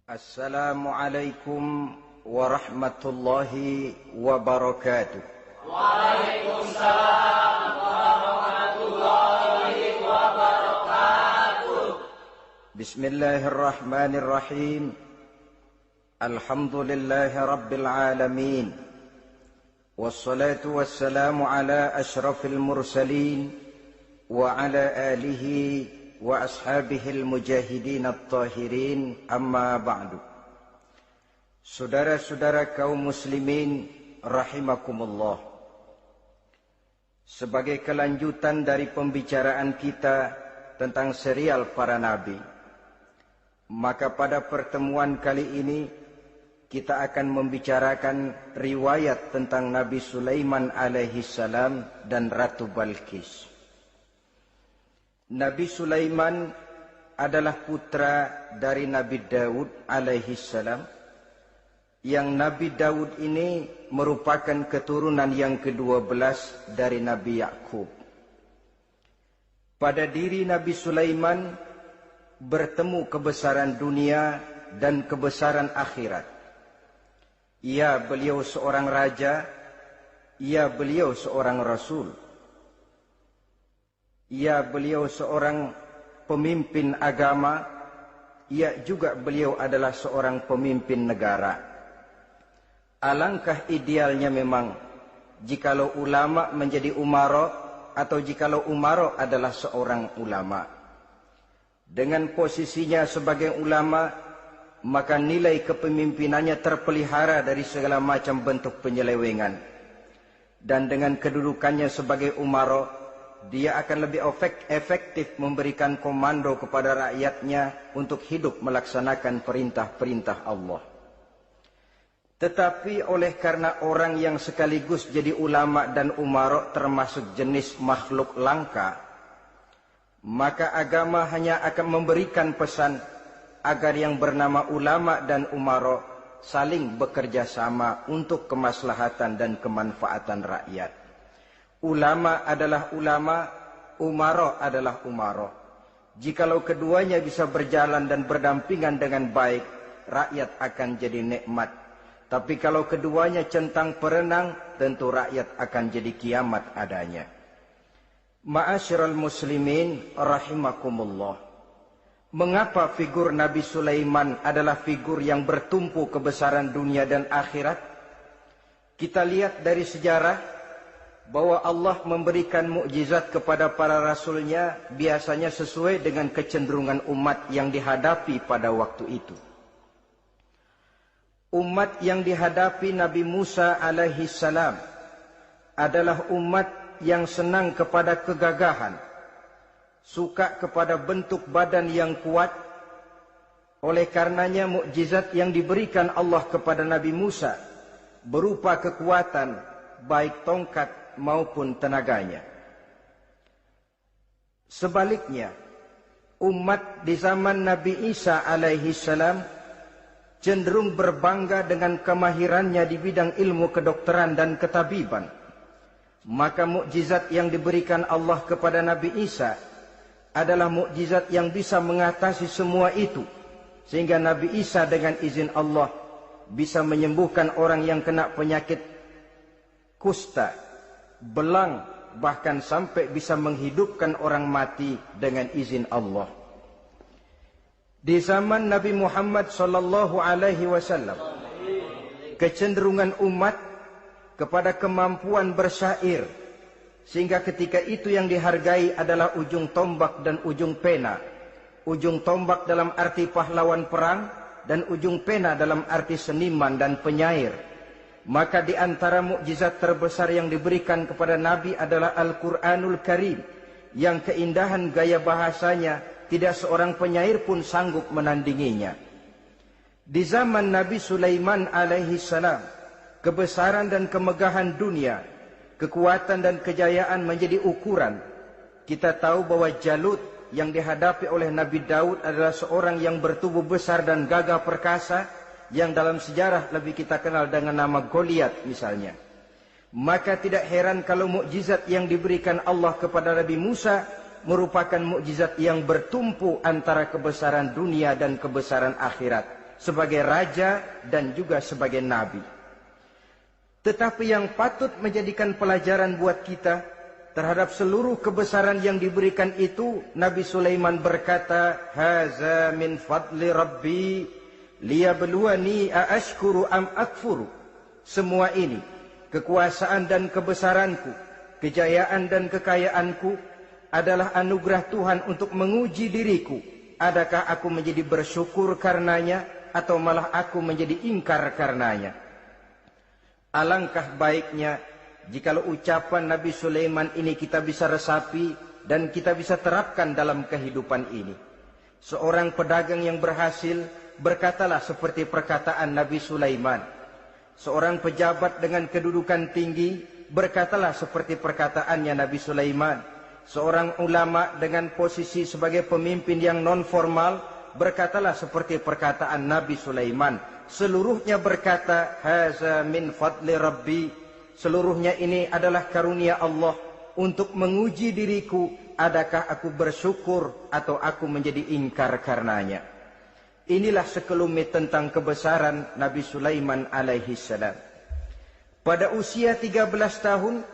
Assalamualaikum warahmatullahi wabarakatuh. Waalaikumsalam warahmatullahi wabarakatuh. Bismillahirrahmanirrahim. Alhamdulillahi rabbil alamin. Wassalatu wassalamu ala ashrafil mursalin wa ala alihi wa ashabihil mujahidin at-tahirin, amma ba'du. Saudara-saudara kaum muslimin rahimakumullah, sebagai kelanjutan dari pembicaraan kita tentang serial para nabi, maka pada pertemuan kali ini kita akan membicarakan riwayat tentang Nabi Sulaiman alaihi salam dan Ratu Balqis. Nabi Sulaiman adalah putra dari Nabi Daud alaihi salam, yang Nabi Daud ini merupakan keturunan yang ke-12 dari Nabi Yakub. Pada diri Nabi Sulaiman bertemu kebesaran dunia dan kebesaran akhirat. Ya, beliau seorang raja, ya, beliau seorang rasul. Ya, beliau seorang pemimpin agama, ya juga beliau adalah seorang pemimpin negara. Alangkah idealnya memang jikalau ulama menjadi umara, atau jikalau umara adalah seorang ulama. Dengan posisinya sebagai ulama, maka nilai kepemimpinannya terpelihara dari segala macam bentuk penyelewengan. Dan dengan kedudukannya sebagai umara, dia akan lebih efektif memberikan komando kepada rakyatnya untuk hidup melaksanakan perintah-perintah Allah. Tetapi oleh karena orang yang sekaligus jadi ulama dan umara termasuk jenis makhluk langka, maka agama hanya akan memberikan pesan agar yang bernama ulama dan umara saling bekerja sama untuk kemaslahatan dan kemanfaatan rakyat. Ulama adalah ulama, umara adalah umara. Jikalau keduanya bisa berjalan dan berdampingan dengan baik, rakyat akan jadi nikmat. Tapi kalau keduanya centang perenang, tentu rakyat akan jadi kiamat adanya. Ma'asyiral muslimin rahimakumullah. Mengapa figur Nabi Sulaiman adalah figur yang bertumpu kebesaran dunia dan akhirat? Kita lihat dari sejarah bahwa Allah memberikan mukjizat kepada para rasulnya biasanya sesuai dengan kecenderungan umat yang dihadapi pada waktu itu. Umat yang dihadapi Nabi Musa alaihi salam adalah umat yang senang kepada kegagahan, suka kepada bentuk badan yang kuat. Oleh karenanya mukjizat yang diberikan Allah kepada Nabi Musa berupa kekuatan, baik tongkat maupun tenaganya. Sebaliknya, umat di zaman Nabi Isa alaihi salam cenderung berbangga dengan kemahirannya di bidang ilmu kedokteran dan ketabiban. Maka mukjizat yang diberikan Allah kepada Nabi Isa adalah mukjizat yang bisa mengatasi semua itu, sehingga Nabi Isa dengan izin Allah bisa menyembuhkan orang yang kena penyakit kusta, belang, bahkan sampai bisa menghidupkan orang mati dengan izin Allah. Di zaman Nabi Muhammad sallallahu alaihi wasallam, kecenderungan umat kepada kemampuan bersyair, sehingga ketika itu yang dihargai adalah ujung tombak dan ujung pena. Ujung tombak dalam arti pahlawan perang, dan ujung pena dalam arti seniman dan penyair. Maka di antara mukjizat terbesar yang diberikan kepada Nabi adalah Al-Quranul Karim, yang keindahan gaya bahasanya tidak seorang penyair pun sanggup menandinginya. Di zaman Nabi Sulaiman alaihi salam, kebesaran dan kemegahan dunia, kekuatan dan kejayaan menjadi ukuran. Kita tahu bahwa Jalut yang dihadapi oleh Nabi Daud adalah seorang yang bertubuh besar dan gagah perkasa, yang dalam sejarah lebih kita kenal dengan nama Goliat misalnya. Maka tidak heran kalau mukjizat yang diberikan Allah kepada Nabi Musa merupakan mukjizat yang bertumpu antara kebesaran dunia dan kebesaran akhirat. sebagai raja dan juga sebagai nabi. Tetapi yang patut menjadikan pelajaran buat kita terhadap seluruh kebesaran yang diberikan itu, Nabi Sulaiman berkata, "Haza min fadli Rabbi liyabluwani aashkuru am akfuru." Semua ini, kekuasaan dan kebesaranku, kejayaan dan kekayaanku, adalah anugerah Tuhan untuk menguji diriku. Adakah aku menjadi bersyukur karenanya, atau malah aku menjadi ingkar karenanya? Alangkah baiknya jikalau ucapan Nabi Sulaiman ini kita bisa resapi dan kita bisa terapkan dalam kehidupan ini. Seorang pedagang yang berhasil berkatalah seperti perkataan Nabi Sulaiman. Seorang pejabat dengan kedudukan tinggi berkatalah seperti perkataannya Nabi Sulaiman. Seorang ulama dengan posisi sebagai pemimpin yang non formal berkatalah seperti perkataan Nabi Sulaiman. Seluruhnya berkata, "Haza min fadli Rabbi." Seluruhnya ini adalah karunia Allah untuk menguji diriku, adakah aku bersyukur atau aku menjadi ingkar karenanya. Inilah sekelumit tentang kebesaran Nabi Sulaiman alaihi salam. Pada usia 13 tahun,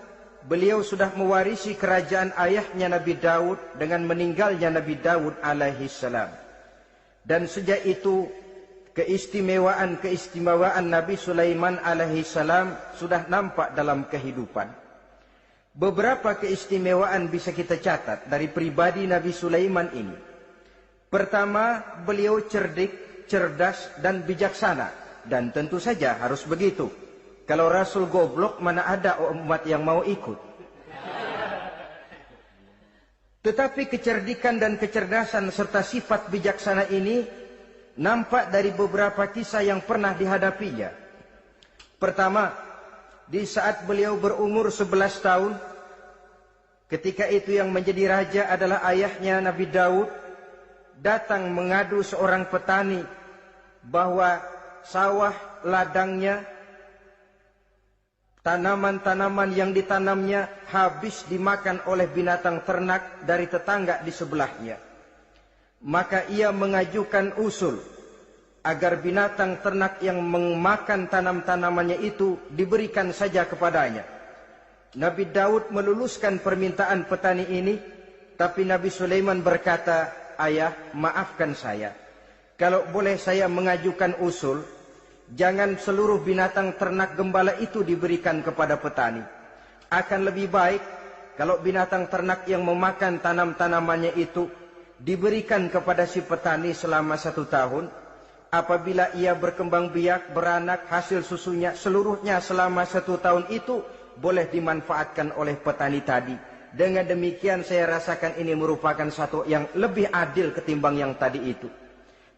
beliau sudah mewarisi kerajaan ayahnya Nabi Daud dengan meninggalnya Nabi Daud alaihi salam. Dan sejak itu, keistimewaan Nabi Sulaiman alaihi salam sudah nampak dalam kehidupan. Beberapa keistimewaan bisa kita catat dari pribadi Nabi Sulaiman ini. Pertama, beliau cerdik, cerdas, dan bijaksana. Dan tentu saja harus begitu. Kalau Rasul goblok, mana ada umat yang mau ikut. Tetapi kecerdikan dan kecerdasan serta sifat bijaksana ini nampak dari beberapa kisah yang pernah dihadapinya. Pertama, di saat beliau berumur 11 tahun, ketika itu yang menjadi raja adalah ayahnya Nabi Daud, datang mengadu seorang petani bahwa sawah ladangnya, tanaman-tanaman yang ditanamnya habis dimakan oleh binatang ternak dari tetangga di sebelahnya. Maka ia mengajukan usul agar binatang ternak yang memakan tanam-tanamannya itu diberikan saja kepadanya. Nabi Daud meluluskan permintaan petani ini, tapi Nabi Sulaiman berkata, "Ayah, maafkan saya. Kalau boleh saya mengajukan usul, jangan seluruh binatang ternak gembala itu diberikan kepada petani. Akan lebih baik kalau binatang ternak yang memakan tanam-tanamannya itu diberikan kepada si petani selama 1 tahun. Apabila ia berkembang biak, beranak, hasil susunya seluruhnya selama 1 tahun itu boleh dimanfaatkan oleh petani tadi. Dengan demikian saya rasakan ini merupakan satu yang lebih adil ketimbang yang tadi itu."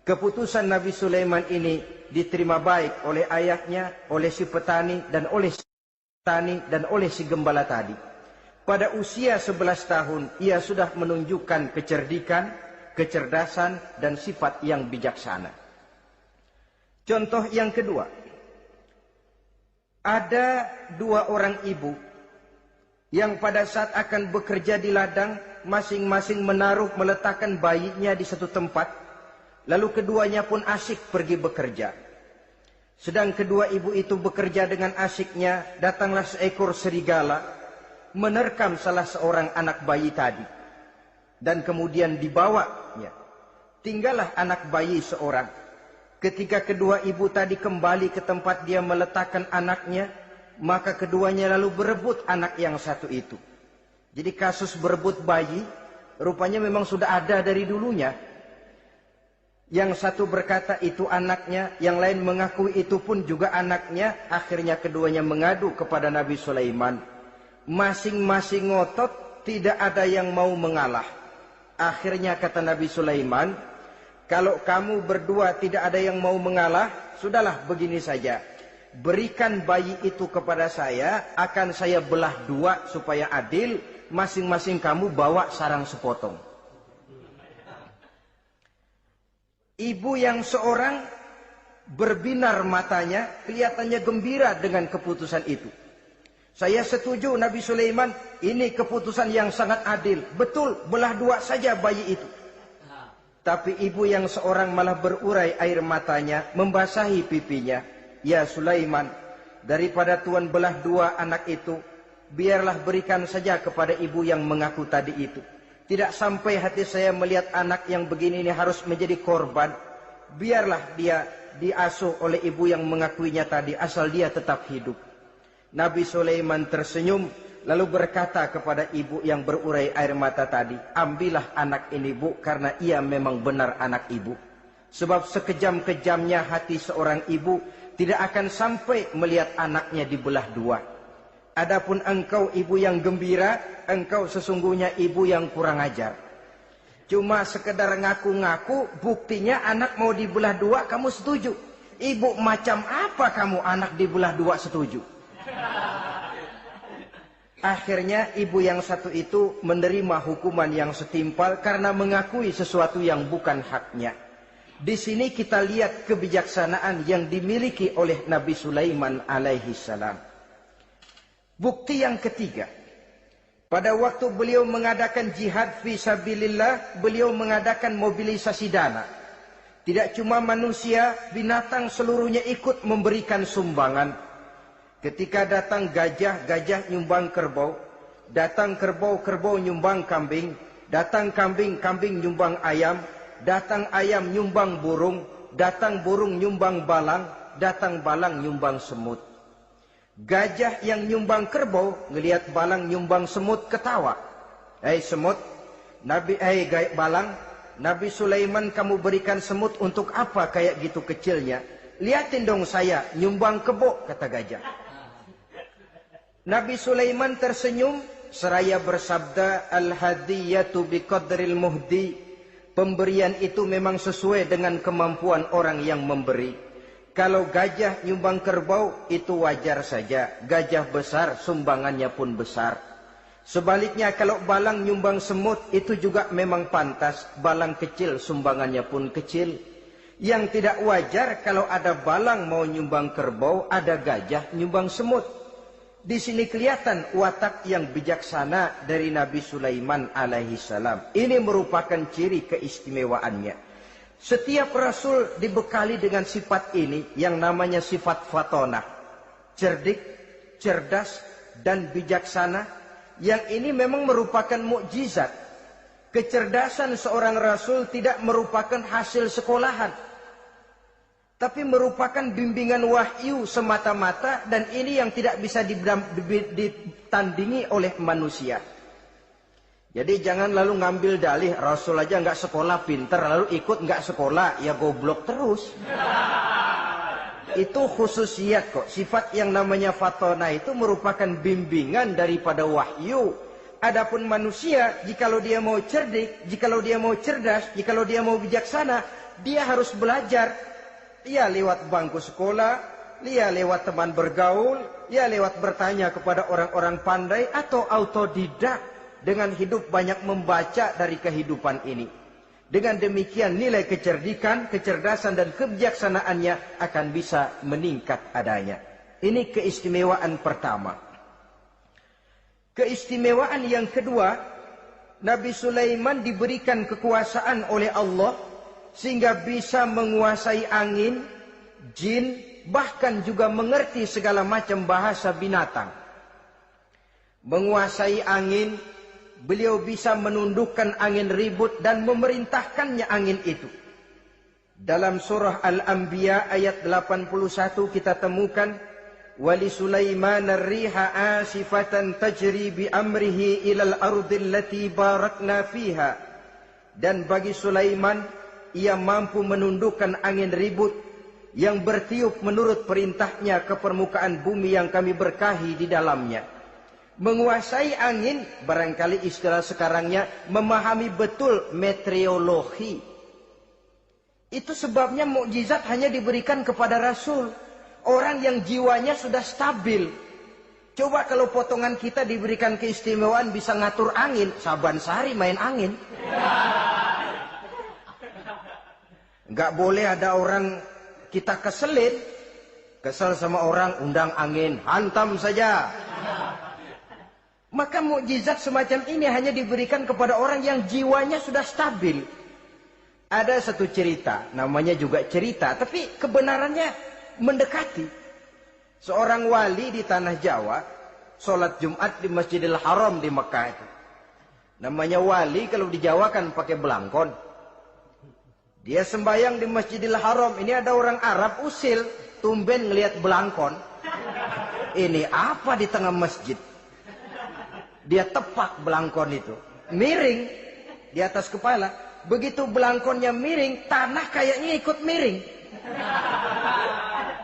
Keputusan Nabi Sulaiman ini diterima baik oleh ayahnya, oleh si petani, dan oleh si gembala tadi. Pada usia 11 tahun, ia sudah menunjukkan kecerdikan, kecerdasan, dan sifat yang bijaksana. Contoh yang kedua, ada 2 orang ibu yang pada saat akan bekerja di ladang, masing-masing meletakkan bayinya di satu tempat, lalu keduanya pun asyik pergi bekerja. Sedang kedua ibu itu bekerja dengan asyiknya, datanglah seekor serigala, menerkam salah seorang anak bayi tadi, dan kemudian dibawanya. Tinggallah anak bayi seorang. Ketika kedua ibu tadi kembali ke tempat dia meletakkan anaknya, maka keduanya lalu berebut anak yang satu itu. Jadi kasus berebut bayi rupanya memang sudah ada dari dulunya. Yang satu berkata itu anaknya, yang lain mengakui itu pun juga anaknya. Akhirnya keduanya mengadu kepada Nabi Sulaiman. Masing-masing ngotot, tidak ada yang mau mengalah. Akhirnya kata Nabi Sulaiman, "Kalau kamu berdua tidak ada yang mau mengalah, sudahlah begini saja. Berikan bayi itu kepada saya, akan saya belah 2 supaya adil. Masing-masing kamu bawa sarang sepotong." Ibu yang seorang berbinar matanya, kelihatannya gembira dengan keputusan itu. "Saya setuju Nabi Sulaiman, ini keputusan yang sangat adil. Betul, belah 2 saja bayi itu." Tapi ibu yang seorang malah berurai air matanya, membasahi pipinya. Ya Sulaiman, daripada Tuhan belah dua anak itu, biarlah berikan saja kepada ibu yang mengaku tadi itu. Tidak sampai hati saya melihat anak yang begini ini harus menjadi korban. Biarlah dia diasuh oleh ibu yang mengakuinya tadi, asal dia tetap hidup. Nabi Sulaiman tersenyum, lalu berkata kepada ibu yang berurai air mata tadi, ambillah anak ini bu, karena ia memang benar anak ibu. Sebab sekejam-kejamnya hati seorang ibu tidak akan sampai melihat anaknya dibelah dua. Adapun engkau ibu yang gembira, engkau sesungguhnya ibu yang kurang ajar. Cuma sekedar ngaku-ngaku, buktinya anak mau dibelah dua, kamu setuju. Ibu macam apa kamu anak dibelah dua setuju? Akhirnya ibu yang satu itu menerima hukuman yang setimpal karena mengakui sesuatu yang bukan haknya. Di sini kita lihat kebijaksanaan yang dimiliki oleh Nabi Sulaiman alaihi salam. Bukti yang ketiga, pada waktu beliau mengadakan jihad fi sabilillah, beliau mengadakan mobilisasi dana. Tidak cuma manusia, binatang seluruhnya ikut memberikan sumbangan. Ketika datang gajah, gajah nyumbang kerbau. Datang kerbau, kerbau nyumbang kambing. Datang kambing, kambing nyumbang ayam. Datang ayam nyumbang burung. Datang burung nyumbang balang. Datang balang nyumbang semut. Gajah yang nyumbang kerbau ngelihat balang nyumbang semut ketawa. Hei semut, balang, Nabi Sulaiman kamu berikan semut untuk apa kayak gitu kecilnya? Lihatin dong saya nyumbang kebo, kata gajah. Nabi Sulaiman tersenyum seraya bersabda, al-hadiyatu biqadril muhdi. Pemberian itu memang sesuai dengan kemampuan orang yang memberi. Kalau gajah nyumbang kerbau itu wajar saja. Gajah besar sumbangannya pun besar. Sebaliknya kalau balang nyumbang semut itu juga memang pantas. Balang kecil sumbangannya pun kecil. Yang tidak wajar kalau ada balang mau nyumbang kerbau, ada gajah nyumbang semut. Di sini kelihatan watak yang bijaksana dari Nabi Sulaiman alaihi salam. Ini merupakan ciri keistimewaannya. Setiap rasul dibekali dengan sifat ini yang namanya sifat fatonah. Cerdik, cerdas, dan bijaksana. Yang ini memang merupakan mukjizat. Kecerdasan seorang rasul tidak merupakan hasil sekolahan. Tapi merupakan bimbingan wahyu semata-mata. Dan ini yang tidak bisa ditandingi oleh manusia. Jadi jangan lalu ngambil dalih Rasul aja nggak sekolah pinter lalu ikut nggak sekolah ya goblok terus. Itu khususiat kok. Sifat yang namanya fatona itu merupakan bimbingan daripada wahyu. Adapun manusia, jikalau dia mau cerdik, jikalau dia mau cerdas, jikalau dia mau bijaksana, dia harus belajar. Ya lewat bangku sekolah, ya lewat teman bergaul, ya lewat bertanya kepada orang-orang pandai atau autodidak. Dengan hidup banyak membaca dari kehidupan ini. Dengan demikian nilai kecerdikan, kecerdasan dan kebijaksanaannya akan bisa meningkat adanya. Ini keistimewaan pertama. Keistimewaan yang kedua, Nabi Sulaiman diberikan kekuasaan oleh Allah sehingga bisa menguasai angin, jin, bahkan juga mengerti segala macam bahasa binatang. Menguasai angin, beliau bisa menundukkan angin ribut dan memerintahkannya angin itu. Dalam surah Al-Anbiya ayat 81 kita temukan, Wali Sulaiman ar-riha asifatan tajri bi amrihi ilal ardil lati barakna fiha. Dan bagi Sulaiman, ia mampu menundukkan angin ribut yang bertiup menurut perintahnya ke permukaan bumi yang kami berkahi di dalamnya. Menguasai angin, barangkali istilah sekarangnya, memahami betul meteorologi. Itu sebabnya mukjizat hanya diberikan kepada Rasul. Orang yang jiwanya sudah stabil. Coba kalau potongan kita diberikan keistimewaan bisa ngatur angin, Saban Sari main angin. Nggak boleh ada orang kita keselin. Kesel sama orang, undang angin, hantam saja. Maka mukjizat semacam ini hanya diberikan kepada orang yang jiwanya sudah stabil. Ada satu cerita, namanya juga cerita, tapi kebenarannya mendekati. Seorang wali di tanah Jawa, sholat Jumat di Masjidil Haram di Mekah itu. Namanya wali kalau di Jawa kan pakai belangkon. Dia sembahyang di Masjidil Haram. Ini ada orang Arab usil, tumben ngelihat belangkon. Ini apa di tengah masjid? Dia tepak belangkon itu, miring di atas kepala. Begitu belangkonnya miring, tanah kayaknya ikut miring.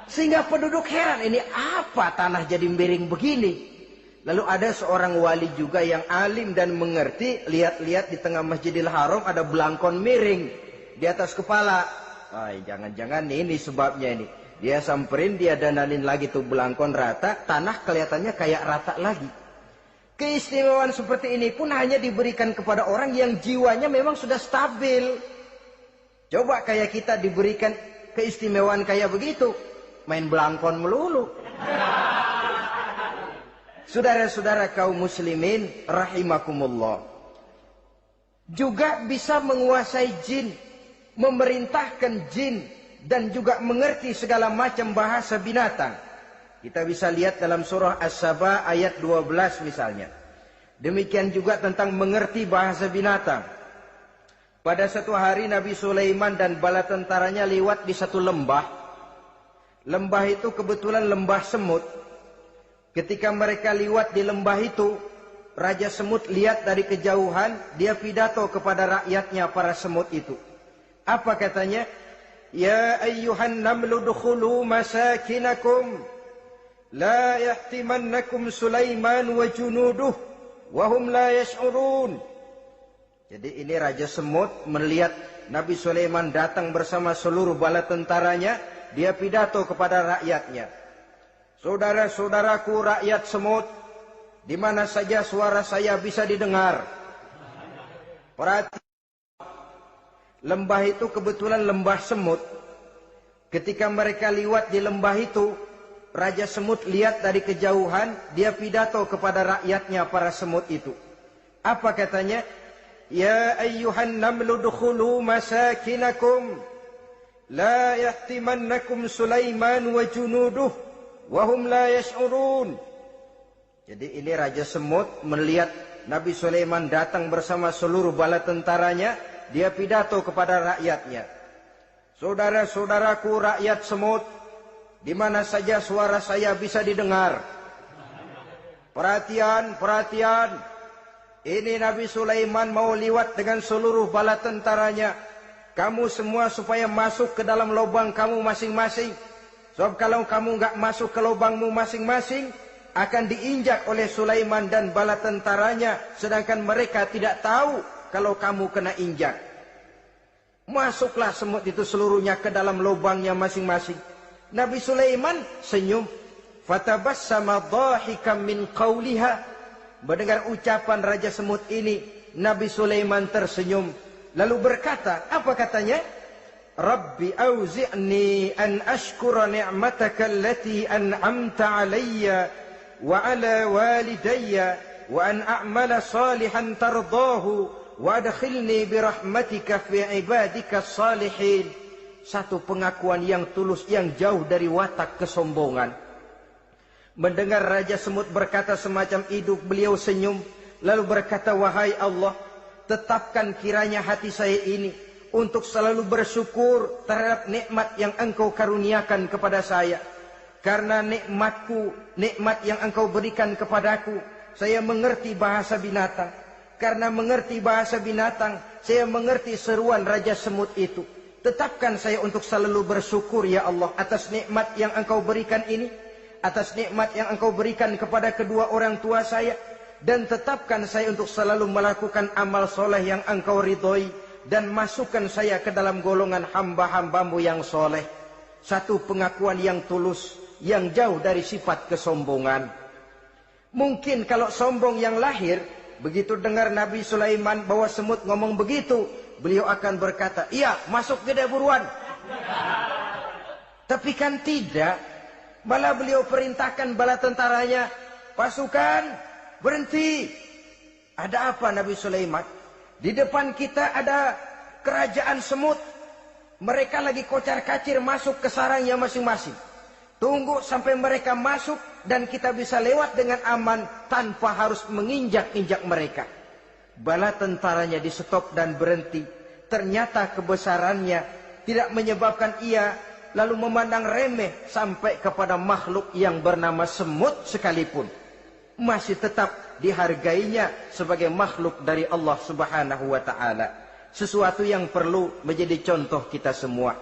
Sehingga penduduk heran, ini apa tanah jadi miring begini? Lalu ada seorang wali juga yang alim dan mengerti, lihat-lihat di tengah Masjidil Haram ada belangkon miring di atas kepala. Jangan-jangan ini sebabnya ini. Dia samperin, dia dandanin lagi tuh belangkon rata, tanah kelihatannya kayak rata lagi. Keistimewaan seperti ini pun hanya diberikan kepada orang yang jiwanya memang sudah stabil. Coba kayak kita diberikan keistimewaan kayak begitu, main belangkon melulu. Saudara-saudara kaum muslimin rahimakumullah, juga bisa menguasai jin, memerintahkan jin, dan juga mengerti segala macam bahasa binatang. Kita bisa lihat dalam surah As-Saba ayat 12 misalnya. Demikian juga tentang mengerti bahasa binatang. Pada satu hari Nabi Sulaiman dan bala tentaranya lewat di satu lembah. Lembah itu kebetulan lembah semut. Ketika mereka lewat di lembah itu, Raja Semut lihat dari kejauhan, dia pidato kepada rakyatnya para semut itu. Apa katanya? Ya ayyuhan namlu dukhulu masakinakum, la yahtimannakum Sulaiman wa junuduh wa hum la yash'urun. Jadi ini Raja Semut melihat Nabi Sulaiman datang bersama seluruh bala tentaranya, dia pidato kepada rakyatnya. Saudara-saudaraku rakyat semut, di mana saja suara saya bisa didengar. Perhatikan, lembah itu kebetulan lembah semut. Ketika mereka lewat di lembah itu, Raja Semut lihat dari kejauhan, dia pidato kepada rakyatnya para semut itu. Apa katanya? Ya ayyuhan namlu dukhulu masakinakum, la yahtimannakum Sulaiman wa junuduh wa hum la yash'urun. Jadi ini Raja Semut melihat Nabi Sulaiman datang bersama seluruh bala tentaranya, dia pidato kepada rakyatnya. Saudara-saudaraku rakyat semut, di mana saja suara saya bisa didengar. Perhatian, perhatian. Ini Nabi Sulaiman mau lewat dengan seluruh bala tentaranya. Kamu semua supaya masuk ke dalam lubang kamu masing-masing. Sebab kalau kamu nggak masuk ke lubangmu masing-masing, akan diinjak oleh Sulaiman dan bala tentaranya, sedangkan mereka tidak tahu kalau kamu kena injak. Masuklah semut itu seluruhnya ke dalam lubangnya masing-masing. Nabi Sulaiman senyum. Fatabassama dhahikan min qawliha. Mendengar ucapan Raja Semut ini, Nabi Sulaiman tersenyum. Lalu berkata, apa katanya? Rabbi auzi'ni an ashkura ni'mataka allati an'amta alayya wa ala walidayya wa an a'mala salihan tardahu wa adkhilni birahmatika fi ibadika salihin. Satu pengakuan yang tulus, yang jauh dari watak kesombongan. Mendengar Raja Semut berkata semacam itu, beliau senyum, lalu berkata, wahai Allah, tetapkan kiranya hati saya ini untuk selalu bersyukur terhadap nikmat yang Engkau karuniakan kepada saya. Karena nikmatku, nikmat yang Engkau berikan kepadaku, saya mengerti bahasa binatang. Karena mengerti bahasa binatang, saya mengerti seruan Raja Semut itu. Tetapkan saya untuk selalu bersyukur ya Allah atas nikmat yang Engkau berikan ini, atas nikmat yang Engkau berikan kepada kedua orang tua saya, dan tetapkan saya untuk selalu melakukan amal soleh yang Engkau ridhoi, dan masukkan saya ke dalam golongan hamba-hambamu yang soleh. Satu pengakuan yang tulus, yang jauh dari sifat kesombongan. Mungkin kalau sombong yang lahir, begitu dengar Nabi Sulaiman bahwa semut ngomong begitu, beliau akan berkata, iya masuk gede buruan. Tapi kan tidak. Malah beliau perintahkan bala tentaranya, pasukan berhenti. Ada apa Nabi Sulaiman? Di depan kita ada kerajaan semut. Mereka lagi kocar-kacir masuk ke sarangnya masing-masing. Tunggu sampai mereka masuk dan kita bisa lewat dengan aman tanpa harus menginjak-injak mereka. Bala tentaranya di stop dan berhenti. Ternyata kebesarannya tidak menyebabkan ia lalu memandang remeh sampai kepada makhluk yang bernama semut sekalipun. Masih tetap dihargainya sebagai makhluk dari Allah Subhanahu wa ta'ala. Sesuatu yang perlu menjadi contoh kita semua.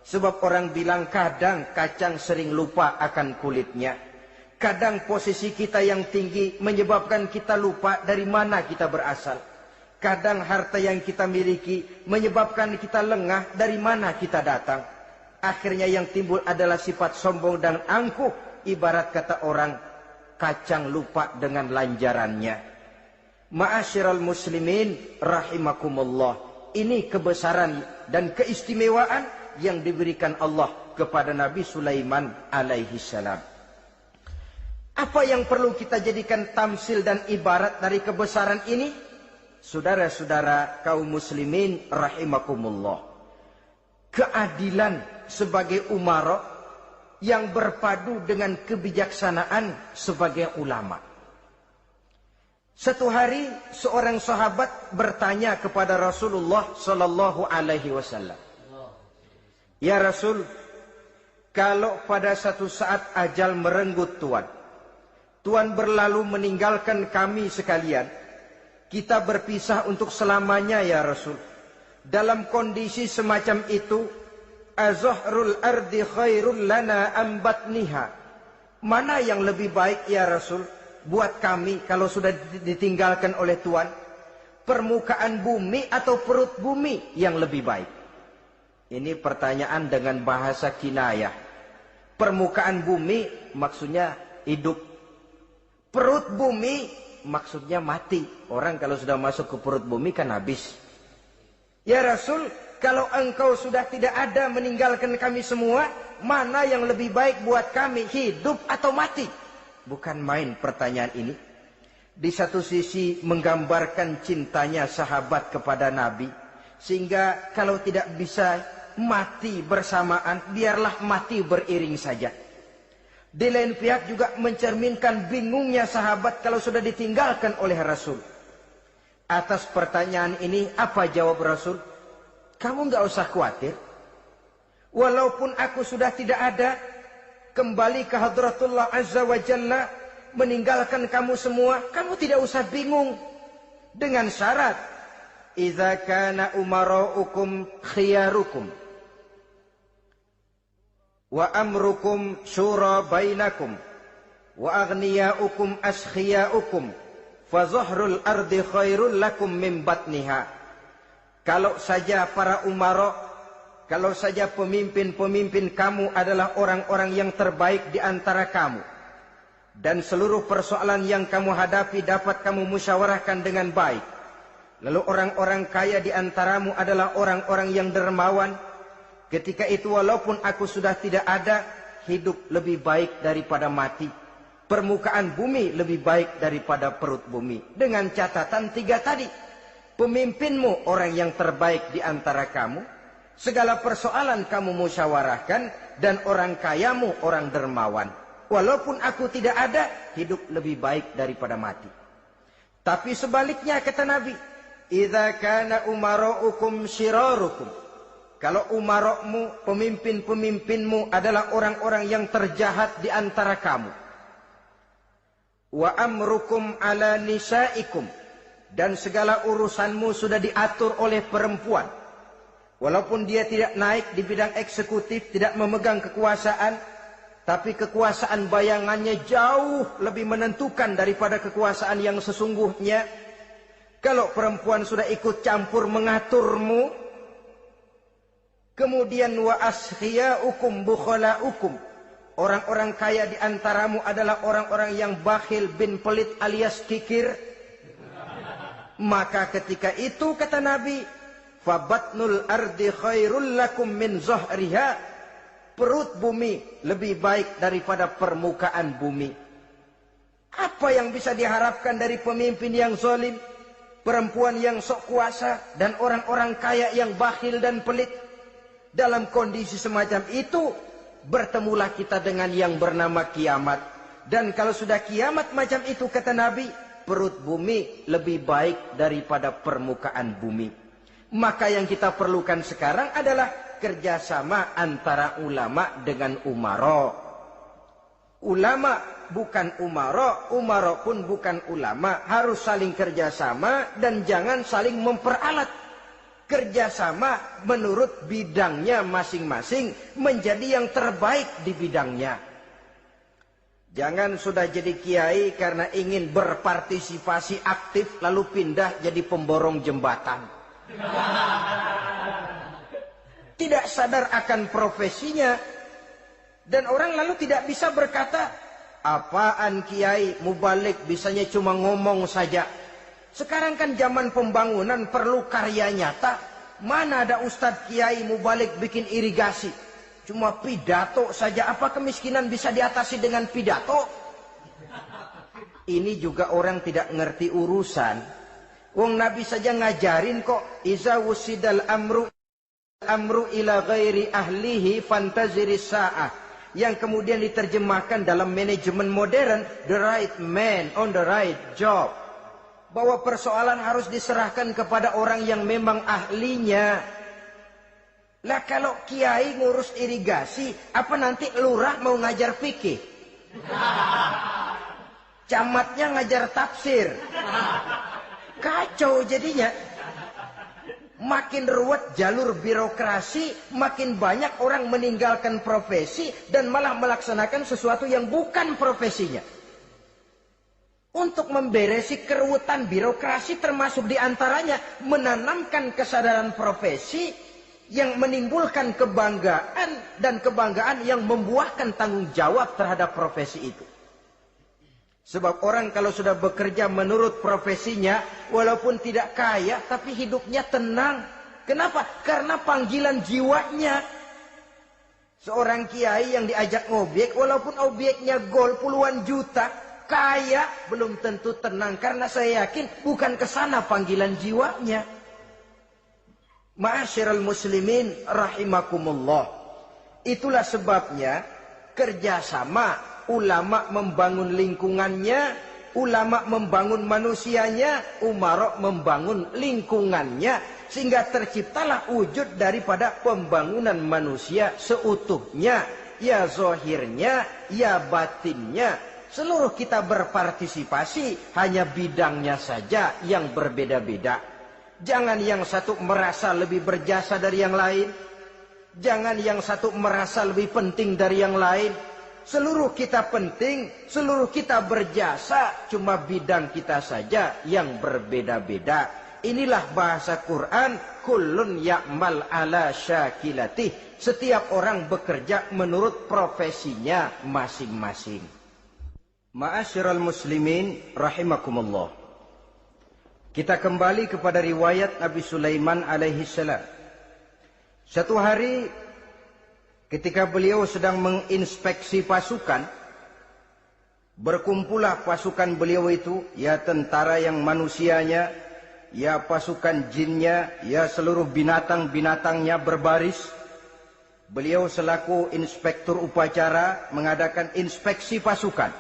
Sebab orang bilang kadang kacang sering lupa akan kulitnya. Kadang posisi kita yang tinggi menyebabkan kita lupa dari mana kita berasal. Kadang harta yang kita miliki menyebabkan kita lengah dari mana kita datang. Akhirnya yang timbul adalah sifat sombong dan angkuh. Ibarat kata orang, kacang lupa dengan lanjarannya. Ma'asyiral muslimin rahimakumullah. Ini kebesaran dan keistimewaan yang diberikan Allah kepada Nabi Sulaiman alaihi salam. Apa yang perlu kita jadikan tamsil dan ibarat dari kebesaran ini? Saudara-saudara kaum muslimin rahimakumullah. Keadilan sebagai umara yang berpadu dengan kebijaksanaan sebagai ulama. Satu hari seorang sahabat bertanya kepada Rasulullah sallallahu alaihi wasallam, "Ya Rasul, kalau pada satu saat ajal merenggut Tuhan berlalu meninggalkan kami sekalian, kita berpisah untuk selamanya ya Rasul. Dalam kondisi semacam itu, azahrul ardi khairul lana am batniha. Mana yang lebih baik ya Rasul buat kami kalau sudah ditinggalkan oleh Tuhan? Permukaan bumi atau perut bumi yang lebih baik?" Ini pertanyaan dengan bahasa kinayah. Permukaan bumi maksudnya hidup. Perut bumi maksudnya mati. Orang kalau sudah masuk ke perut bumi kan habis. "Ya Rasul, kalau engkau sudah tidak ada meninggalkan kami semua, mana yang lebih baik buat kami, hidup atau mati?" Bukan main pertanyaan ini. Di satu sisi menggambarkan cintanya sahabat kepada Nabi. Sehingga kalau tidak bisa mati bersamaan, biarlah mati beriring saja. Di lain pihak juga mencerminkan bingungnya sahabat kalau sudah ditinggalkan oleh Rasul. Atas pertanyaan ini apa jawab Rasul? "Kamu nggak usah khawatir. Walaupun aku sudah tidak ada, kembali ke hadratullah azza wa jalla, meninggalkan kamu semua, kamu tidak usah bingung. Dengan syarat, idza kana umaraukum khiyarukum wa amrukum syura bainakum wa aghniyaukum askhiyaukum fa zahrul ardi khairul lakum min batniha." Kalau saja para umara, kalau saja pemimpin-pemimpin kamu adalah orang-orang yang terbaik di antara kamu, dan seluruh persoalan yang kamu hadapi dapat kamu musyawarahkan dengan baik, lalu orang-orang kaya di antaramu adalah orang-orang yang dermawan, ketika itu walaupun aku sudah tidak ada, hidup lebih baik daripada mati. Permukaan bumi lebih baik daripada perut bumi. Dengan catatan tiga tadi. Pemimpinmu orang yang terbaik di antara kamu, segala persoalan kamu musyawarahkan, dan orang kayamu orang dermawan. Walaupun aku tidak ada, hidup lebih baik daripada mati. Tapi sebaliknya kata Nabi, idza kana umaraukum syirarukum. Kalau umarokmu, pemimpin-pemimpinmu adalah orang-orang yang terjahat di antara kamu. Wa amrukum ala nisaikum. Dan segala urusanmu sudah diatur oleh perempuan. Walaupun dia tidak naik di bidang eksekutif, tidak memegang kekuasaan, tapi kekuasaan bayangannya jauh lebih menentukan daripada kekuasaan yang sesungguhnya. Kalau perempuan sudah ikut campur mengaturmu, kemudian wa askhiyaukum bukhalaukum. Orang-orang kaya di antaramu adalah orang-orang yang bakhil bin pelit alias kikir. Maka ketika itu kata Nabi, fabatnul ardi khairul lakum min zahriha. Perut bumi lebih baik daripada permukaan bumi. Apa yang bisa diharapkan dari pemimpin yang zalim? perempuan yang sok kuasa, dan orang-orang kaya yang bakhil dan pelit. Dalam kondisi semacam itu, bertemulah kita dengan yang bernama kiamat. Dan kalau sudah kiamat macam itu, kata Nabi, perut bumi lebih baik daripada permukaan bumi. Maka yang kita perlukan sekarang adalah kerjasama antara ulama dengan umara. Ulama bukan umara, umara pun bukan ulama. Harus saling kerjasama dan jangan saling memperalat. Kerjasama menurut bidangnya masing-masing menjadi yang terbaik di bidangnya. Jangan sudah jadi kiai karena ingin berpartisipasi aktif lalu pindah jadi pemborong jembatan. Tidak sadar akan profesinya. Dan orang lalu tidak bisa berkata, apaan kiai mubalik bisanya cuma ngomong saja. Sekarang kan zaman pembangunan perlu karya nyata. Mana ada ustadz kiai mubalik bikin irigasi. Cuma pidato saja, apa kemiskinan bisa diatasi dengan pidato? Ini juga orang tidak ngerti urusan. Wong Nabi saja ngajarin kok, iza wusidal amru ila ghairi ahlihi fantaziris sa'ah. Yang kemudian diterjemahkan dalam manajemen modern, the right man on the right job. Bahwa persoalan harus diserahkan kepada orang yang memang ahlinya. Lah kalau kiai ngurus irigasi, apa nanti lurah mau ngajar fikih? Camatnya ngajar tafsir. Kacau jadinya. Makin ruwet jalur birokrasi, makin banyak orang meninggalkan profesi dan malah melaksanakan sesuatu yang bukan profesinya. Untuk memberesi keruwetan birokrasi termasuk diantaranya menanamkan kesadaran profesi yang menimbulkan kebanggaan dan kebanggaan yang membuahkan tanggung jawab terhadap profesi itu. Sebab orang kalau sudah bekerja menurut profesinya, walaupun tidak kaya, tapi hidupnya tenang. Kenapa? Karena panggilan jiwanya. Seorang kiai yang diajak ngobek, walaupun objeknya gol puluhan juta, kaya, belum tentu tenang. Karena saya yakin bukan ke sana panggilan jiwanya. Ma'asyiral muslimin rahimakumullah. Itulah sebabnya kerjasama. Ulama membangun lingkungannya, ulama membangun manusianya, umara membangun lingkungannya. Sehingga terciptalah wujud daripada pembangunan manusia seutuhnya. Ya zahirnya, ya batinnya. Seluruh kita berpartisipasi, hanya bidangnya saja yang berbeda-beda. Jangan yang satu merasa lebih berjasa dari yang lain. Jangan yang satu merasa lebih penting dari yang lain. Seluruh kita penting, seluruh kita berjasa, cuma bidang kita saja yang berbeda-beda. Inilah bahasa Quran, kullun ya'mal ala syakilatih. Setiap orang bekerja menurut profesinya masing-masing. Ma'asyiral muslimin rahimakumullah. Kita kembali kepada riwayat Nabi Sulaiman alaihi salam. Satu hari ketika beliau sedang menginspeksi pasukan, berkumpullah pasukan beliau itu, ya tentara yang manusianya, ya pasukan jinnya, ya seluruh binatang-binatangnya berbaris. Beliau selaku inspektur upacara mengadakan inspeksi pasukan.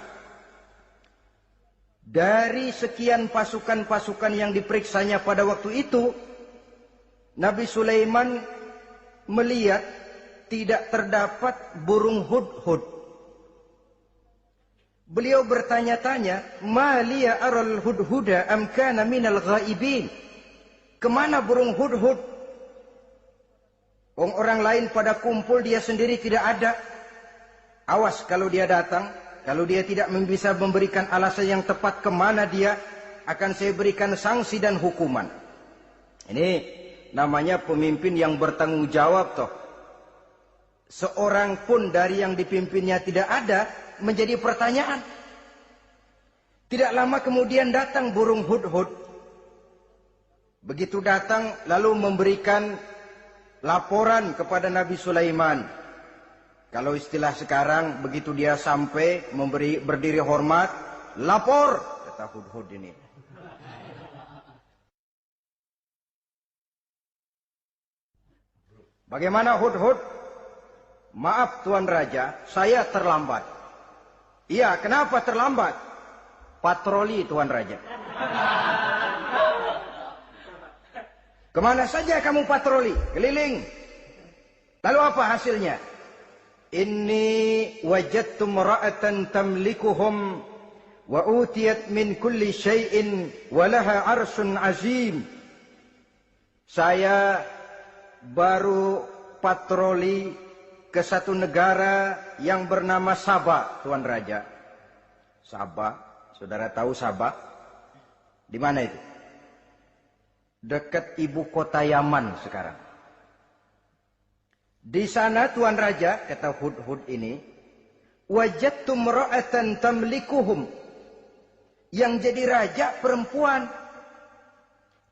Dari sekian pasukan-pasukan yang diperiksanya pada waktu itu, Nabi Sulaiman melihat tidak terdapat burung hudhud. Beliau bertanya-tanya, "Ma liya aral hudhuda am kana minal ghaibin?" Kemana burung hudhud? Orang lain pada kumpul, dia sendiri tidak ada. Awas kalau dia datang, kalau dia tidak bisa memberikan alasan yang tepat kemana dia, akan saya berikan sanksi dan hukuman. Ini namanya pemimpin yang bertanggung jawab toh. Seorang pun dari yang dipimpinnya tidak ada, menjadi pertanyaan. Tidak lama kemudian datang burung hudhud. Begitu datang lalu memberikan laporan kepada Nabi Sulaiman. Kalau istilah sekarang, begitu dia sampai berdiri hormat, lapor, kata hudhud ini. Bagaimana Hudhud? Maaf Tuan Raja, saya terlambat. Iya, kenapa terlambat? Patroli Tuan Raja. Kemana saja kamu patroli? Keliling. Lalu apa hasilnya? Inni wajadtu imra'atan tamlikuhum wa utiyat min kulli syai'in wa laha 'arsyun 'azim. Saya baru patroli ke satu negara yang bernama Sabah, Tuan Raja. Sabah, saudara tahu Sabah? Di mana itu? Dekat ibu kota Yaman sekarang. Di sana Tuan Raja, kata Hudhud ini, wajadtu imra'atan tamlikuhum. Yang jadi raja perempuan.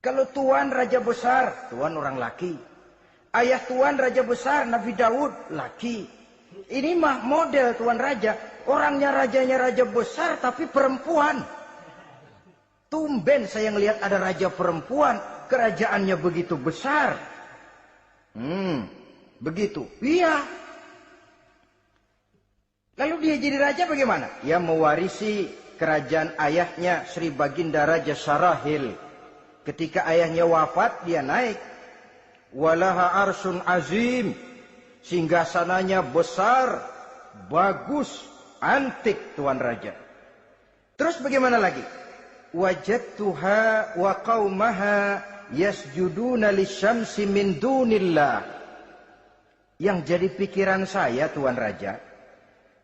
Kalau Tuan raja besar, Tuan orang laki. Ayah Tuan raja besar, Nabi Daud, laki. Ini mah model Tuan Raja. Orangnya rajanya raja besar tapi perempuan. Tumben saya ngelihat ada raja perempuan. Kerajaannya begitu besar. Begitu. Iya. Lalu dia jadi raja bagaimana? Dia mewarisi kerajaan ayahnya Sri Baginda Raja Sarahil. Ketika ayahnya wafat, dia naik. Walaha arsun azim. Singgasananya besar, bagus, antik Tuan Raja. Terus bagaimana lagi? Wajadtuha wa qaumaha yasjuduna lisyamsi min dunillah. Yang jadi pikiran saya Tuan Raja,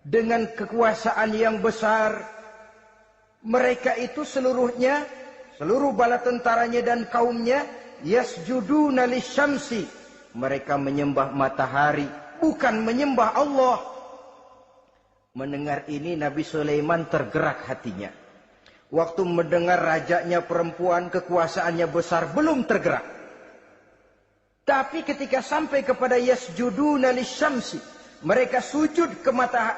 dengan kekuasaan yang besar, mereka itu seluruhnya, seluruh bala tentaranya dan kaumnya, yasjuduna lisyamsi. Mereka menyembah matahari, bukan menyembah Allah. Mendengar ini Nabi Sulaiman tergerak hatinya. Waktu mendengar rajanya perempuan, kekuasaannya besar, belum tergerak. Tapi ketika sampai kepada yasjuduna lisyamsi, mereka sujud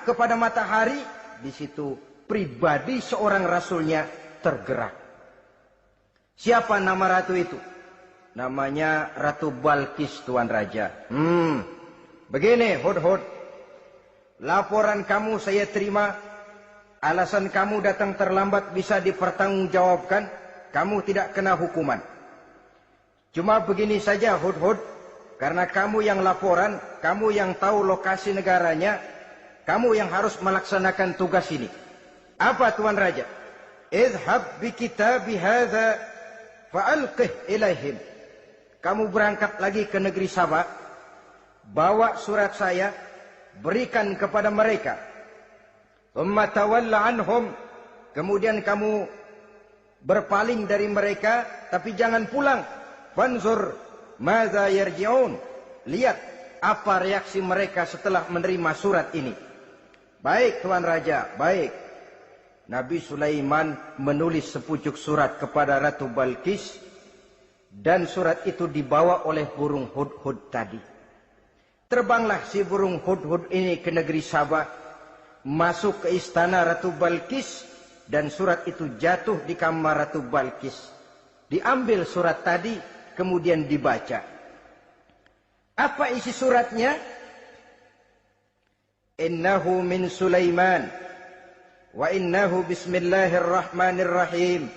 kepada matahari, di situ pribadi seorang rasulnya tergerak. Siapa nama ratu itu? Namanya Ratu Balkis Tuan Raja. Begini Hudhud, laporan kamu saya terima. Alasan kamu datang terlambat bisa dipertanggungjawabkan. Kamu tidak kena hukuman. Cuma begini saja Hudhud, karena kamu yang laporan, kamu yang tahu lokasi negaranya, kamu yang harus melaksanakan tugas ini. Apa Tuan Raja? Idhab bi kitabi hadza fa'alqih ilaihim. Kamu berangkat lagi ke negeri Sabah, bawa surat saya, berikan kepada mereka. Thumma tawalla anhum. Kemudian kamu berpaling dari mereka, tapi jangan pulang. Fanzur madza yarji'un. Lihat apa reaksi mereka setelah menerima surat ini. Baik Tuan Raja, baik. Nabi Sulaiman menulis sepucuk surat kepada Ratu Balkis. Dan surat itu dibawa oleh burung Hudhud tadi. Terbanglah si burung Hudhud ini ke negeri Sabah. Masuk ke istana Ratu Balkis. Dan surat itu jatuh di kamar Ratu Balkis. Diambil surat tadi, kemudian dibaca. Apa isi suratnya? Innahu min Sulaiman. Wa innahu bismillahirrahmanirrahim.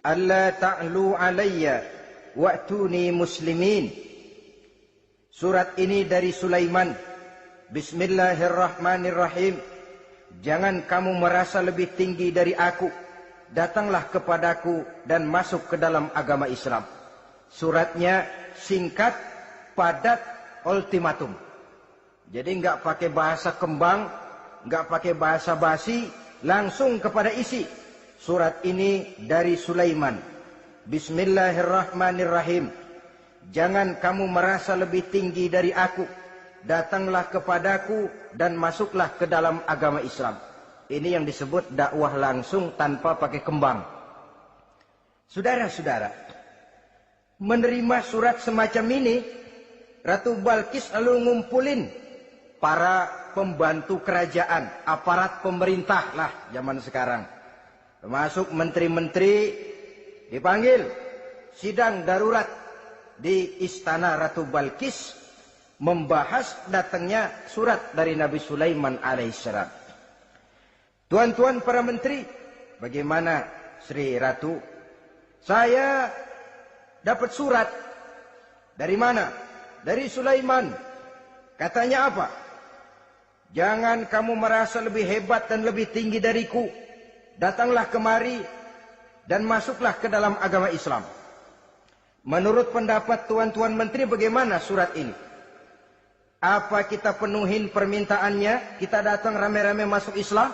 Alla ta'lu alayya. Wa'tuni muslimin. Surat ini dari Sulaiman. Bismillahirrahmanirrahim. Jangan kamu merasa lebih tinggi dari aku. Datanglah kepadaku dan masuk ke dalam agama Islam. Suratnya singkat, padat, ultimatum. Jadi enggak pakai bahasa kembang, enggak pakai bahasa basi, langsung kepada isi. Surat ini dari Sulaiman. Bismillahirrahmanirrahim. Jangan kamu merasa lebih tinggi dari aku. Datanglah kepadaku dan masuklah ke dalam agama Islam. Ini yang disebut dakwah langsung tanpa pakai kembang. Saudara-saudara, menerima surat semacam ini, Ratu Balkis lalu ngumpulin para pembantu kerajaan, aparat pemerintah lah zaman sekarang. Termasuk menteri-menteri. Dipanggil sidang darurat di istana Ratu Balkis. membahas datangnya surat dari Nabi Sulaiman alaihissalam. Tuan-tuan para menteri, bagaimana Sri Ratu? Saya dapat surat. Dari mana? Dari Sulaiman. Katanya apa? Jangan kamu merasa lebih hebat dan lebih tinggi dariku. Datanglah kemari dan masuklah ke dalam agama Islam. Menurut pendapat tuan-tuan menteri, bagaimana surat ini? Apa kita penuhin permintaannya? Kita datang rame-rame masuk Islam?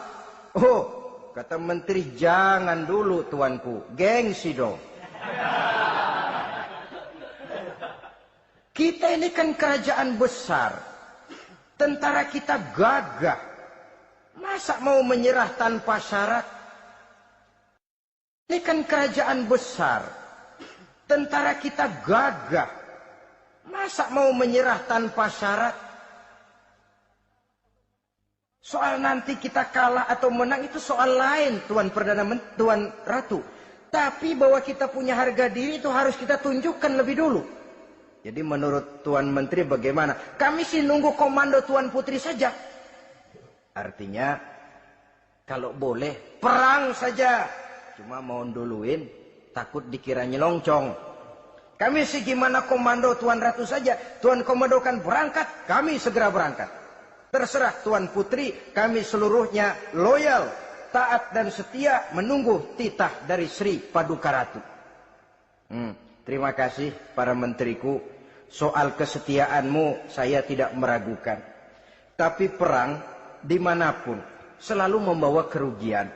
Oh, kata menteri, jangan dulu tuanku. Gengsi dong. Kita ini kan kerajaan besar. Tentara kita gagah. Masa mau menyerah tanpa syarat? Ini kan kerajaan besar. Tentara kita gagah. Masa mau menyerah tanpa syarat? Soal nanti kita kalah atau menang itu soal lain, Tuan Perdana Menteri, Tuan Ratu. Tapi bahwa kita punya harga diri itu harus kita tunjukkan lebih dulu. Jadi menurut Tuan Menteri bagaimana? Kami sih nunggu komando Tuan Putri saja. Artinya, kalau boleh, perang saja. Cuma mau duluin, takut dikira nyelongcong. Kami sih gimana komando Tuan Ratu saja. Tuan komandokan berangkat, kami segera berangkat. Terserah Tuan Putri, kami seluruhnya loyal, taat dan setia menunggu titah dari Sri Paduka Ratu. Terima kasih para menteriku. Soal kesetiaanmu saya tidak meragukan. Tapi perang dimanapun selalu membawa kerugian.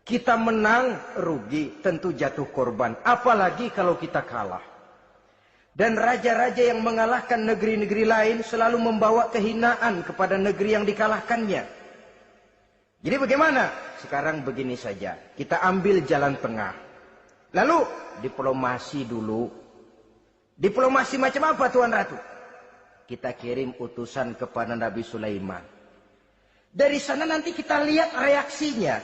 Kita menang rugi, tentu jatuh korban. Apalagi kalau kita kalah. Dan raja-raja yang mengalahkan negeri-negeri lain selalu membawa kehinaan kepada negeri yang dikalahkannya. Jadi bagaimana? Sekarang begini saja. Kita ambil jalan tengah. Lalu diplomasi dulu. Diplomasi macam apa Tuan Ratu? Kita kirim utusan kepada Nabi Sulaiman. Dari sana nanti kita lihat reaksinya.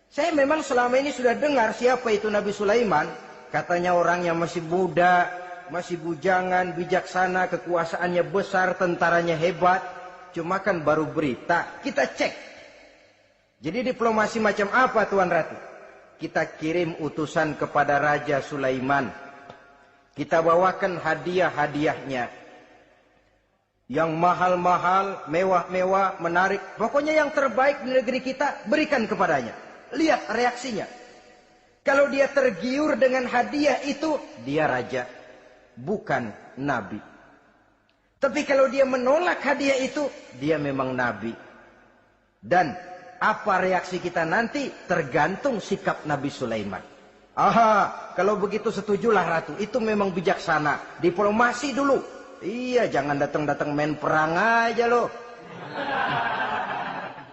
Saya memang selama ini sudah dengar siapa itu Nabi Sulaiman. Katanya orang yang masih muda, masih bujangan, bijaksana, kekuasaannya besar, tentaranya hebat. Cuma kan baru berita, kita cek. Jadi diplomasi macam apa Tuan Ratu? Kita kirim utusan kepada Raja Sulaiman. Kita bawakan hadiah-hadiahnya. Yang mahal-mahal, mewah-mewah, menarik. Pokoknya yang terbaik di negeri kita, berikan kepadanya. Lihat reaksinya. Kalau dia tergiur dengan hadiah itu, dia raja. Bukan nabi. Tapi kalau dia menolak hadiah itu, dia memang nabi. Dan apa reaksi kita nanti, tergantung sikap Nabi Sulaiman. Aha, kalau begitu setujulah Ratu. Itu memang bijaksana. Diplomasi dulu. Iya, jangan datang-datang main perang aja loh.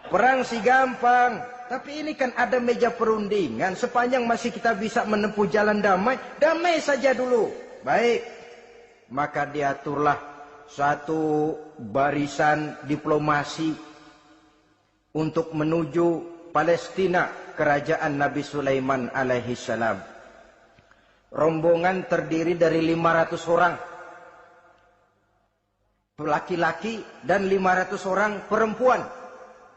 Perang sih gampang. Tapi ini kan ada meja perundingan. Sepanjang masih kita bisa menempuh jalan damai, damai saja dulu. Baik. Maka diaturlah satu barisan diplomasi untuk menuju Palestina, kerajaan Nabi Sulaiman alaihi salam. Rombongan terdiri dari 500 orang laki-laki dan 500 orang perempuan.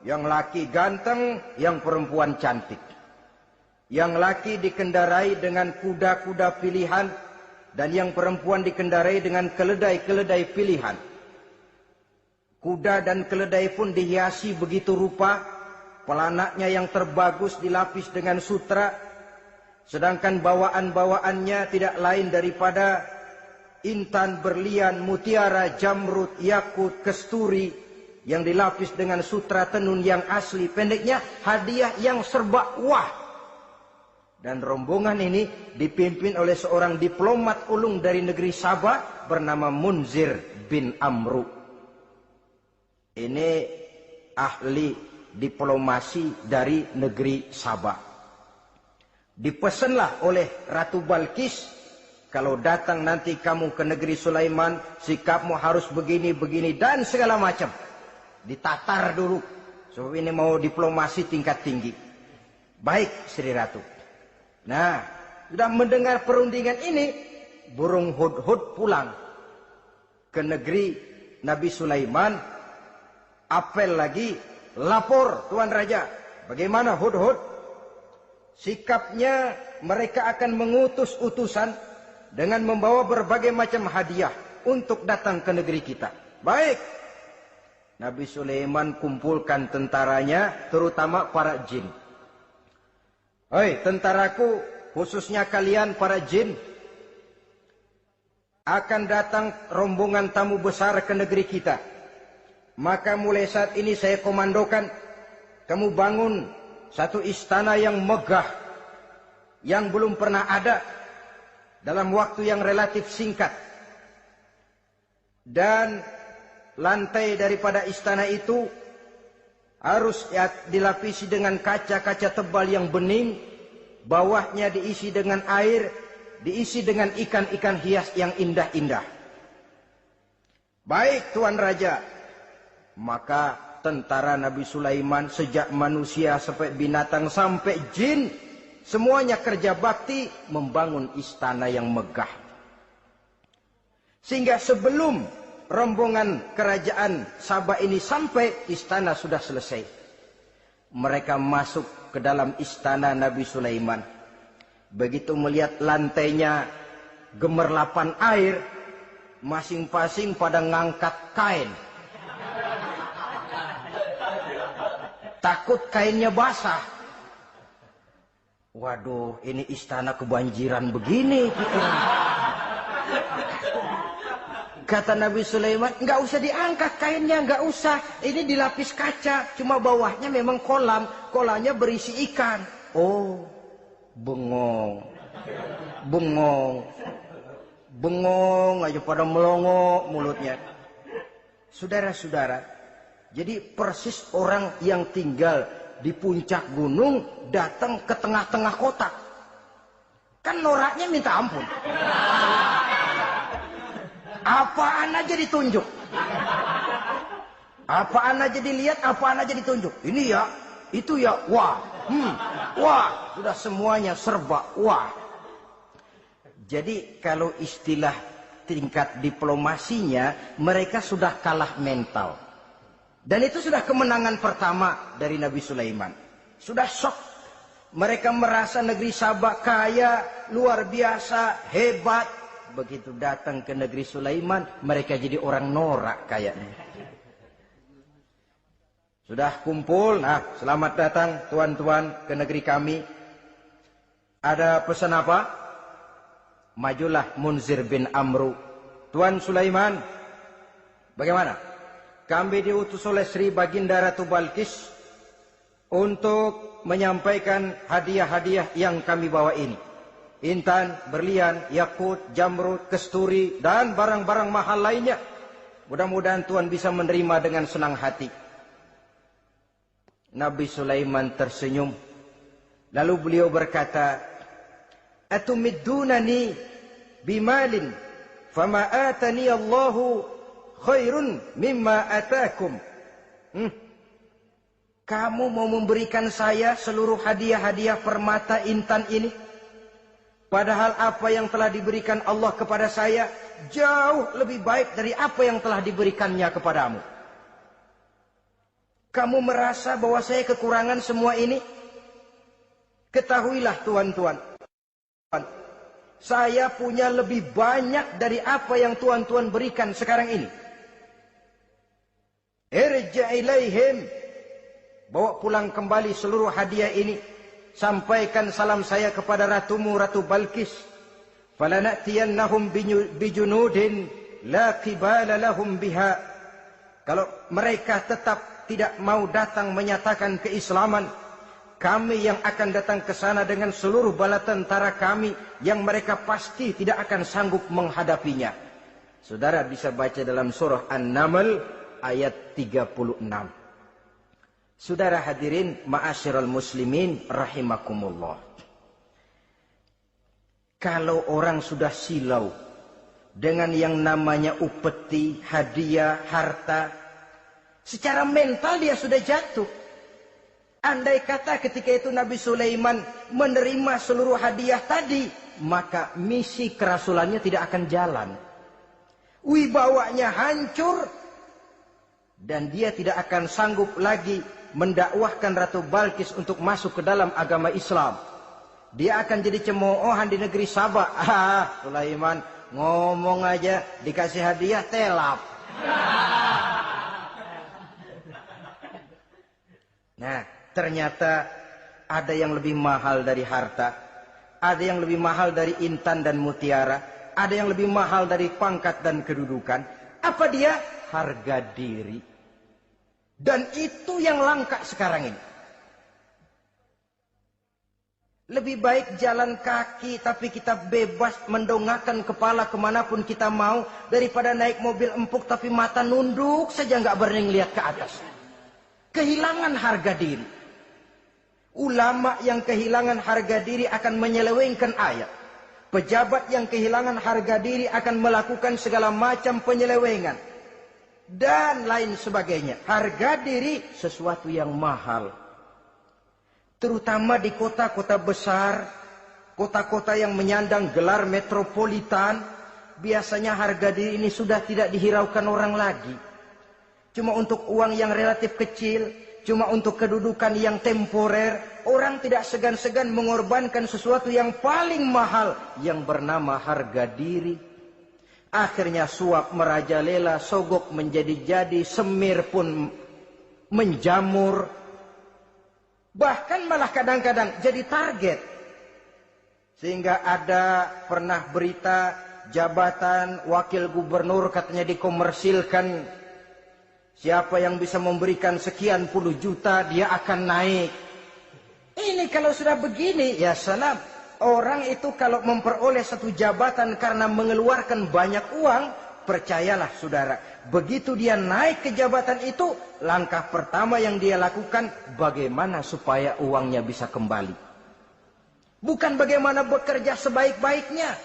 Yang laki ganteng, yang perempuan cantik. Yang laki dikendarai dengan kuda-kuda pilihan dan yang perempuan dikendarai dengan keledai-keledai pilihan. Kuda dan keledai pun dihiasi begitu rupa. Pelanaknya yang terbagus dilapis dengan sutra. Sedangkan bawaan-bawaannya tidak lain daripada intan, berlian, mutiara, jamrud, yakut, kesturi. Yang dilapis dengan sutra tenun yang asli. Pendeknya hadiah yang serba wah. Dan rombongan ini dipimpin oleh seorang diplomat ulung dari negeri Sabah bernama Munzir bin Amru. Ini ahli diplomasi dari negeri Sabah. Dipesanlah oleh Ratu Balkis, kalau datang nanti kamu ke negeri Sulaiman, sikapmu harus begini, begini, dan segala macam. Ditatar dulu. Sebab ini mau diplomasi tingkat tinggi. Baik, Sri Ratu. Nah, sudah mendengar perundingan ini, burung hud-hud pulang. ke negeri Nabi Sulaiman, apel lagi, lapor Tuan Raja, bagaimana Hudhud? Sikapnya mereka akan mengutus utusan dengan membawa berbagai macam hadiah untuk datang ke negeri kita. Baik. Nabi Sulaiman kumpulkan tentaranya, terutama para jin. Hei tentaraku, khususnya kalian para jin, akan datang rombongan tamu besar ke negeri kita. Maka mulai saat ini saya komandokan, kamu bangun satu istana yang megah, yang belum pernah ada, dalam waktu yang relatif singkat. Dan lantai daripada istana itu harus dilapisi dengan kaca-kaca tebal yang bening, bawahnya diisi dengan air, diisi dengan ikan-ikan hias yang indah-indah. Baik Tuan Raja. Maka tentara Nabi Sulaiman, sejak manusia sampai binatang sampai jin, semuanya kerja bakti membangun istana yang megah. Sehingga sebelum rombongan kerajaan Sabah ini sampai, istana sudah selesai. Mereka masuk ke dalam istana Nabi Sulaiman. Begitu melihat lantainya gemerlapan air, masing-masing pada ngangkat kain. Takut kainnya basah. Waduh, ini istana kebanjiran begini. Kata Nabi Sulaiman, nggak usah diangkat kainnya, nggak usah. Ini dilapis kaca, cuma bawahnya memang kolam. Kolamnya berisi ikan. Oh, bengong. Bengong. Bengong aja pada melongo mulutnya. Saudara-saudara, jadi persis orang yang tinggal di puncak gunung datang ke tengah-tengah kota. Kan noraknya minta ampun. Apaan aja ditunjuk. Apaan aja dilihat, apaan aja ditunjuk. Ini ya, itu ya, wah. Wah, sudah semuanya serba wah. Jadi kalau istilah tingkat diplomasinya, mereka sudah kalah mental. Dan itu sudah kemenangan pertama dari Nabi Sulaiman. Sudah shock. Mereka merasa negeri Sabah kaya, luar biasa, hebat. Begitu datang ke negeri Sulaiman, mereka jadi orang norak kayaknya. Sudah kumpul, nah selamat datang tuan-tuan ke negeri kami. Ada pesan apa? Majulah Munzir bin Amru. Tuan Sulaiman, bagaimana? Kami diutus oleh Sri Baginda Ratu Balkis untuk menyampaikan hadiah-hadiah yang kami bawa ini. Intan, berlian, yakut, jamrud, kesturi, dan barang-barang mahal lainnya. Mudah-mudahan Tuan bisa menerima dengan senang hati. Nabi Sulaiman tersenyum. Lalu beliau berkata, Atumiddunani bimalin, fama atani Allahu khairun mimma atakum. Kamu mau memberikan saya seluruh hadiah-hadiah permata intan ini? Padahal apa yang telah diberikan Allah kepada saya jauh lebih baik dari apa yang telah diberikannya kepadamu. Kamu merasa bahwa saya kekurangan semua ini? Ketahuilah tuan-tuan, saya punya lebih banyak dari apa yang tuan-tuan berikan sekarang ini. Irja' ilaihim, bawa pulang kembali seluruh hadiah ini. Sampaikan salam saya kepada ratumu, Ratu Balkis. Falanatiyannahum bijunudin la qibala lahum biha. Kalau mereka tetap tidak mau datang menyatakan keislaman, kami yang akan datang ke sana dengan seluruh bala tentara kami yang mereka pasti tidak akan sanggup menghadapinya. Saudara bisa baca dalam surah An-Naml ayat 36. Saudara hadirin ma'asyiral muslimin rahimakumullah. Kalau orang sudah silau dengan yang namanya upeti, hadiah, harta, secara mental dia sudah jatuh. Andai kata ketika itu Nabi Sulaiman menerima seluruh hadiah tadi, maka misi kerasulannya tidak akan jalan. wibawanya hancur, dan dia tidak akan sanggup lagi mendakwahkan Ratu Balkis untuk masuk ke dalam agama Islam. Dia akan jadi cemoohan di negeri Sabah. Sulaiman ngomong aja dikasih hadiah telap. Nah, ternyata ada yang lebih mahal dari harta, ada yang lebih mahal dari intan dan mutiara, ada yang lebih mahal dari pangkat dan kedudukan. Apa dia? Harga diri. Dan itu yang langka sekarang ini. Lebih baik jalan kaki tapi kita bebas mendongakkan kepala kemanapun kita mau, daripada naik mobil empuk tapi mata nunduk saja nggak berani lihat ke atas. Kehilangan harga diri. Ulama yang kehilangan harga diri akan menyelewengkan ayat. Pejabat yang kehilangan harga diri akan melakukan segala macam penyelewengan. Dan lain sebagainya. Harga diri sesuatu yang mahal. Terutama di kota-kota besar, kota-kota yang menyandang gelar metropolitan, biasanya harga diri ini sudah tidak dihiraukan orang lagi. Cuma untuk uang yang relatif kecil, cuma untuk kedudukan yang temporer, orang tidak segan-segan mengorbankan sesuatu yang paling mahal yang bernama harga diri. Akhirnya suap merajalela, sogok menjadi-jadi, semir pun menjamur. Bahkan malah kadang-kadang jadi target. Sehingga ada pernah berita jabatan wakil gubernur katanya dikomersilkan. Siapa yang bisa memberikan sekian puluh juta dia akan naik. Ini kalau sudah begini ya salam. Orang itu kalau memperoleh satu jabatan karena mengeluarkan banyak uang, percayalah saudara, begitu dia naik ke jabatan itu, langkah pertama yang dia lakukan bagaimana supaya uangnya bisa kembali. Bukan bagaimana bekerja sebaik-baiknya,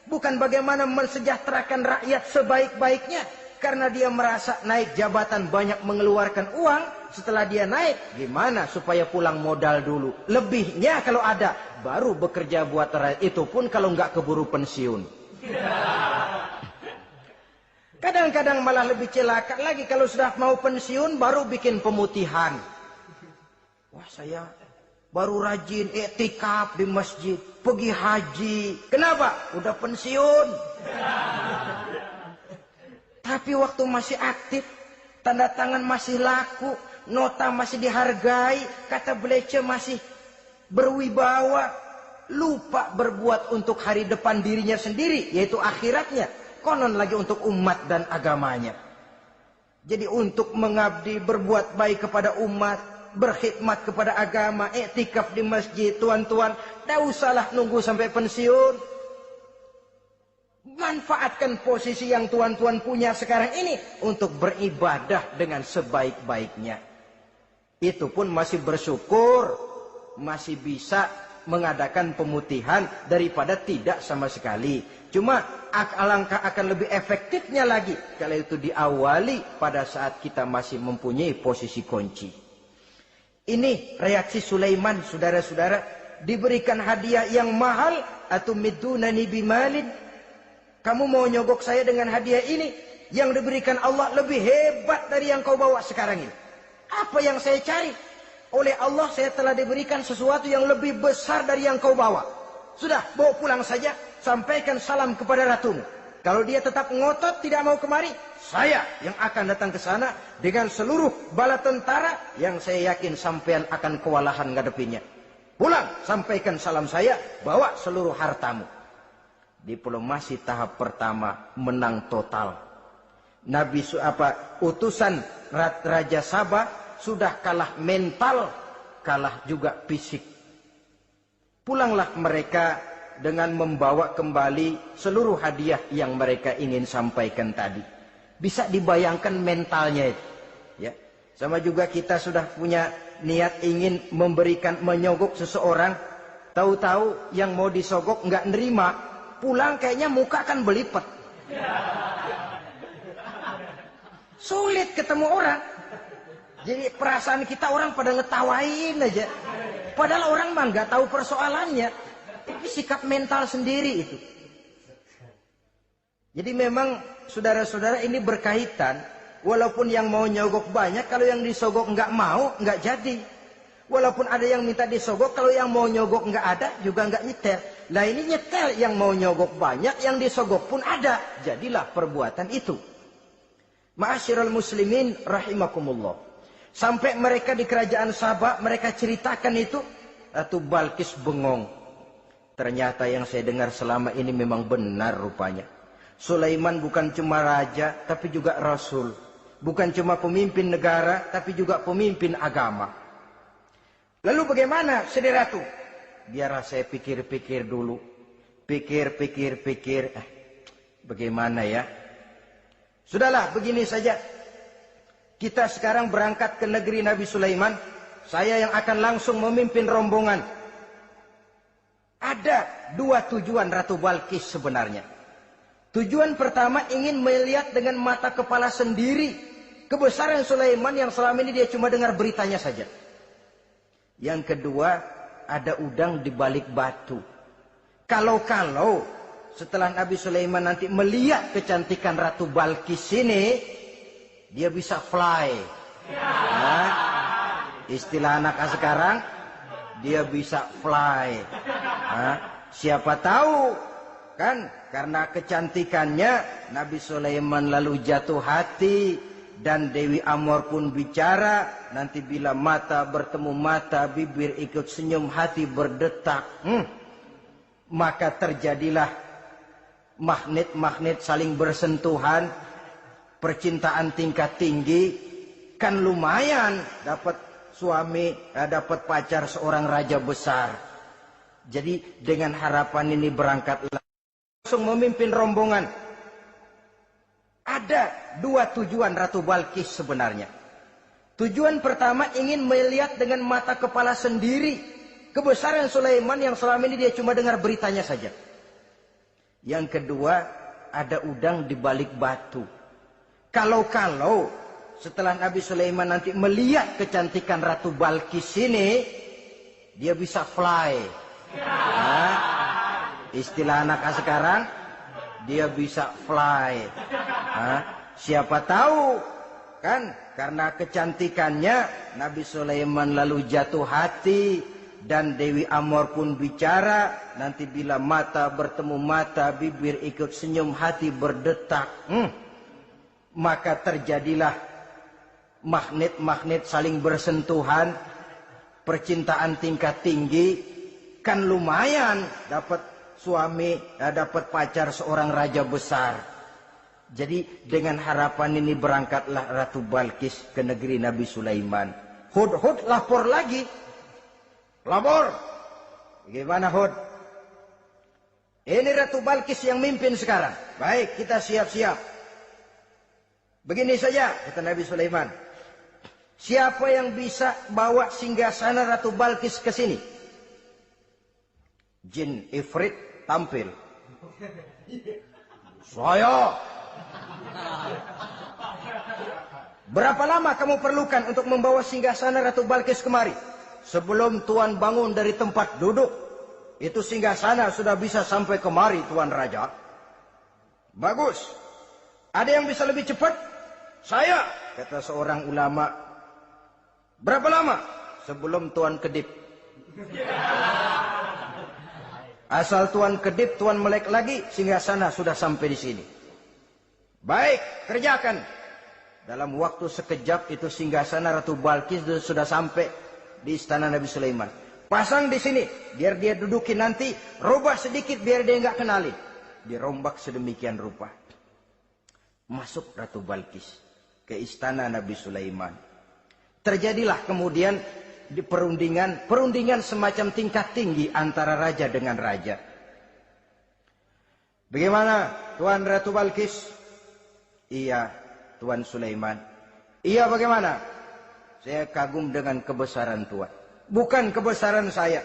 bukan bagaimana mensejahterakan rakyat sebaik-baiknya. Karena dia merasa naik jabatan banyak mengeluarkan uang, setelah dia naik, gimana supaya pulang modal dulu. Lebihnya kalau ada, baru bekerja buat rakyat. Itu pun kalau nggak keburu pensiun. Kadang-kadang malah lebih celaka lagi, kalau sudah mau pensiun, baru bikin pemutihan. Wah, saya baru rajin iktikaf di masjid, pergi haji. Kenapa? Udah pensiun. Tapi waktu masih aktif, tanda tangan masih laku, nota masih dihargai, kata belece masih berwibawa, lupa berbuat untuk hari depan dirinya sendiri, yaitu akhiratnya, konon lagi untuk umat dan agamanya. Jadi untuk mengabdi, berbuat baik kepada umat, berkhidmat kepada agama, iktikaf di masjid, tuan-tuan, tak usahlah nunggu sampai pensiun. Manfaatkan posisi yang tuan-tuan punya sekarang ini untuk beribadah dengan sebaik-baiknya. Itu pun masih bersyukur, masih bisa mengadakan pemutihan daripada tidak sama sekali. Cuma alangkah akan lebih efektifnya lagi kalau itu diawali pada saat kita masih mempunyai posisi kunci. Ini reaksi Sulaiman, saudara-saudara, diberikan hadiah yang mahal, atau midunani bimalin. Kamu mau nyogok saya dengan hadiah ini? Yang diberikan Allah lebih hebat dari yang kau bawa sekarang ini. Apa yang saya cari? Oleh Allah saya telah diberikan sesuatu yang lebih besar dari yang kau bawa. Sudah, bawa pulang saja. Sampaikan salam kepada ratumu. Kalau dia tetap ngotot tidak mau kemari, saya yang akan datang ke sana dengan seluruh bala tentara yang saya yakin sampean akan kewalahan ngadepinnya. Pulang, sampaikan salam saya, bawa seluruh hartamu. Diplomasi tahap pertama menang total. Utusan Raja Sabah sudah kalah mental, kalah juga fisik. Pulanglah mereka dengan membawa kembali seluruh hadiah yang mereka ingin sampaikan tadi. Bisa dibayangkan mentalnya itu. Ya. Sama juga kita sudah punya niat ingin memberikan, menyogok seseorang, tahu-tahu yang mau disogok nggak nerima. Pulang kayaknya muka kan belipet. Sulit ketemu orang. Jadi perasaan kita orang pada ngetawain aja. Padahal orang mah nggak tahu persoalannya. Tapi sikap mental sendiri itu. Jadi memang saudara-saudara ini berkaitan. Walaupun yang mau nyogok banyak, kalau yang disogok nggak mau, nggak jadi. Walaupun ada yang minta disogok, kalau yang mau nyogok nggak ada, juga nggak nyetel. Nah ini nyetel, yang mau nyogok banyak, yang disogok pun ada. Jadilah perbuatan itu. Ma'asyiral muslimin rahimakumullah. Sampai mereka di kerajaan Sabah, mereka ceritakan itu. Ratu Balkis bengong. Ternyata yang saya dengar selama ini memang benar rupanya. Sulaiman bukan cuma raja, tapi juga rasul. Bukan cuma pemimpin negara, tapi juga pemimpin agama. Lalu bagaimana, Sri Ratu? Biar saya pikir-pikir dulu. Pikir. Bagaimana ya? Sudahlah, begini saja. Kita sekarang berangkat ke negeri Nabi Sulaiman. Saya yang akan langsung memimpin rombongan. Ada dua tujuan Ratu Balkis sebenarnya. Tujuan pertama ingin melihat dengan mata kepala sendiri kebesaran Sulaiman yang selama ini dia cuma dengar beritanya saja. Yang kedua, ada udang di balik batu. Kalau setelah Nabi Sulaiman nanti melihat kecantikan Ratu Balkis ini, dia bisa fly. Nah, istilah anak sekarang, dia bisa fly. Nah, siapa tahu kan karena kecantikannya Nabi Sulaiman lalu jatuh hati. Dan Dewi Amor pun bicara, nanti bila mata bertemu mata, bibir ikut senyum, hati berdetak. Maka terjadilah magnet-magnet saling bersentuhan, percintaan tingkat tinggi. Kan lumayan dapat suami, dapat pacar seorang raja besar. Jadi dengan harapan ini berangkatlah langsung memimpin rombongan. Ada dua tujuan Ratu Balkis sebenarnya. Tujuan pertama ingin melihat dengan mata kepala sendiri kebesaran Sulaiman yang selama ini dia cuma dengar beritanya saja. Yang kedua, ada udang di balik batu. Kalau setelah Nabi Sulaiman nanti melihat kecantikan Ratu Balkis ini, dia bisa fly. Nah, istilah anak sekarang, dia bisa fly. Siapa tahu kan karena kecantikannya Nabi Sulaiman lalu jatuh hati. Dan Dewi Amor pun bicara, nanti bila mata bertemu mata, bibir ikut senyum, hati berdetak. Maka terjadilah magnet-magnet saling bersentuhan, percintaan tingkat tinggi. Kan lumayan dapat suami, dapat pacar seorang raja besar. Jadi dengan harapan ini berangkatlah Ratu Balkis ke negeri Nabi Sulaiman. Hud lapor lagi. Lapor. Gimana Hud? Ini Ratu Balkis yang mimpin sekarang. Baik, kita siap-siap. Begini saja, kata Nabi Sulaiman. Siapa yang bisa bawa singgasana Ratu Balkis ke sini? Jin Ifrit tampil. Saya. Berapa lama kamu perlukan untuk membawa singgasana Ratu Balkis kemari? Sebelum Tuan bangun dari tempat duduk, itu singgasana sudah bisa sampai kemari, Tuan Raja. Bagus. Ada yang bisa lebih cepat? Saya, kata seorang ulama. Berapa lama? Sebelum Tuan kedip. Asal Tuan kedip, Tuan melek lagi, singgasana sudah sampai di sini. Baik, kerjakan. Dalam waktu sekejap itu singgasana Ratu Balkis sudah sampai di istana Nabi Sulaiman. Pasang di sini, biar dia dudukin nanti, robah sedikit biar dia nggak kenali. Dirombak sedemikian rupa. Masuk Ratu Balkis ke istana Nabi Sulaiman. Terjadilah kemudian di perundingan semacam tingkat tinggi antara raja dengan raja. Bagaimana Tuan Ratu Balkis? Iya, Tuan Sulaiman. Iya, bagaimana? Saya kagum dengan kebesaran Tuan. Bukan kebesaran saya.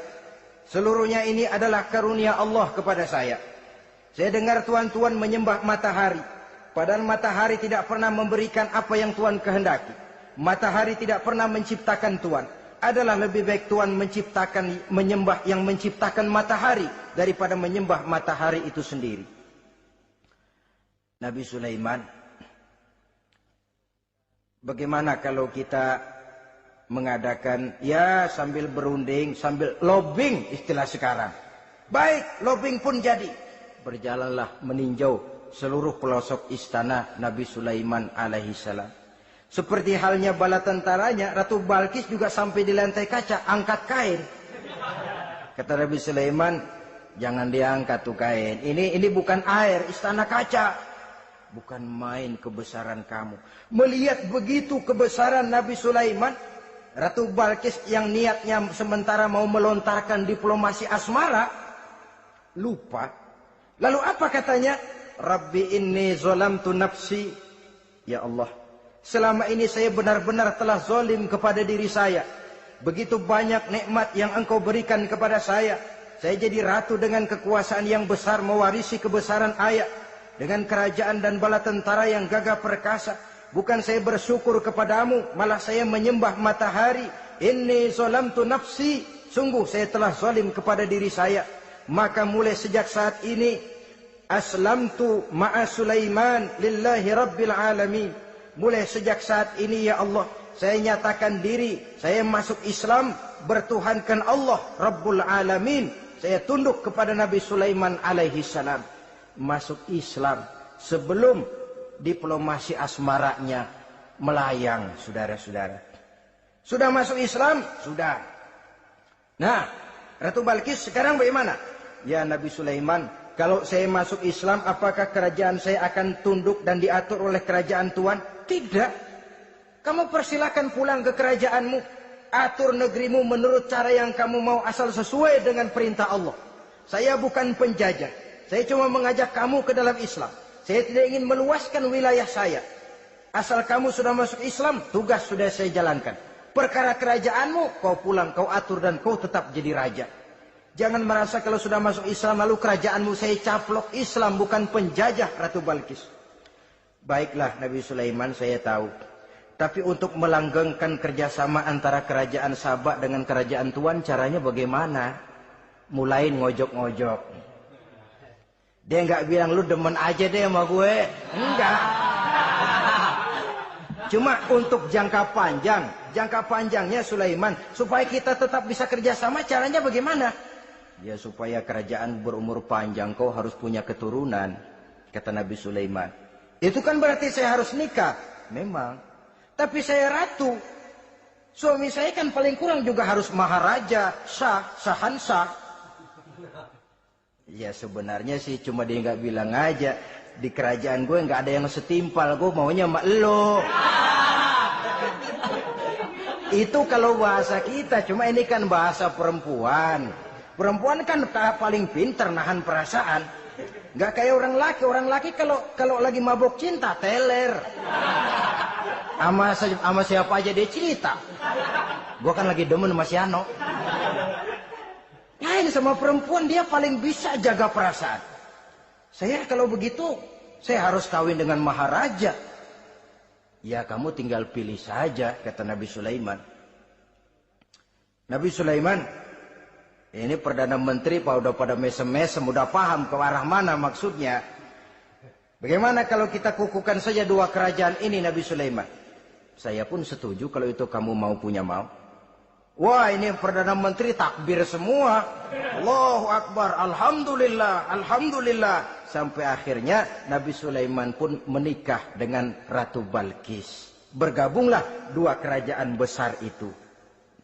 Seluruhnya ini adalah karunia Allah kepada saya. Saya dengar Tuan-tuan menyembah matahari. Padahal matahari tidak pernah memberikan apa yang Tuan kehendaki. Matahari tidak pernah menciptakan Tuan. Adalah lebih baik Tuan menyembah yang menciptakan matahari daripada menyembah matahari itu sendiri. Nabi Sulaiman, bagaimana kalau kita mengadakan ya sambil berunding, sambil lobbying istilah sekarang. Baik, lobbying pun jadi. Berjalanlah meninjau seluruh pelosok istana Nabi Sulaiman alaihissalam. Seperti halnya bala tentaranya, Ratu Balkis juga sampai di lantai kaca, angkat kain. Kata Nabi Sulaiman, jangan diangkat tuh kain. Ini bukan air, istana kaca. Bukan main kebesaran kamu. Melihat begitu kebesaran Nabi Sulaiman, Ratu Balkis yang niatnya sementara mau melontarkan diplomasi asmara, lupa. Lalu apa katanya? Rabbi inni zalamtu nafsi. Ya Allah, selama ini saya benar-benar telah zalim kepada diri saya. Begitu banyak nikmat yang engkau berikan kepada saya. Saya jadi ratu dengan kekuasaan yang besar, mewarisi kebesaran ayah. Dengan kerajaan dan bala tentara yang gagah perkasa. Bukan saya bersyukur kepadamu, malah saya menyembah matahari. Inni zalamtu nafsi. Sungguh saya telah zalim kepada diri saya. Maka mulai sejak saat ini, aslamtu ma'a Sulaiman lillahi rabbil alamin. Mulai sejak saat ini ya Allah, saya nyatakan diri, saya masuk Islam, bertuhankan Allah Rabbul Alamin. Saya tunduk kepada Nabi Sulaiman alaihi salam. Masuk Islam sebelum diplomasi asmaranya melayang, saudara-saudara. Sudah masuk Islam? Sudah. Nah, Ratu Balkis sekarang bagaimana? Ya Nabi Sulaiman, kalau saya masuk Islam, apakah kerajaan saya akan tunduk dan diatur oleh kerajaan Tuhan? Tidak. Kamu persilakan pulang ke kerajaanmu. Atur negerimu menurut cara yang kamu mau, asal sesuai dengan perintah Allah. Saya bukan penjajah. Saya cuma mengajak kamu ke dalam Islam. Saya tidak ingin meluaskan wilayah saya. Asal kamu sudah masuk Islam, tugas sudah saya jalankan. Perkara kerajaanmu, kau pulang, kau atur dan kau tetap jadi raja. Jangan merasa kalau sudah masuk Islam lalu kerajaanmu saya caplok. Islam bukan penjajah, Ratu Balkis. Baiklah Nabi Sulaiman, saya tahu. Tapi untuk melanggengkan kerjasama antara kerajaan Sabak dengan kerajaan Tuhan, caranya bagaimana? Mulain ngojok-ngojok. Dia nggak bilang lu demen aja deh sama gue. Enggak. Cuma untuk jangka panjang. Jangka panjangnya Sulaiman, supaya kita tetap bisa kerjasama, caranya bagaimana? Ya supaya kerajaan berumur panjang, kau harus punya keturunan. Kata Nabi Sulaiman. Itu kan berarti saya harus nikah. Memang. Tapi saya ratu. Suami saya kan paling kurang juga harus maharaja, sahansah. Ya sebenarnya sih cuma dia nggak bilang aja. Di kerajaan gue nggak ada yang setimpal. Gue maunya sama elo. Itu kalau bahasa kita. Cuma ini kan bahasa perempuan. Perempuan kan paling pintar nahan perasaan. Nggak kayak orang laki. Orang laki kalau lagi mabuk cinta teler. Sama siapa aja dia cerita. Gue kan lagi demen sama si Ano. Lain sama perempuan, dia paling bisa jaga perasaan. Saya kalau begitu, saya harus kawin dengan maharaja. Ya kamu tinggal pilih saja, kata Nabi Sulaiman. Nabi Sulaiman, ini Perdana Menteri udah pada mesem-mesem, udah paham ke arah mana maksudnya. Bagaimana kalau kita kukuhkan saja dua kerajaan ini, Nabi Sulaiman? Saya pun setuju kalau itu kamu mau punya mau. Wah ini Perdana Menteri takbir semua. Allahu Akbar, Alhamdulillah, Alhamdulillah. Sampai akhirnya Nabi Sulaiman pun menikah dengan Ratu Balkis. Bergabunglah dua kerajaan besar itu.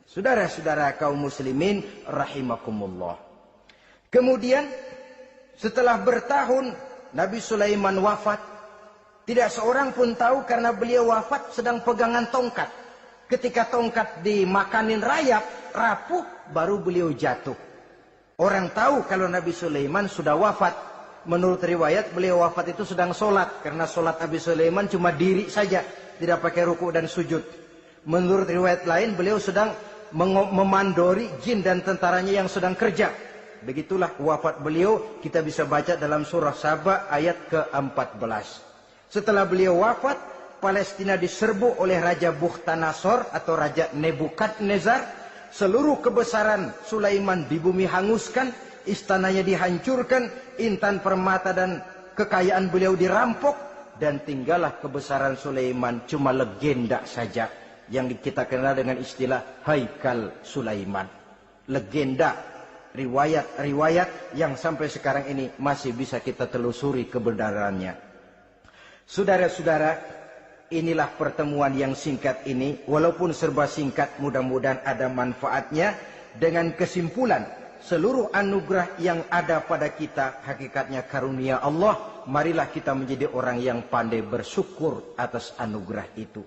Saudara-saudara kaum muslimin rahimakumullah. Kemudian setelah bertahun Nabi Sulaiman wafat. Tidak seorang pun tahu karena beliau wafat sedang pegangan tongkat. Ketika tongkat dimakanin rayap, rapuh, baru beliau jatuh. Orang tahu kalau Nabi Sulaiman sudah wafat. Menurut riwayat, beliau wafat itu sedang sholat. Karena sholat Nabi Sulaiman cuma diri saja. Tidak pakai ruku dan sujud. Menurut riwayat lain, beliau sedang memandori jin dan tentaranya yang sedang kerja. Begitulah wafat beliau. Kita bisa baca dalam surah Saba ayat ke-14. Setelah beliau wafat, Palestina diserbu oleh Raja Bukhtanasor atau Raja Nebukadnezar. Seluruh kebesaran Sulaiman di bumi hanguskan, istananya dihancurkan, intan permata dan kekayaan beliau dirampok. dan tinggallah kebesaran Sulaiman cuma legenda saja yang kita kenal dengan istilah Haikal Sulaiman. Legenda, riwayat-riwayat yang sampai sekarang ini masih bisa kita telusuri kebenarannya. Saudara-saudara, inilah pertemuan yang singkat ini, walaupun serba singkat, mudah-mudahan ada manfaatnya. Dengan kesimpulan, seluruh anugerah yang ada pada kita hakikatnya karunia Allah. Marilah kita menjadi orang yang pandai bersyukur atas anugerah itu.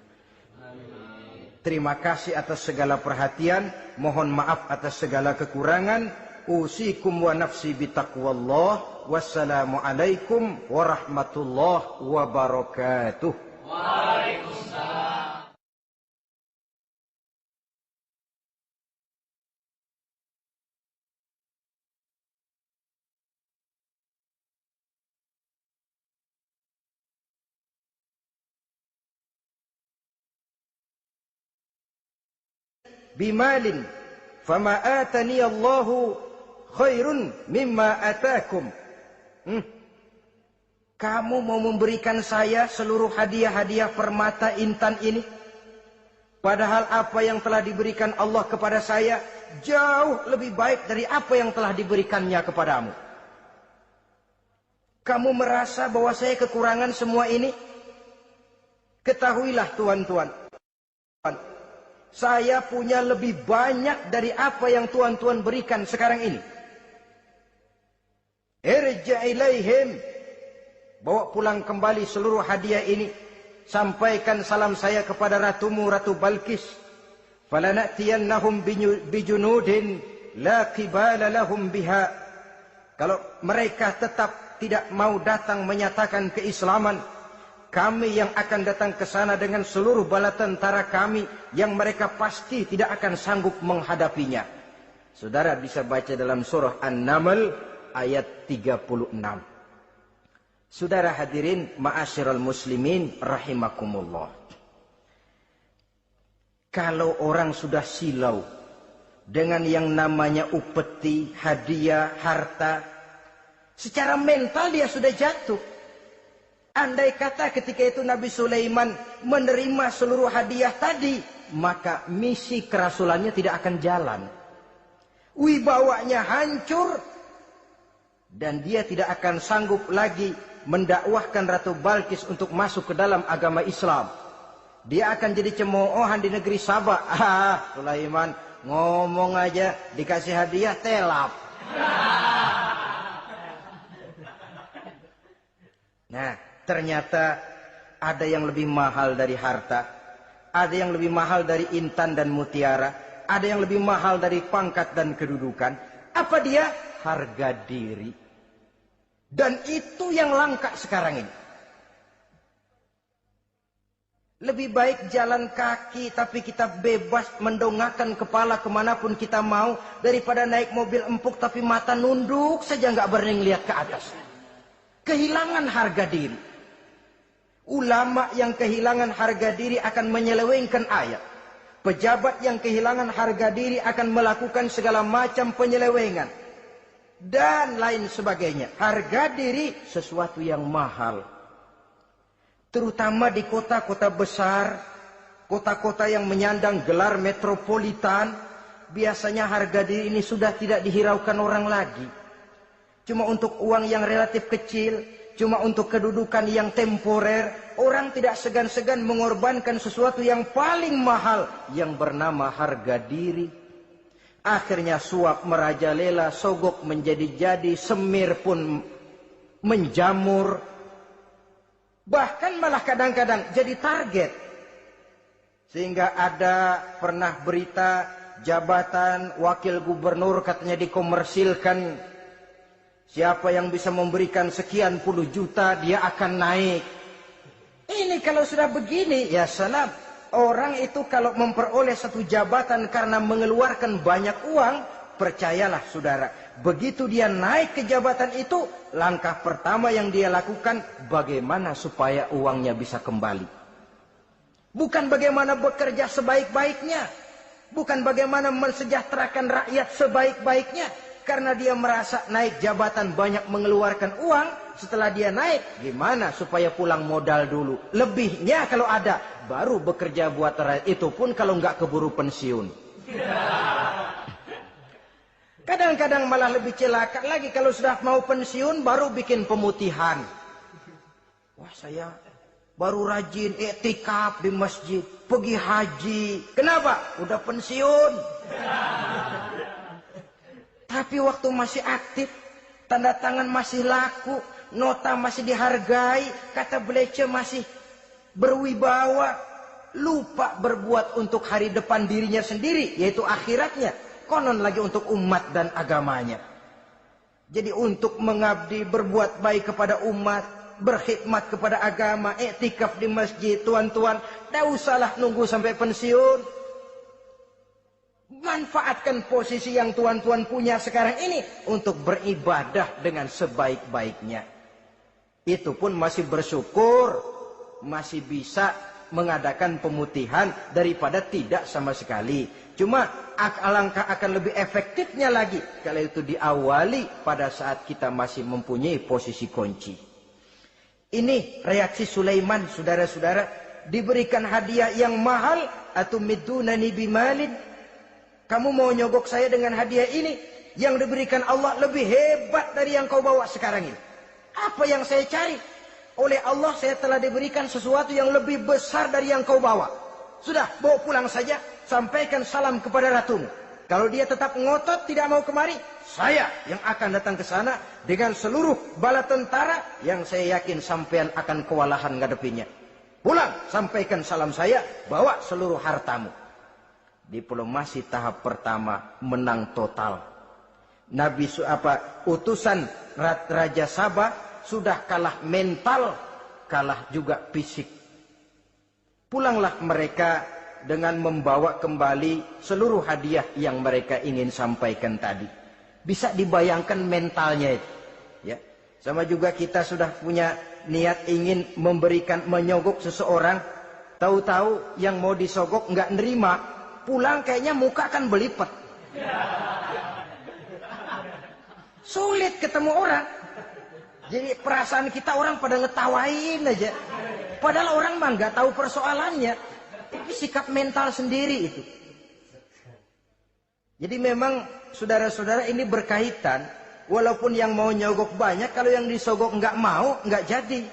Terima kasih atas segala perhatian. Mohon maaf atas segala kekurangan. Usikum wa nafsi bitaqwallah. Wassalamualaikum warahmatullahi wabarakatuh. Waalaikumsalam. Bimalin fama atani Allahu khairun mimma atakum. Kamu mau memberikan saya seluruh hadiah-hadiah permata intan ini, padahal apa yang telah diberikan Allah kepada saya jauh lebih baik dari apa yang telah diberikannya kepadamu. Kamu merasa bahwa saya kekurangan semua ini? Ketahuilah tuan-tuan, saya punya lebih banyak dari apa yang tuan-tuan berikan sekarang ini. Irja' ilaihim, bawa pulang kembali seluruh hadiah ini. Sampaikan salam saya kepada ratumu, Ratu Balkis. Falana'tiyannahum bijunudin la qibala lahum biha. Kalau mereka tetap tidak mau datang menyatakan keislaman, kami yang akan datang ke sana dengan seluruh bala tentara kami yang mereka pasti tidak akan sanggup menghadapinya. Saudara bisa baca dalam surah An-Naml ayat 36. Saudara hadirin ma'asyiral muslimin rahimakumullah. Kalau orang sudah silau dengan yang namanya upeti, hadiah, harta, secara mental dia sudah jatuh. Andai kata ketika itu Nabi Sulaiman menerima seluruh hadiah tadi, maka misi kerasulannya tidak akan jalan. Wibawanya hancur, dan dia tidak akan sanggup lagi mendakwahkan Ratu Balkis untuk masuk ke dalam agama Islam. Dia akan jadi cemoohan di negeri Sabah. Sulaiman ngomong aja dikasih hadiah telap. Nah, ternyata ada yang lebih mahal dari harta, ada yang lebih mahal dari intan dan mutiara, ada yang lebih mahal dari pangkat dan kedudukan. Apa dia? Harga diri. Dan itu yang langka sekarang ini. Lebih baik jalan kaki tapi kita bebas mendongakkan kepala kemanapun kita mau, daripada naik mobil empuk tapi mata nunduk saja nggak berani lihat ke atas. Kehilangan harga diri. Ulama yang kehilangan harga diri akan menyelewengkan ayat. Pejabat yang kehilangan harga diri akan melakukan segala macam penyelewengan. Dan lain sebagainya. Harga diri sesuatu yang mahal. Terutama di kota-kota besar. Kota-kota yang menyandang gelar metropolitan. Biasanya harga diri ini sudah tidak dihiraukan orang lagi. Cuma untuk uang yang relatif kecil, cuma untuk kedudukan yang temporer, orang tidak segan-segan mengorbankan sesuatu yang paling mahal yang bernama harga diri. Akhirnya suap merajalela, sogok menjadi-jadi, semir pun menjamur. Bahkan malah kadang-kadang jadi target. Sehingga ada pernah berita jabatan wakil gubernur katanya dikomersilkan. Siapa yang bisa memberikan sekian puluh juta, dia akan naik. Ini kalau sudah begini, ya salam. Orang itu kalau memperoleh satu jabatan karena mengeluarkan banyak uang, percayalah saudara, begitu dia naik ke jabatan itu, langkah pertama yang dia lakukan, bagaimana supaya uangnya bisa kembali. Bukan bagaimana bekerja sebaik-baiknya. Bukan bagaimana mensejahterakan rakyat sebaik-baiknya. Karena dia merasa naik jabatan banyak mengeluarkan uang. Setelah dia naik, gimana supaya pulang modal dulu? Lebihnya kalau ada, baru bekerja buat rakyat. Itu pun kalau nggak keburu pensiun. Kadang-kadang malah lebih celaka lagi. Kalau sudah mau pensiun, baru bikin pemutihan. Wah, saya baru rajin iktikaf di masjid, pergi haji. Kenapa? Udah pensiun. Tapi waktu masih aktif, tanda tangan masih laku, nota masih dihargai, kata Belece masih berwibawa, lupa berbuat untuk hari depan dirinya sendiri, yaitu akhiratnya. Konon lagi untuk umat dan agamanya. Jadi untuk mengabdi, berbuat baik kepada umat, berkhidmat kepada agama, iktikaf di masjid, tuan-tuan, tak usahlah nunggu sampai pensiun. Manfaatkan posisi yang tuan-tuan punya sekarang ini untuk beribadah dengan sebaik-baiknya. Itu pun masih bersyukur, masih bisa mengadakan pemutihan daripada tidak sama sekali. Cuma alangkah akan lebih efektifnya lagi kalau itu diawali pada saat kita masih mempunyai posisi kunci. Ini reaksi Sulaiman, saudara-saudara. Diberikan hadiah yang mahal, atau midunani bimalin. Kamu mau nyogok saya dengan hadiah ini? Yang diberikan Allah lebih hebat dari yang kau bawa sekarang ini. Apa yang saya cari? Oleh Allah saya telah diberikan sesuatu yang lebih besar dari yang kau bawa. Sudah, bawa pulang saja. Sampaikan salam kepada ratumu. Kalau dia tetap ngotot tidak mau kemari, saya yang akan datang ke sana dengan seluruh bala tentara yang saya yakin sampean akan kewalahan ngadepinnya. Pulang, sampaikan salam saya, bawa seluruh hartamu. Diplomasi tahap pertama menang total. Utusan Raja Sabah sudah kalah mental, kalah juga fisik. Pulanglah mereka dengan membawa kembali seluruh hadiah yang mereka ingin sampaikan tadi. Bisa dibayangkan mentalnya itu. Ya. Sama juga kita sudah punya niat ingin menyogok seseorang. Tahu-tahu yang mau disogok nggak nerima. Pulang kayaknya muka akan belipet. Sulit ketemu orang. Jadi perasaan kita orang pada ngetawain aja. Padahal orang mah nggak tahu persoalannya. Tapi sikap mental sendiri itu. Jadi memang saudara-saudara ini berkaitan. Walaupun yang mau nyogok banyak, kalau yang disogok nggak mau, nggak jadi.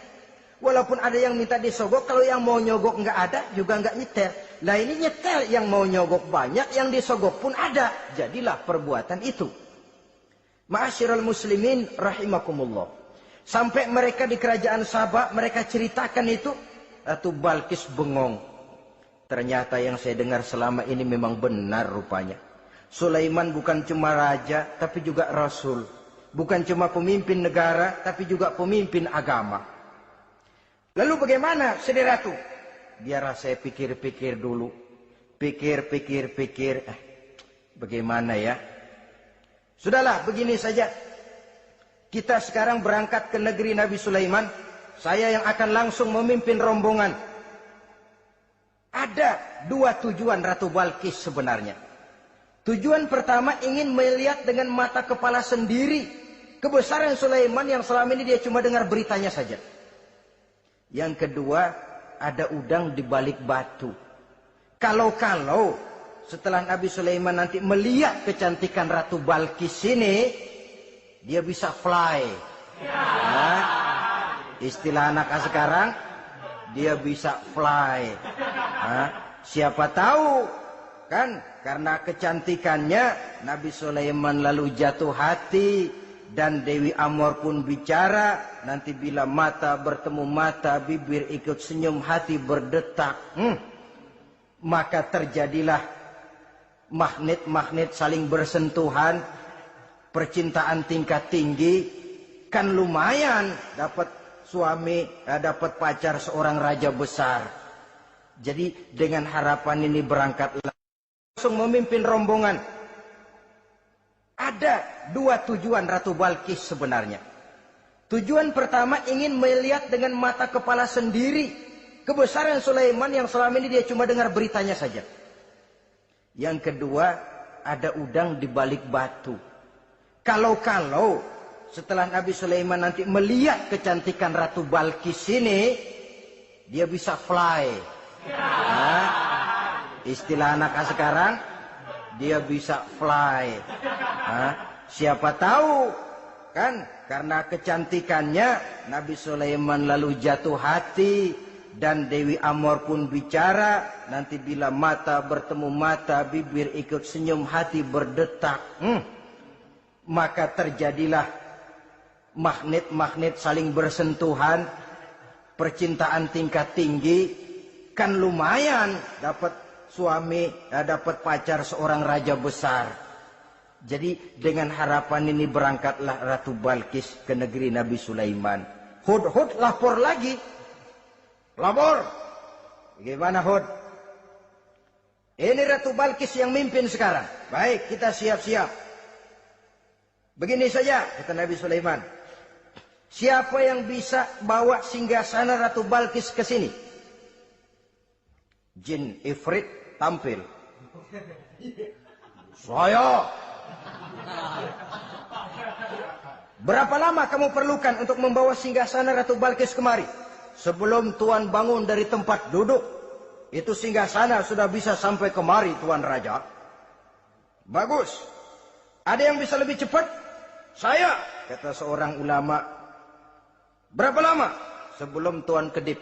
Walaupun ada yang minta disogok, kalau yang mau nyogok nggak ada, juga nggak nyetel. Nah ini nyetel, yang mau nyogok banyak, yang disogok pun ada. Jadilah perbuatan itu. Ma'asyiral muslimin rahimakumullah. Sampai mereka di kerajaan Sabah, mereka ceritakan itu. Ratu Balkis bengong. Ternyata yang saya dengar selama ini memang benar rupanya. Sulaiman bukan cuma raja, tapi juga rasul. Bukan cuma pemimpin negara, tapi juga pemimpin agama. Lalu bagaimana, Saudara Ratu? Biar saya pikir-pikir dulu. Pikir. Bagaimana ya? Sudahlah, begini saja. Kita sekarang berangkat ke negeri Nabi Sulaiman. Saya yang akan langsung memimpin rombongan. Ada dua tujuan Ratu Balkis sebenarnya. Tujuan pertama ingin melihat dengan mata kepala sendiri kebesaran Sulaiman yang selama ini dia cuma dengar beritanya saja. Yang kedua, ada udang di balik batu. Kalau setelah Nabi Sulaiman nanti melihat kecantikan Ratu Balkis ini, dia bisa fly. Nah, istilah anak sekarang, dia bisa fly. Nah, siapa tahu kan karena kecantikannya Nabi Sulaiman lalu jatuh hati dan Dewi Amor pun bicara. Nanti bila mata bertemu mata, bibir ikut senyum, hati berdetak. Maka terjadilah magnet-magnet saling bersentuhan, percintaan tingkat tinggi. Kan lumayan dapat suami, dapat pacar seorang raja besar. Jadi dengan harapan ini berangkatlah langsung memimpin rombongan. Ada dua tujuan Ratu Balkis sebenarnya. Tujuan pertama ingin melihat dengan mata kepala sendiri kebesaran Sulaiman yang selama ini dia cuma dengar beritanya saja. Yang kedua, ada udang di balik batu. Kalau setelah Nabi Sulaiman nanti melihat kecantikan Ratu Balkis ini, dia bisa fly. Nah, istilah anak sekarang, dia bisa fly. Nah, siapa tahu kan karena kecantikannya Nabi Sulaiman lalu jatuh hati, dan Dewi Amor pun bicara. Nanti bila mata bertemu mata, bibir ikut senyum, hati berdetak. Maka terjadilah magnet-magnet saling bersentuhan, percintaan tingkat tinggi. Kan lumayan dapat suami, dapat pacar seorang raja besar. Jadi dengan harapan ini berangkatlah Ratu Balkis ke negeri Nabi Sulaiman. Hud lapor lagi. Lapor. Gimana Hud? Ini Ratu Balkis yang mimpin sekarang. Baik, kita siap-siap. Begini saja, kata Nabi Sulaiman. Siapa yang bisa bawa singgasana Ratu Balkis ke sini? Jin Ifrit tampil. Saya. Berapa lama kamu perlukan untuk membawa singgasana Ratu Balkis kemari? Sebelum Tuan bangun dari tempat duduk, itu singgasana sudah bisa sampai kemari, Tuan Raja. Bagus. Ada yang bisa lebih cepat? Saya, kata seorang ulama. Berapa lama? Sebelum Tuan kedip.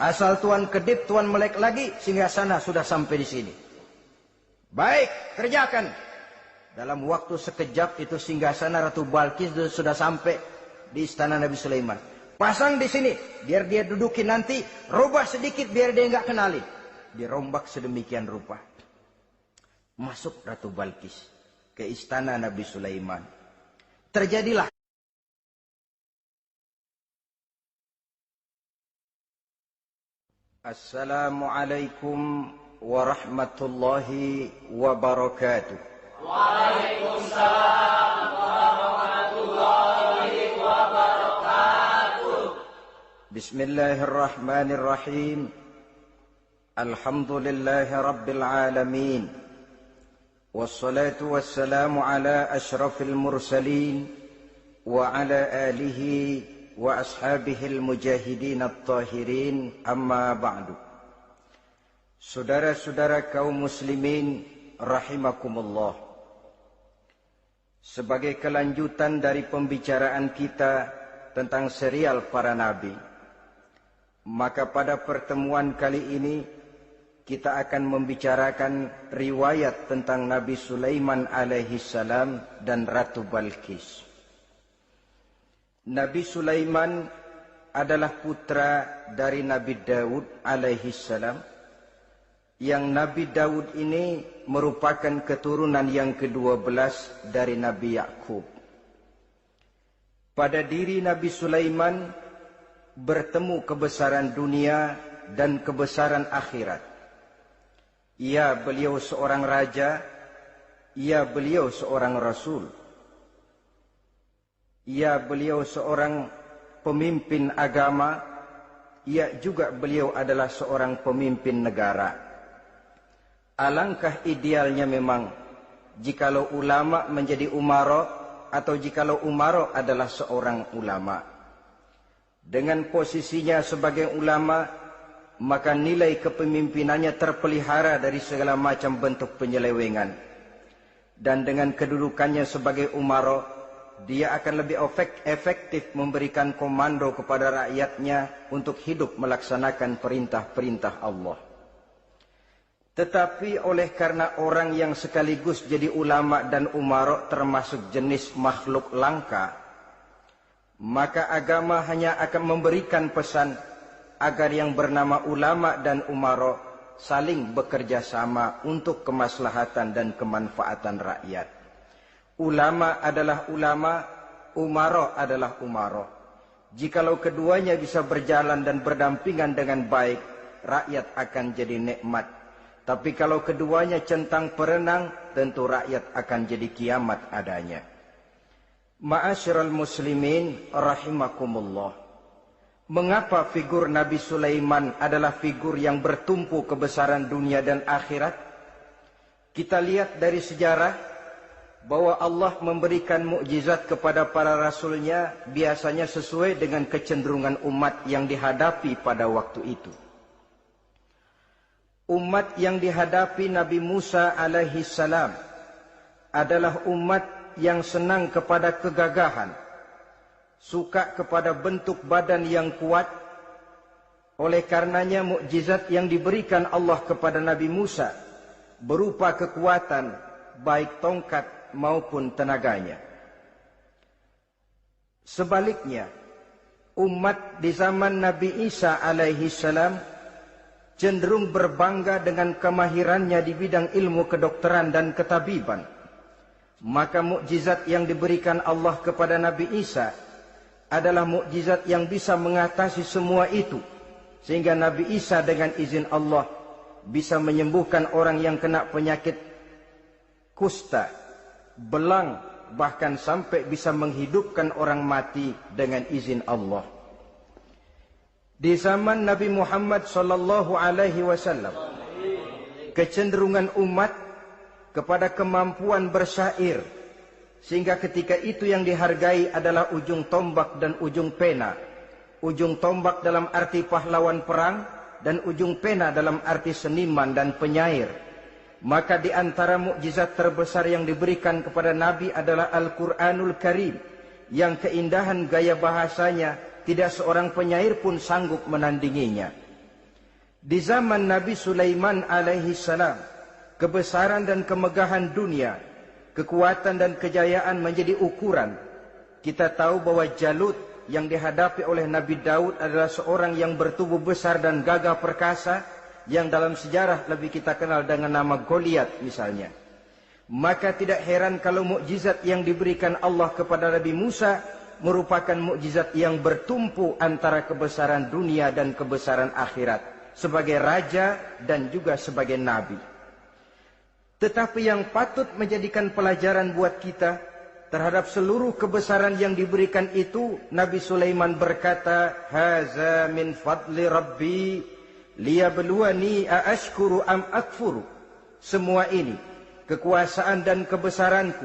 Asal Tuan kedip, Tuan melek lagi, singgasana sudah sampai di sini. Baik, kerjakan. Dalam waktu sekejap itu singgasana Ratu Balkis sudah sampai di istana Nabi Sulaiman. Pasang di sini, biar dia dudukin nanti, robah sedikit biar dia nggak kenalin. Dirombak sedemikian rupa. Masuk Ratu Balkis ke istana Nabi Sulaiman. Terjadilah Assalamualaikum warahmatullahi wabarakatuh. Waalaikumsalam warahmatullahi wabarakatuh. Bismillahirrahmanirrahim. Alhamdulillahi rabbil alamin. Wassalatu wassalamu ala ashrafil mursalin wa ala alihi wa ashabihil mujahidin at-tahirin, amma ba'du. Saudara-saudara kaum muslimin rahimakumullah. Sebagai kelanjutan dari pembicaraan kita tentang serial para nabi, maka pada pertemuan kali ini kita akan membicarakan riwayat tentang Nabi Sulaiman alaihi salam dan Ratu Balkis. Nabi Sulaiman adalah putra dari Nabi Daud alaihi salam, yang Nabi Daud ini merupakan keturunan yang ke-12 dari Nabi Yakub. Pada diri Nabi Sulaiman bertemu kebesaran dunia dan kebesaran akhirat. Ya, beliau seorang raja, ya beliau seorang rasul. Ya, beliau seorang pemimpin agama, ya juga beliau adalah seorang pemimpin negara. Alangkah idealnya memang jikalau ulama menjadi umaro, atau jikalau umaro adalah seorang ulama. Dengan posisinya sebagai ulama, maka nilai kepemimpinannya terpelihara dari segala macam bentuk penyelewengan. Dan dengan kedudukannya sebagai umaro, dia akan lebih efektif memberikan komando kepada rakyatnya untuk hidup melaksanakan perintah-perintah Allah. Tetapi oleh karena orang yang sekaligus jadi ulama dan umaro termasuk jenis makhluk langka, maka agama hanya akan memberikan pesan agar yang bernama ulama dan umaro saling bekerja sama untuk kemaslahatan dan kemanfaatan rakyat. Ulama adalah ulama, umaro adalah umaro. Jikalau keduanya bisa berjalan dan berdampingan dengan baik, rakyat akan jadi nikmat. Tapi kalau keduanya centang perenang, tentu rakyat akan jadi kiamat adanya. Ma'asyiral muslimin rahimakumullah. Mengapa figur Nabi Sulaiman adalah figur yang bertumpu kebesaran dunia dan akhirat? Kita lihat dari sejarah bahwa Allah memberikan mukjizat kepada para rasulnya biasanya sesuai dengan kecenderungan umat yang dihadapi pada waktu itu. Umat yang dihadapi Nabi Musa alaihi salam adalah umat yang senang kepada kegagahan, suka kepada bentuk badan yang kuat. Oleh karenanya mukjizat yang diberikan Allah kepada Nabi Musa berupa kekuatan baik tongkat maupun tenaganya. Sebaliknya, umat di zaman Nabi Isa alaihi salam cenderung berbangga dengan kemahirannya di bidang ilmu kedokteran dan ketabiban. Maka mukjizat yang diberikan Allah kepada Nabi Isa adalah mukjizat yang bisa mengatasi semua itu, sehingga Nabi Isa dengan izin Allah bisa menyembuhkan orang yang kena penyakit kusta, belang, bahkan sampai bisa menghidupkan orang mati dengan izin Allah. Di zaman Nabi Muhammad sallallahu alaihi wasallam, kecenderungan umat kepada kemampuan bersyair, sehingga ketika itu yang dihargai adalah ujung tombak dan ujung pena. Ujung tombak dalam arti pahlawan perang dan ujung pena dalam arti seniman dan penyair. Maka di antara mukjizat terbesar yang diberikan kepada Nabi adalah Al-Quranul Karim, yang keindahan gaya bahasanya tidak seorang penyair pun sanggup menandinginya. Di zaman Nabi Sulaiman alaihi salam, kebesaran dan kemegahan dunia, kekuatan dan kejayaan menjadi ukuran. Kita tahu bahwa Jalut yang dihadapi oleh Nabi Daud adalah seorang yang bertubuh besar dan gagah perkasa, yang dalam sejarah lebih kita kenal dengan nama Goliat misalnya. Maka tidak heran kalau mukjizat yang diberikan Allah kepada Nabi Musa merupakan mukjizat yang bertumpu antara kebesaran dunia dan kebesaran akhirat, sebagai raja dan juga sebagai nabi. Tetapi yang patut menjadikan pelajaran buat kita terhadap seluruh kebesaran yang diberikan itu, Nabi Sulaiman berkata, "Haza min fadli Rabbi liyabluwani aashkuru am akfuru." Semua ini, kekuasaan dan kebesaranku,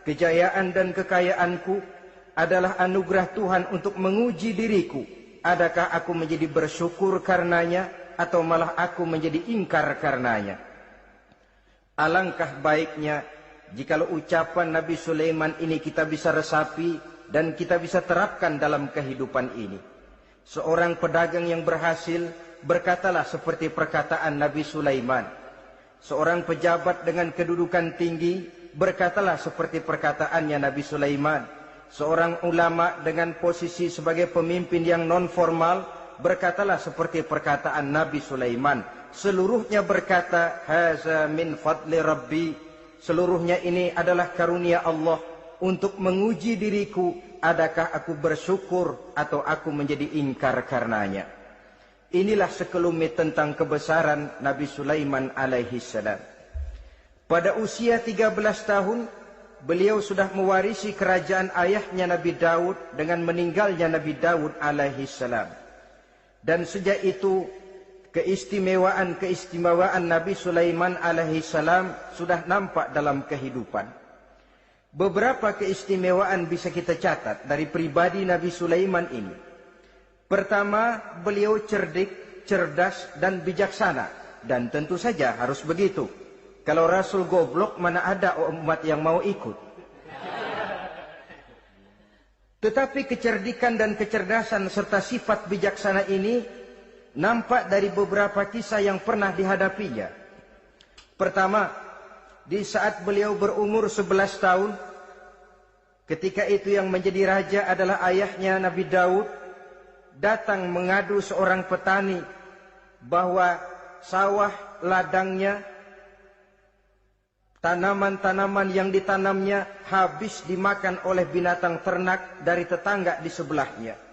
kejayaan dan kekayaanku, adalah anugerah Tuhan untuk menguji diriku. Adakah aku menjadi bersyukur karenanya atau malah aku menjadi ingkar karenanya? Alangkah baiknya jikalau ucapan Nabi Sulaiman ini kita bisa resapi dan kita bisa terapkan dalam kehidupan ini. Seorang pedagang yang berhasil berkatalah seperti perkataan Nabi Sulaiman. Seorang pejabat dengan kedudukan tinggi berkatalah seperti perkataannya Nabi Sulaiman. Seorang ulama dengan posisi sebagai pemimpin yang non formal berkatalah seperti perkataan Nabi Sulaiman. Seluruhnya berkata, "Haza min fadli Rabbi." Seluruhnya ini adalah karunia Allah untuk menguji diriku, adakah aku bersyukur atau aku menjadi ingkar karenanya. Inilah sekelumit tentang kebesaran Nabi Sulaiman alaihi salam. Pada usia 13 tahun, beliau sudah mewarisi kerajaan ayahnya Nabi Daud dengan meninggalnya Nabi Daud alaihi salam. Dan sejak itu, keistimewaan Nabi Sulaiman alaihi salam sudah nampak dalam kehidupan. Beberapa keistimewaan bisa kita catat dari pribadi Nabi Sulaiman ini. Pertama, beliau cerdik, cerdas dan bijaksana, dan tentu saja harus begitu. Kalau Rasul goblok, mana ada umat yang mau ikut. Tetapi kecerdikan dan kecerdasan serta sifat bijaksana ini nampak dari beberapa kisah yang pernah dihadapinya. Pertama, di saat beliau berumur 11 tahun, ketika itu yang menjadi raja adalah ayahnya Nabi Daud, datang mengadu seorang petani bahwa sawah ladangnya, tanaman-tanaman yang ditanamnya habis dimakan oleh binatang ternak dari tetangga di sebelahnya.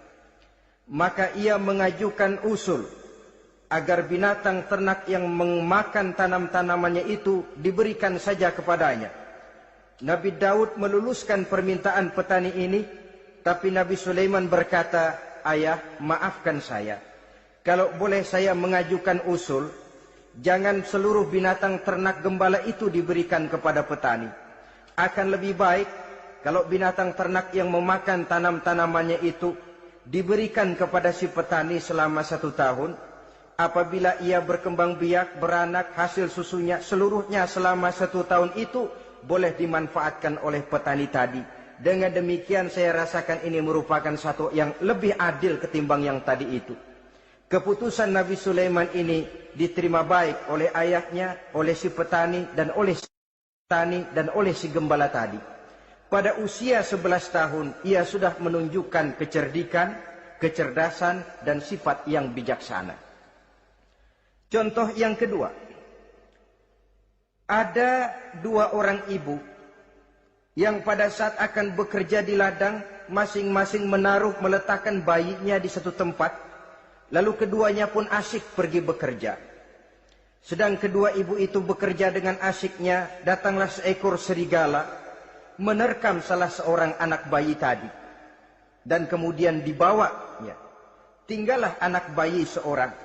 Maka ia mengajukan usul agar binatang ternak yang memakan tanam-tanamannya itu diberikan saja kepadanya. Nabi Daud meluluskan permintaan petani ini, tapi Nabi Sulaiman berkata, "Ayah, maafkan saya. Kalau boleh saya mengajukan usul, Jangan seluruh binatang ternak gembala itu diberikan kepada petani. Akan lebih baik kalau binatang ternak yang memakan tanam-tanamannya itu diberikan kepada si petani selama 1 tahun. Apabila ia berkembang biak, beranak, hasil susunya seluruhnya selama 1 tahun itu boleh dimanfaatkan oleh petani tadi. Dengan demikian saya rasakan ini merupakan satu yang lebih adil ketimbang yang tadi itu. Keputusan Nabi Sulaiman ini diterima baik oleh ayahnya, oleh si petani dan oleh si gembala tadi. Pada usia 11 tahun ia sudah menunjukkan kecerdikan, kecerdasan dan sifat yang bijaksana. Contoh yang kedua, ada 2 orang ibu yang pada saat akan bekerja di ladang masing-masing meletakkan bayinya di satu tempat, lalu keduanya pun asyik pergi bekerja. Sedang kedua ibu itu bekerja dengan asyiknya, datanglah seekor serigala menerkam salah seorang anak bayi tadi dan kemudian dibawanya. Tinggallah anak bayi seorang.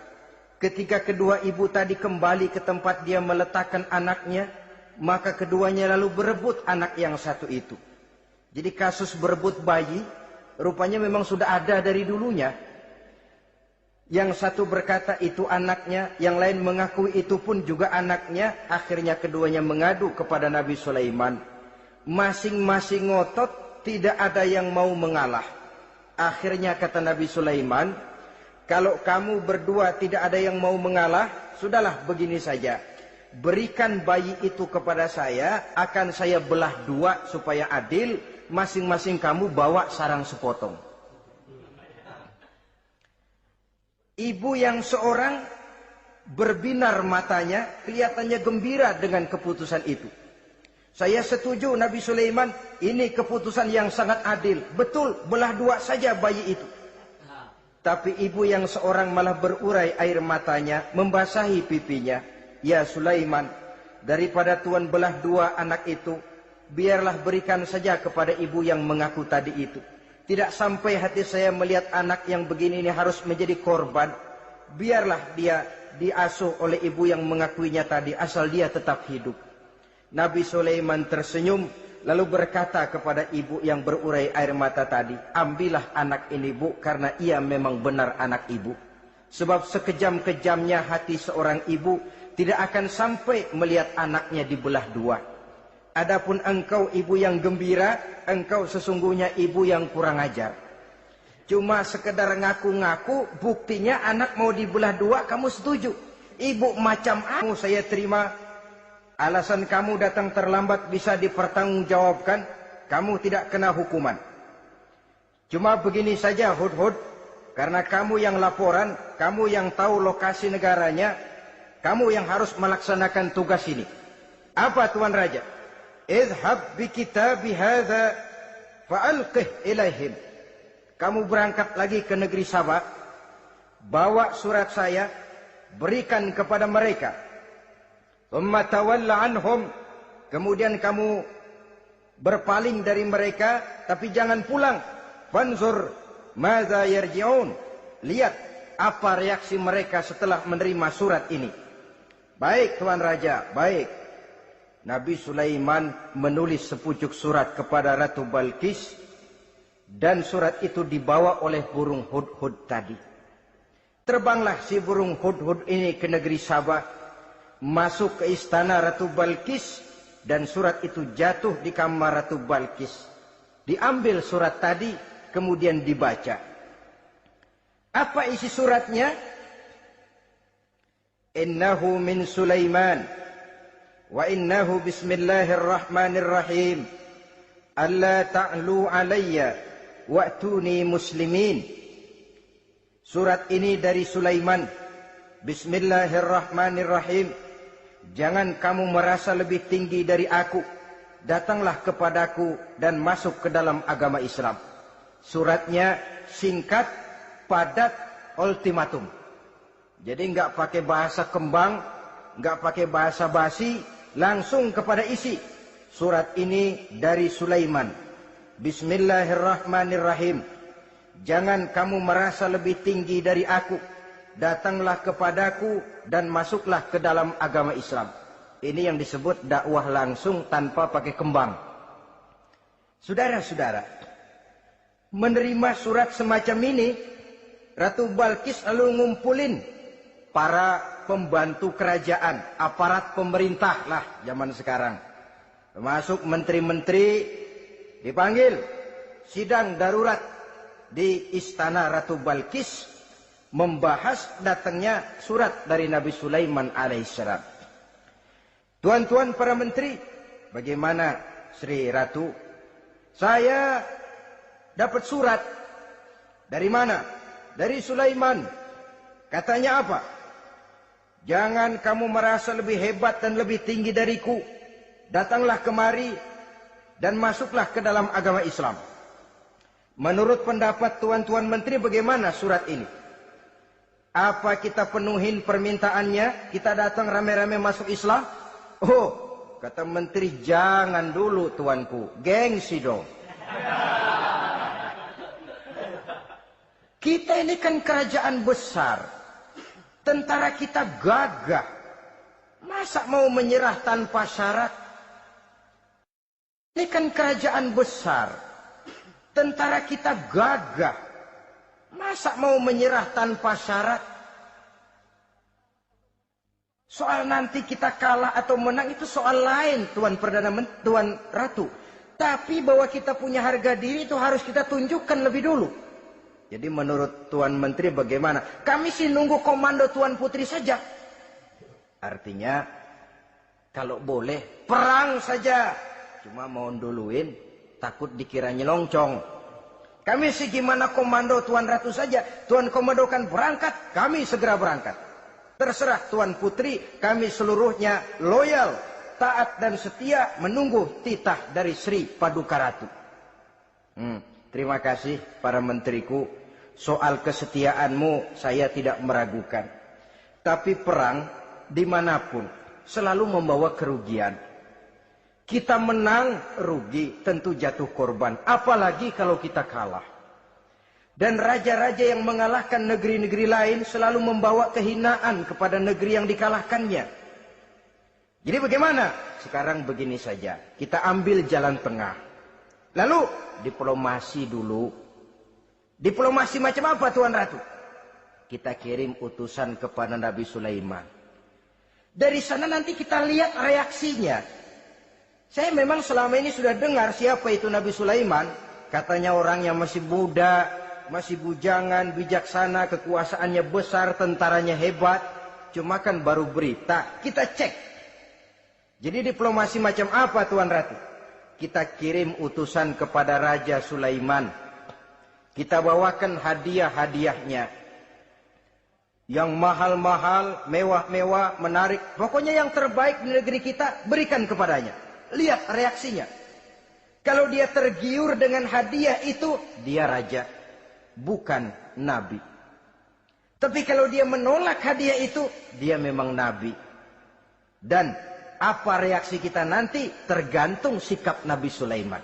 Ketika kedua ibu tadi kembali ke tempat dia meletakkan anaknya, maka keduanya lalu berebut anak yang satu itu. Jadi kasus berebut bayi rupanya memang sudah ada dari dulunya. Yang satu berkata itu anaknya, yang lain mengakui itu pun juga anaknya. Akhirnya keduanya mengadu kepada Nabi Sulaiman. Masing-masing ngotot, tidak ada yang mau mengalah. Akhirnya kata Nabi Sulaiman, kalau kamu berdua tidak ada yang mau mengalah, sudahlah begini saja. Berikan bayi itu kepada saya, akan saya belah 2 supaya adil. Masing-masing kamu bawa sarang sepotong. Ibu yang seorang berbinar matanya, kelihatannya gembira dengan keputusan itu. Saya setuju Nabi Sulaiman, ini keputusan yang sangat adil. Betul, belah 2 saja bayi itu. Tapi ibu yang seorang malah berurai air matanya, membasahi pipinya. Ya Sulaiman, daripada Tuhan belah 2 anak itu, biarlah berikan saja kepada ibu yang mengaku tadi itu. Tidak sampai hati saya melihat anak yang begini ini harus menjadi korban. Biarlah dia diasuh oleh ibu yang mengakuinya tadi, asal dia tetap hidup. Nabi Sulaiman tersenyum, lalu berkata kepada ibu yang berurai air mata tadi, ambillah anak ini bu, karena ia memang benar anak ibu. Sebab sekejam-kejamnya hati seorang ibu tidak akan sampai melihat anaknya dibelah 2. Adapun engkau ibu yang gembira, engkau sesungguhnya ibu yang kurang ajar. Cuma sekedar ngaku-ngaku, buktinya anak mau dibelah 2, kamu setuju. Ibu macam kamu saya terima. Alasan kamu datang terlambat bisa dipertanggungjawabkan, kamu tidak kena hukuman. Cuma begini saja Hudhud, karena kamu yang laporan, kamu yang tahu lokasi negaranya, kamu yang harus melaksanakan tugas ini. Apa Tuan Raja? Idhab bi kitabi hadza fa'alqih ilaihim. Kamu berangkat lagi ke negeri Sabah, bawa surat saya, berikan kepada mereka. Thumma tawalla anhum, kemudian kamu berpaling dari mereka, tapi jangan pulang. Fanzur madza yarji'un, lihat apa reaksi mereka setelah menerima surat ini. Baik Tuan Raja, baik. Nabi Sulaiman menulis sepucuk surat kepada Ratu Balqis, dan surat itu dibawa oleh burung Hudhud tadi. Terbanglah si burung Hudhud ini ke negeri Sabah, masuk ke istana Ratu Balqis, dan surat itu jatuh di kamar Ratu Balqis. Diambil surat tadi, kemudian dibaca. Apa isi suratnya? Innahu min Sulaiman wa innahu bismillahirrahmanirrahim alla ta'lu alayya wa'tuni muslimin. Surat ini dari Sulaiman. Bismillahirrahmanirrahim. Jangan kamu merasa lebih tinggi dari aku. Datanglah kepadaku dan masuk ke dalam agama Islam. Suratnya singkat, padat, ultimatum. Jadi enggak pakai bahasa kembang, enggak pakai bahasa basi, langsung kepada isi. Surat ini dari Sulaiman. Bismillahirrahmanirrahim. Jangan kamu merasa lebih tinggi dari aku. datanglah kepadaku dan masuklah ke dalam agama Islam. Ini yang disebut dakwah langsung tanpa pakai kembang. Saudara-saudara, menerima surat semacam ini, Ratu Balkis lalu ngumpulin para pembantu kerajaan, aparat pemerintah lah zaman sekarang. Termasuk menteri-menteri dipanggil sidang darurat di istana Ratu Balkis, membahas datangnya surat dari Nabi Sulaiman alaihissalam. Tuan-tuan para menteri, bagaimana Sri Ratu? Saya dapat surat. Dari mana? Dari Sulaiman. Katanya apa? Jangan kamu merasa lebih hebat dan lebih tinggi dariku. Datanglah kemari dan masuklah ke dalam agama Islam. Menurut pendapat tuan-tuan menteri, bagaimana surat ini? Apa kita penuhin permintaannya? Kita datang rame-rame masuk Islam? Oh, kata menteri, jangan dulu tuanku. Gengsi dong. Kita ini kan kerajaan besar. Tentara kita gagah. Masa mau menyerah tanpa syarat? Ini kan kerajaan besar. Tentara kita gagah. Masa mau menyerah tanpa syarat? Soal nanti kita kalah atau menang itu soal lain, Tuan Ratu. Tapi bahwa kita punya harga diri itu harus kita tunjukkan lebih dulu. Jadi menurut Tuan Menteri bagaimana? Kami sih nunggu komando Tuan Putri saja. Artinya kalau boleh perang saja. Cuma mau duluin takut dikira nyelongcong. Kami sih gimana komando Tuan Ratu saja. Tuan komandokan berangkat, kami segera berangkat. Terserah Tuan Putri, kami seluruhnya loyal, taat dan setia menunggu titah dari Sri Paduka Ratu. Terima kasih para menteriku. Soal kesetiaanmu saya tidak meragukan. Tapi perang dimanapun selalu membawa kerugian. Kita menang, rugi, tentu jatuh korban. Apalagi kalau kita kalah. Dan raja-raja yang mengalahkan negeri-negeri lain selalu membawa kehinaan kepada negeri yang dikalahkannya. Jadi bagaimana? Sekarang begini saja. Kita ambil jalan tengah. Lalu, diplomasi dulu. Diplomasi macam apa Tuan Ratu? Kita kirim utusan kepada Nabi Sulaiman. Dari sana nanti kita lihat reaksinya. Saya memang selama ini sudah dengar siapa itu Nabi Sulaiman. Katanya orang yang masih muda, masih bujangan, bijaksana, kekuasaannya besar, tentaranya hebat. Cuma kan baru berita, kita cek. Jadi diplomasi macam apa Tuan Ratu? Kita kirim utusan kepada Raja Sulaiman. Kita bawakan hadiah-hadiahnya. Yang mahal-mahal, mewah-mewah, menarik. Pokoknya yang terbaik di negeri kita, berikan kepadanya. Lihat reaksinya. Kalau dia tergiur dengan hadiah itu, dia raja, bukan nabi. Tapi kalau dia menolak hadiah itu, dia memang nabi. Dan apa reaksi kita nanti tergantung sikap Nabi Sulaiman.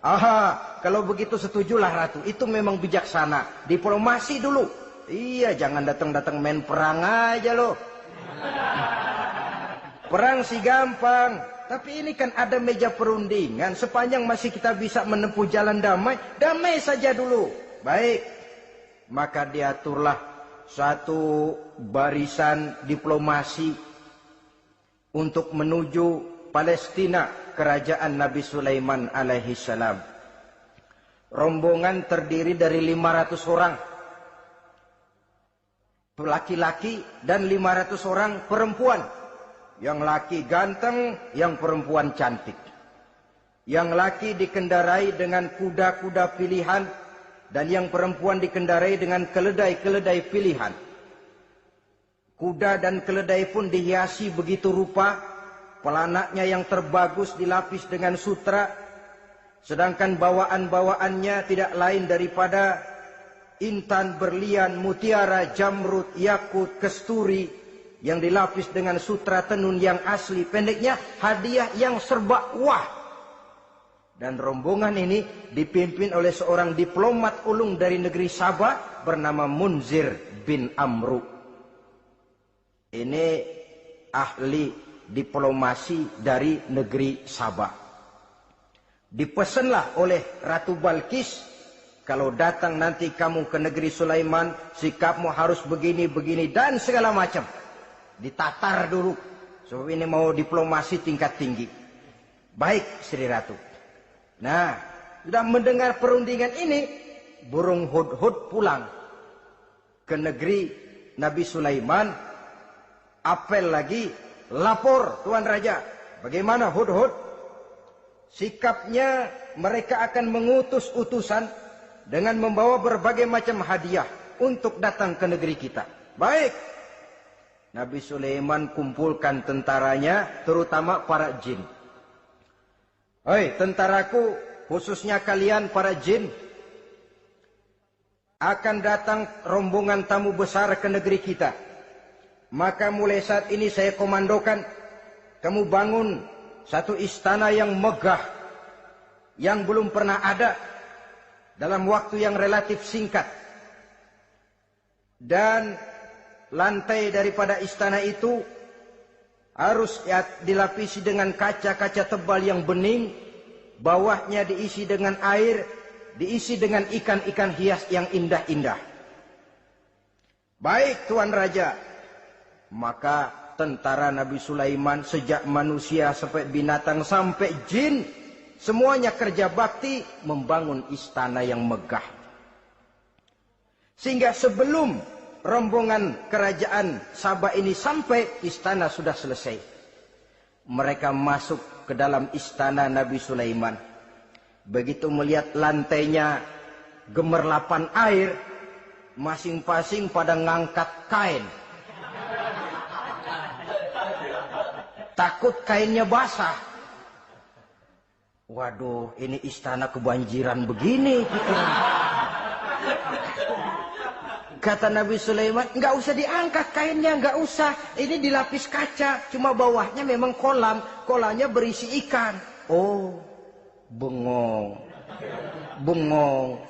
Aha, kalau begitu setujulah Ratu. Itu memang bijaksana. Diplomasi dulu. Iya, jangan datang-datang main perang aja loh. Perang sih gampang. Tapi ini kan ada meja perundingan. Sepanjang masih kita bisa menempuh jalan damai, damai saja dulu. Baik. Maka diaturlah satu barisan diplomasi untuk menuju Palestina, kerajaan Nabi Sulaiman alaihissalam. Rombongan terdiri dari 500 orang laki-laki dan 500 orang perempuan. Yang laki ganteng, yang perempuan cantik. Yang laki dikendarai dengan kuda-kuda pilihan, dan yang perempuan dikendarai dengan keledai-keledai pilihan. Kuda dan keledai pun dihiasi begitu rupa, pelanaknya yang terbagus dilapis dengan sutra, sedangkan bawaan-bawaannya tidak lain daripada intan, berlian, mutiara, jamrud, yakut, kesturi, yang dilapis dengan sutra tenun yang asli. Pendeknya hadiah yang serba wah. Dan rombongan ini dipimpin oleh seorang diplomat ulung dari negeri Sabah bernama Munzir bin Amru. Ini ahli diplomasi dari negeri Sabah. Dipesanlah oleh Ratu Balkis, kalau datang nanti kamu ke negeri Sulaiman, sikapmu harus begini, begini, dan segala macam. Ditatar dulu. Sebab ini mau diplomasi tingkat tinggi. Baik, Sri Ratu. Nah, sudah mendengar perundingan ini, burung hudhud pulang ke negeri Nabi Sulaiman. Apel lagi, lapor Tuan Raja. Bagaimana hudhud? Sikapnya mereka akan mengutus utusan dengan membawa berbagai macam hadiah untuk datang ke negeri kita. Baik. Nabi Sulaiman kumpulkan tentaranya, terutama para jin. Hei tentaraku, khususnya kalian para jin, akan datang rombongan tamu besar ke negeri kita. Maka mulai saat ini saya komandokan, kamu bangun satu istana yang megah, yang belum pernah ada, dalam waktu yang relatif singkat. Dan lantai daripada istana itu harus dilapisi dengan kaca-kaca tebal yang bening, bawahnya diisi dengan air, diisi dengan ikan-ikan hias yang indah-indah. Baik Tuan Raja. Maka tentara Nabi Sulaiman, sejak manusia sampai binatang sampai jin, semuanya kerja bakti membangun istana yang megah. Sehingga sebelum rombongan kerajaan Sabah ini sampai, istana sudah selesai. Mereka masuk ke dalam istana Nabi Sulaiman. Begitu melihat lantainya gemerlapan air, masing-masing pada ngangkat kain. Takut kainnya basah. Waduh, ini istana kebanjiran begini. Kata Nabi Sulaiman, nggak usah diangkat kainnya, nggak usah. Ini dilapis kaca, cuma bawahnya memang kolam. Kolamnya berisi ikan. Oh, bengong. Bengong.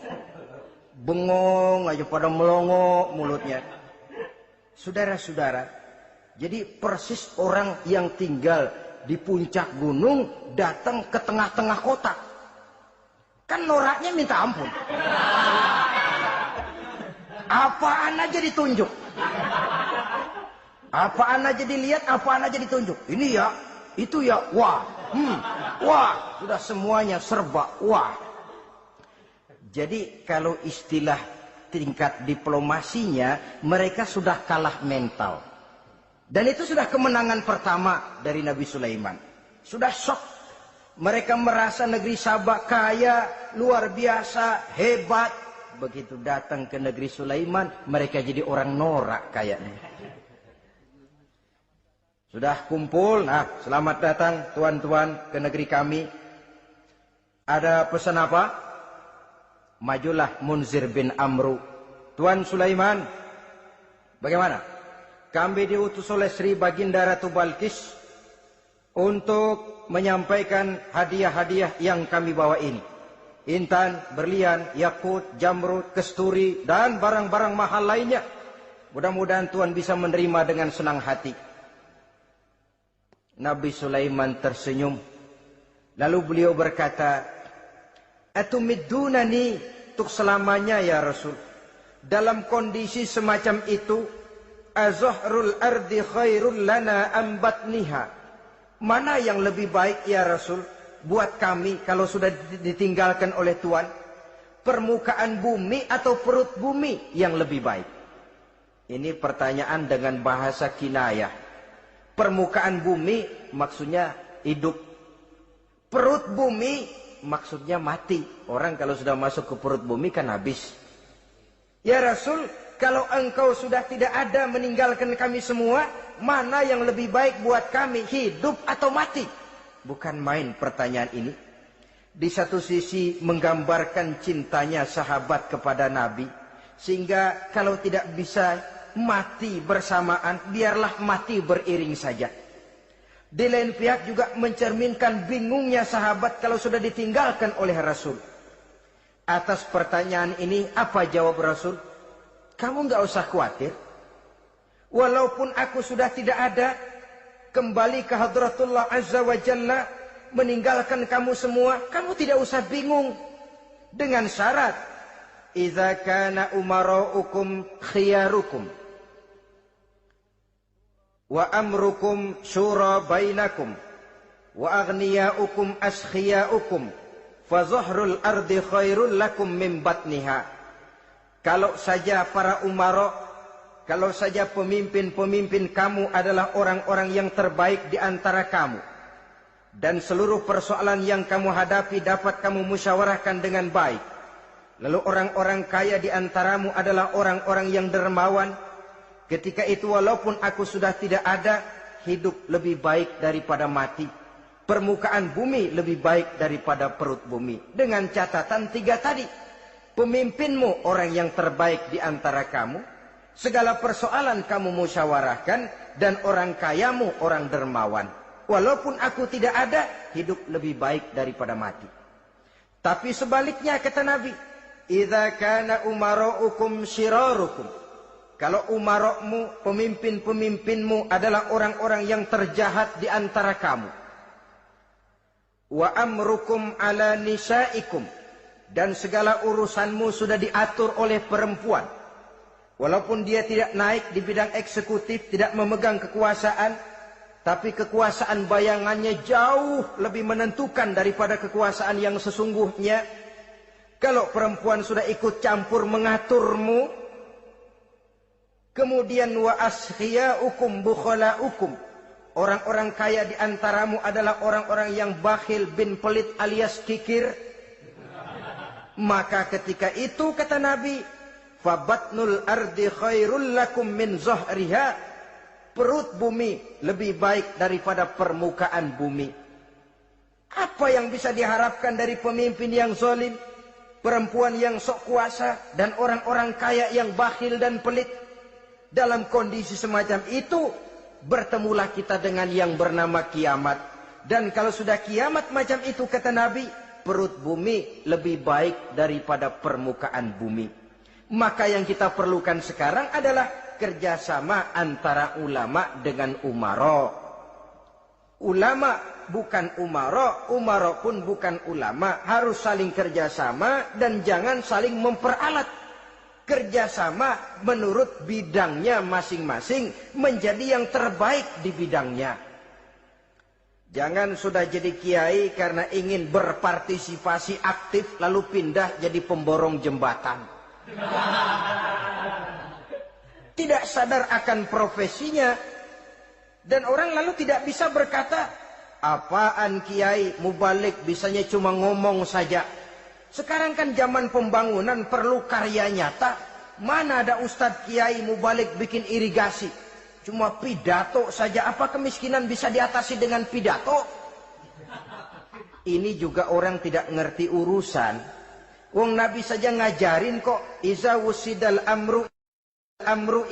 Bengong aja pada melongo mulutnya. Saudara-saudara, jadi persis orang yang tinggal di puncak gunung datang ke tengah-tengah kota. Kan noraknya minta ampun. Apaan aja ditunjuk. Apaan aja dilihat, apaan aja ditunjuk. Ini ya, itu ya, wah. Wah, sudah semuanya serba wah. Jadi kalau istilah tingkat diplomasinya, mereka sudah kalah mental. Dan itu sudah kemenangan pertama dari Nabi Sulaiman. Sudah shock. Mereka merasa negeri Sabah kaya, luar biasa, hebat. Begitu datang ke negeri Sulaiman, mereka jadi orang norak kayaknya. Sudah kumpul, nah selamat datang tuan-tuan ke negeri kami. Ada pesan apa? Majulah Munzir bin Amru. Tuan Sulaiman, bagaimana? Kami diutus oleh Sri Baginda Ratu Balkis untuk menyampaikan hadiah-hadiah yang kami bawa ini. Intan, berlian, yakut, jamrud, kesturi, dan barang-barang mahal lainnya. Mudah-mudahan Tuhan bisa menerima dengan senang hati. Nabi Sulaiman tersenyum. Lalu beliau berkata, "Atumiddunani," untuk selamanya ya Rasul. Dalam kondisi semacam itu, azahrul ardi khairul lana ambatniha. Mana yang lebih baik ya Rasul buat kami kalau sudah ditinggalkan oleh Tuhan? Permukaan bumi atau perut bumi yang lebih baik? Ini pertanyaan dengan bahasa kinayah. Permukaan bumi maksudnya hidup. Perut bumi maksudnya mati. Orang kalau sudah masuk ke perut bumi kan habis. Ya Rasul, kalau engkau sudah tidak ada meninggalkan kami semua, mana yang lebih baik buat kami, hidup atau mati? Bukan main pertanyaan ini. Di satu sisi menggambarkan cintanya sahabat kepada Nabi. Sehingga kalau tidak bisa mati bersamaan, biarlah mati beriring saja. Di lain pihak juga mencerminkan bingungnya sahabat kalau sudah ditinggalkan oleh Rasul. Atas pertanyaan ini, apa jawab Rasul? Kamu nggak usah khawatir. Walaupun aku sudah tidak ada, kembali ke hadratullah azza wa jalla, meninggalkan kamu semua, kamu tidak usah bingung. Dengan syarat, idza kana umaraukum khiyarukum wa amrukum syura bainakum wa aghniyaukum askhiyaukum fa zahrul ardi khairul lakum min batniha. Kalau saja para umara, kalau saja pemimpin-pemimpin kamu adalah orang-orang yang terbaik di antara kamu, dan seluruh persoalan yang kamu hadapi dapat kamu musyawarahkan dengan baik, lalu orang-orang kaya di antaramu adalah orang-orang yang dermawan, ketika itu walaupun aku sudah tidak ada, hidup lebih baik daripada mati, permukaan bumi lebih baik daripada perut bumi. Dengan catatan 3 tadi, pemimpinmu orang yang terbaik di antara kamu, segala persoalan kamu musyawarahkan, dan orang kayamu orang dermawan. Walaupun aku tidak ada, hidup lebih baik daripada mati. Tapi sebaliknya kata Nabi, idza kana umaraukum syirarukum. Kalau umarokmu, pemimpin-pemimpinmu adalah orang-orang yang terjahat di antara kamu. Wa amrukum ala nisaikum. Dan segala urusanmu sudah diatur oleh perempuan. Walaupun dia tidak naik di bidang eksekutif, tidak memegang kekuasaan, tapi kekuasaan bayangannya jauh lebih menentukan daripada kekuasaan yang sesungguhnya. Kalau perempuan sudah ikut campur mengaturmu, kemudian wa askhiyaukum bukhalaukum. Orang-orang kaya di antaramu adalah orang-orang yang bakhil bin pelit alias kikir. Maka ketika itu kata Nabi, fabatnul ardi khairul lakum min zahriha. Perut bumi lebih baik daripada permukaan bumi. Apa yang bisa diharapkan dari pemimpin yang zalim, perempuan yang sok kuasa, dan orang-orang kaya yang bakhil dan pelit? Dalam kondisi semacam itu, bertemulah kita dengan yang bernama kiamat. Dan kalau sudah kiamat macam itu kata Nabi, perut bumi lebih baik daripada permukaan bumi. Maka yang kita perlukan sekarang adalah kerjasama antara ulama dengan umara. Ulama bukan umara, umara pun bukan ulama. Harus saling kerjasama dan jangan saling memperalat. Kerjasama menurut bidangnya masing-masing, menjadi yang terbaik di bidangnya. Jangan sudah jadi kiai karena ingin berpartisipasi aktif lalu pindah jadi pemborong jembatan. Tidak sadar akan profesinya, dan orang lalu tidak bisa berkata, apaan kiai mubalik bisanya cuma ngomong saja. Sekarang kan zaman pembangunan perlu karya nyata. Mana ada ustadz kiai mubalik bikin irigasi, cuma pidato saja. Apa kemiskinan bisa diatasi dengan pidato? Ini juga orang tidak ngerti urusan. Wong Nabi saja ngajarin kok, iza wusidal amru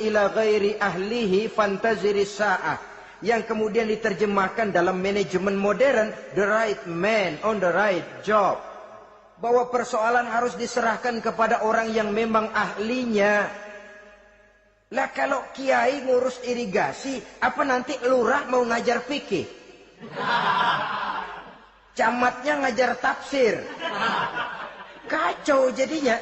ila ghairi ahlihi fantaziris sa'ah, yang kemudian diterjemahkan dalam manajemen modern, the right man on the right job. Bahwa persoalan harus diserahkan kepada orang yang memang ahlinya. Lah kalau kiai ngurus irigasi, apa nanti lurah mau ngajar fikih? Camatnya ngajar tafsir. Kacau jadinya.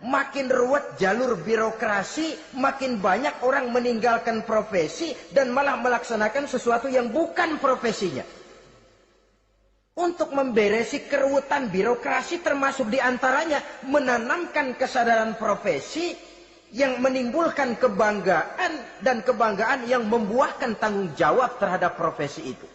Makin ruwet jalur birokrasi, makin banyak orang meninggalkan profesi dan malah melaksanakan sesuatu yang bukan profesinya. Untuk memberesi keruwetan birokrasi, termasuk diantaranya menanamkan kesadaran profesi yang menimbulkan kebanggaan, dan kebanggaan yang membuahkan tanggung jawab terhadap profesi itu.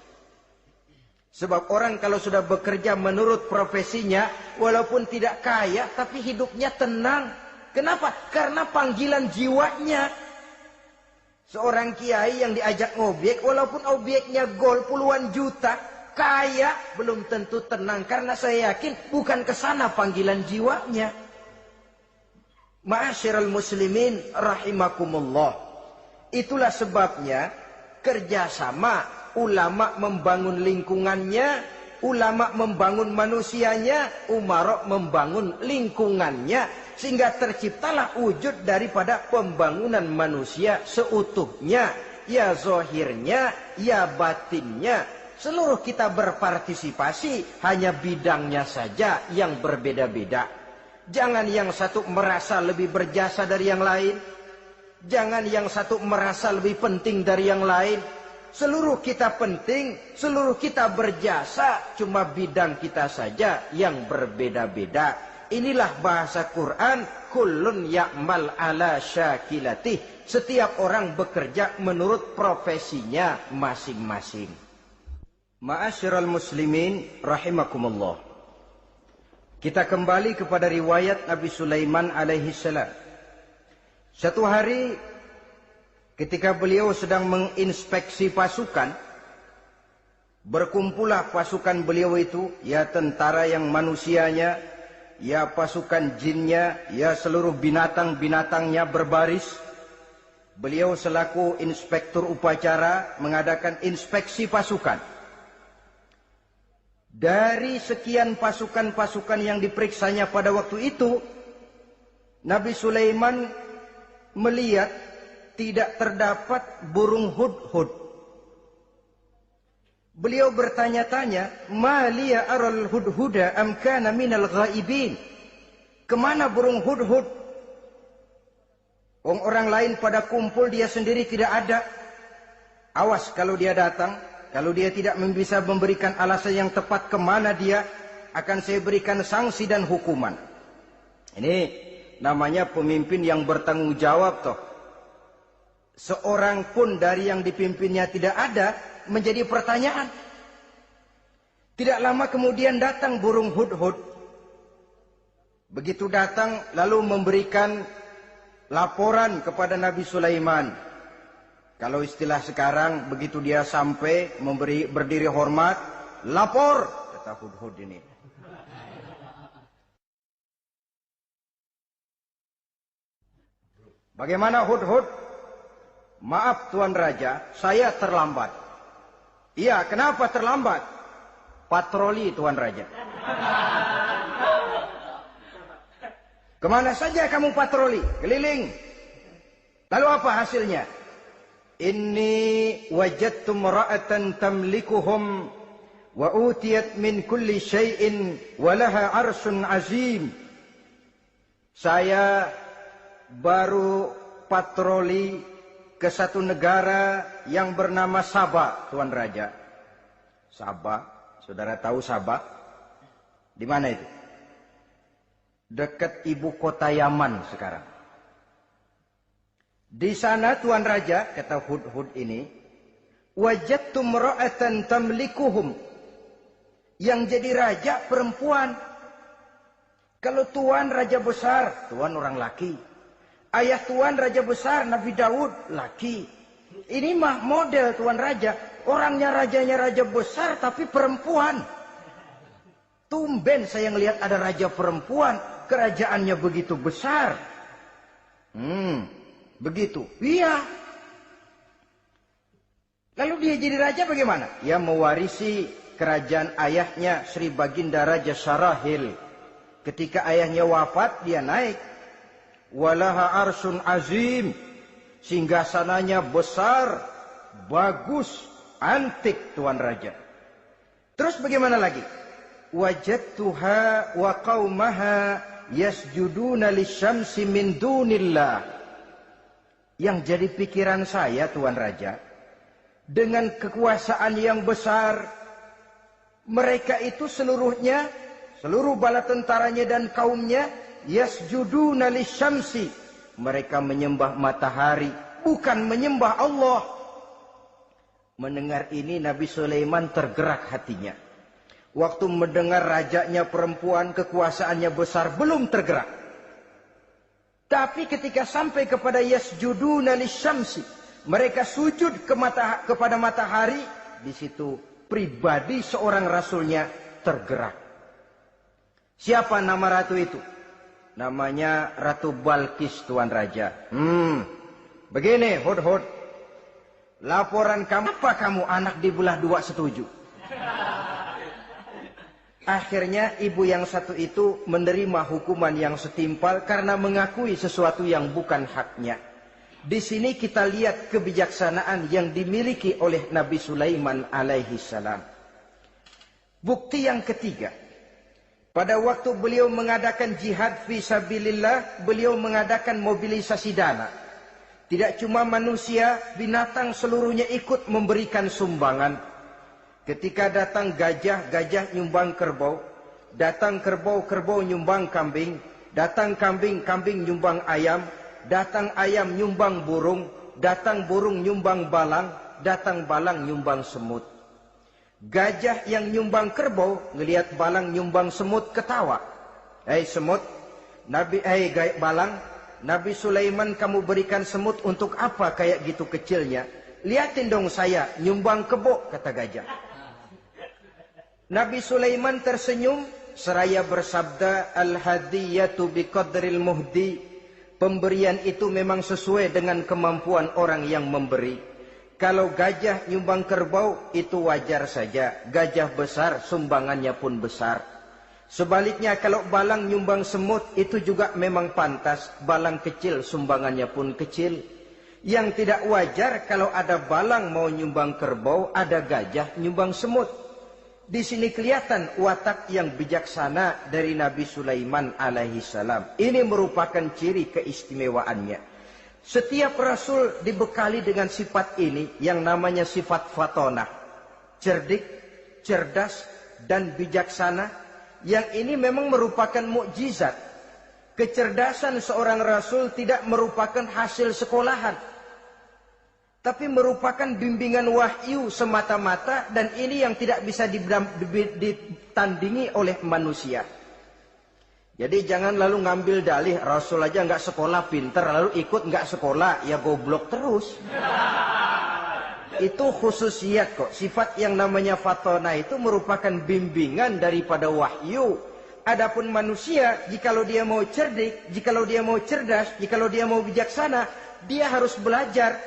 Sebab orang kalau sudah bekerja menurut profesinya, walaupun tidak kaya, tapi hidupnya tenang. Kenapa? Karena panggilan jiwanya. Seorang kiai yang diajak ngobek, walaupun objeknya gol puluhan juta, kaya, belum tentu tenang. Karena saya yakin bukan ke sana panggilan jiwanya. Ma'asyiral muslimin rahimakumullah. Itulah sebabnya kerjasama. Ulama membangun lingkungannya, ulama membangun manusianya, umarok membangun lingkungannya. sehingga terciptalah wujud daripada pembangunan manusia seutuhnya, ya zahirnya, ya batinnya. Seluruh kita berpartisipasi, hanya bidangnya saja yang berbeda-beda. Jangan yang satu merasa lebih berjasa dari yang lain. Jangan yang satu merasa lebih penting dari yang lain. Seluruh kita penting, seluruh kita berjasa, cuma bidang kita saja yang berbeda-beda. Inilah bahasa Quran, kullun ya'mal ala syakilatih. Setiap orang bekerja menurut profesinya masing-masing. Ma'asyiral muslimin rahimakumullah. Kita kembali kepada riwayat Nabi Sulaiman alaihi salam. Satu hari ketika beliau sedang menginspeksi pasukan, berkumpullah pasukan beliau itu, ya tentara yang manusianya, ya pasukan jinnya, ya seluruh binatang-binatangnya berbaris. Beliau selaku inspektur upacara mengadakan inspeksi pasukan. Dari sekian pasukan-pasukan yang diperiksanya pada waktu itu, Nabi Sulaiman melihat tidak terdapat burung hudhud. Beliau bertanya-tanya, "Ma liya aral hudhuda am kana minal ghaibin?" Kemana burung hudhud? Orang lain pada kumpul, dia sendiri tidak ada. Awas kalau dia datang, kalau dia tidak bisa memberikan alasan yang tepat kemana dia, akan saya berikan sanksi dan hukuman. Ini namanya pemimpin yang bertanggung jawab toh. Seorang pun dari yang dipimpinnya tidak ada, menjadi pertanyaan. Tidak lama kemudian datang burung hudhud. Begitu datang lalu memberikan laporan kepada Nabi Sulaiman. Kalau istilah sekarang, begitu dia sampai berdiri hormat, lapor, kata hudhud ini. Bagaimana hudhud? Maaf Tuan Raja, saya terlambat. Iya, kenapa terlambat? Patroli Tuan Raja. Kemana saja kamu patroli? Keliling. Lalu apa hasilnya? Inni wajadtu imra'atan tamlikuhum wa utiyat min kulli syai'in wa laha arsyun azim. Saya baru patroli ke satu negara yang bernama Sabah, Tuan Raja. Sabah, saudara tahu Sabah? Di mana itu? Dekat ibu kota Yaman sekarang. Di sana Tuan Raja, kata hudhud ini, wajadtu imra'atan tamlikuhum. Yang jadi raja perempuan. Kalau Tuan raja besar, Tuan orang laki. Ayah Tuan raja besar Nabi Daud laki. Ini mah model Tuan Raja. Orangnya rajanya raja besar tapi perempuan. Tumben saya ngelihat ada raja perempuan. Kerajaannya begitu besar. Begitu. Iya. Lalu dia jadi raja bagaimana? Dia mewarisi kerajaan ayahnya Sri Baginda Raja Sarahil. Ketika ayahnya wafat, dia naik. Walaha arsun azim, singgasananya besar, bagus, antik Tuan Raja. Terus bagaimana lagi? Wajadtuha wa qaumaha yasjuduna lisyamsi min dunillah. Yang jadi pikiran saya Tuan Raja, dengan kekuasaan yang besar, mereka itu seluruhnya, seluruh bala tentaranya dan kaumnya, yasjuduna lisyamsi, mereka menyembah matahari, bukan menyembah Allah. Mendengar ini Nabi Sulaiman tergerak hatinya. Waktu mendengar rajanya perempuan, kekuasaannya besar, belum tergerak. Tapi ketika sampai kepada yasjuduna lisyamsi, mereka sujud kepada matahari, di situ pribadi seorang rasulnya tergerak. Siapa nama ratu itu? Namanya Ratu Balkis Tuan Raja. Begini hudhud. Laporan kamu, apa kamu anak di belah dua setuju? Akhirnya ibu yang satu itu menerima hukuman yang setimpal karena mengakui sesuatu yang bukan haknya. Di sini kita lihat kebijaksanaan yang dimiliki oleh Nabi Sulaiman alaihi salam. Bukti yang ketiga, pada waktu beliau mengadakan jihad fi sabilillah, beliau mengadakan mobilisasi dana. Tidak cuma manusia, binatang seluruhnya ikut memberikan sumbangan. Ketika datang gajah, gajah nyumbang kerbau. Datang kerbau, kerbau nyumbang kambing. Datang kambing, kambing nyumbang ayam. Datang ayam nyumbang burung. Datang burung nyumbang balang. Datang balang nyumbang semut. Gajah yang nyumbang kerbau ngelihat balang nyumbang semut ketawa. Hei semut, balang, Nabi Sulaiman kamu berikan semut untuk apa kayak gitu kecilnya? Lihatin dong saya nyumbang kebo, kata gajah. Nabi Sulaiman tersenyum seraya bersabda, al-hadiyatu biqadril muhdi. Pemberian itu memang sesuai dengan kemampuan orang yang memberi. Kalau gajah nyumbang kerbau itu wajar saja. Gajah besar sumbangannya pun besar. Sebaliknya kalau balang nyumbang semut itu juga memang pantas. Balang kecil sumbangannya pun kecil. Yang tidak wajar kalau ada balang mau nyumbang kerbau, ada gajah nyumbang semut. Di sini kelihatan watak yang bijaksana dari Nabi Sulaiman alaihi salam. Ini merupakan ciri keistimewaannya. Setiap rasul dibekali dengan sifat ini yang namanya sifat fatonah. Cerdik, cerdas, dan bijaksana. Yang ini memang merupakan mukjizat. Kecerdasan seorang rasul tidak merupakan hasil sekolahan, tapi merupakan bimbingan wahyu semata-mata, dan ini yang tidak bisa ditandingi oleh manusia. Jadi jangan lalu ngambil dalih Rasul aja nggak sekolah pinter, lalu ikut nggak sekolah, ya goblok terus. Itu khususiat kok. Sifat yang namanya fatona itu merupakan bimbingan daripada wahyu. Adapun manusia, jikalau dia mau cerdik, jikalau dia mau cerdas, jikalau dia mau bijaksana, dia harus belajar.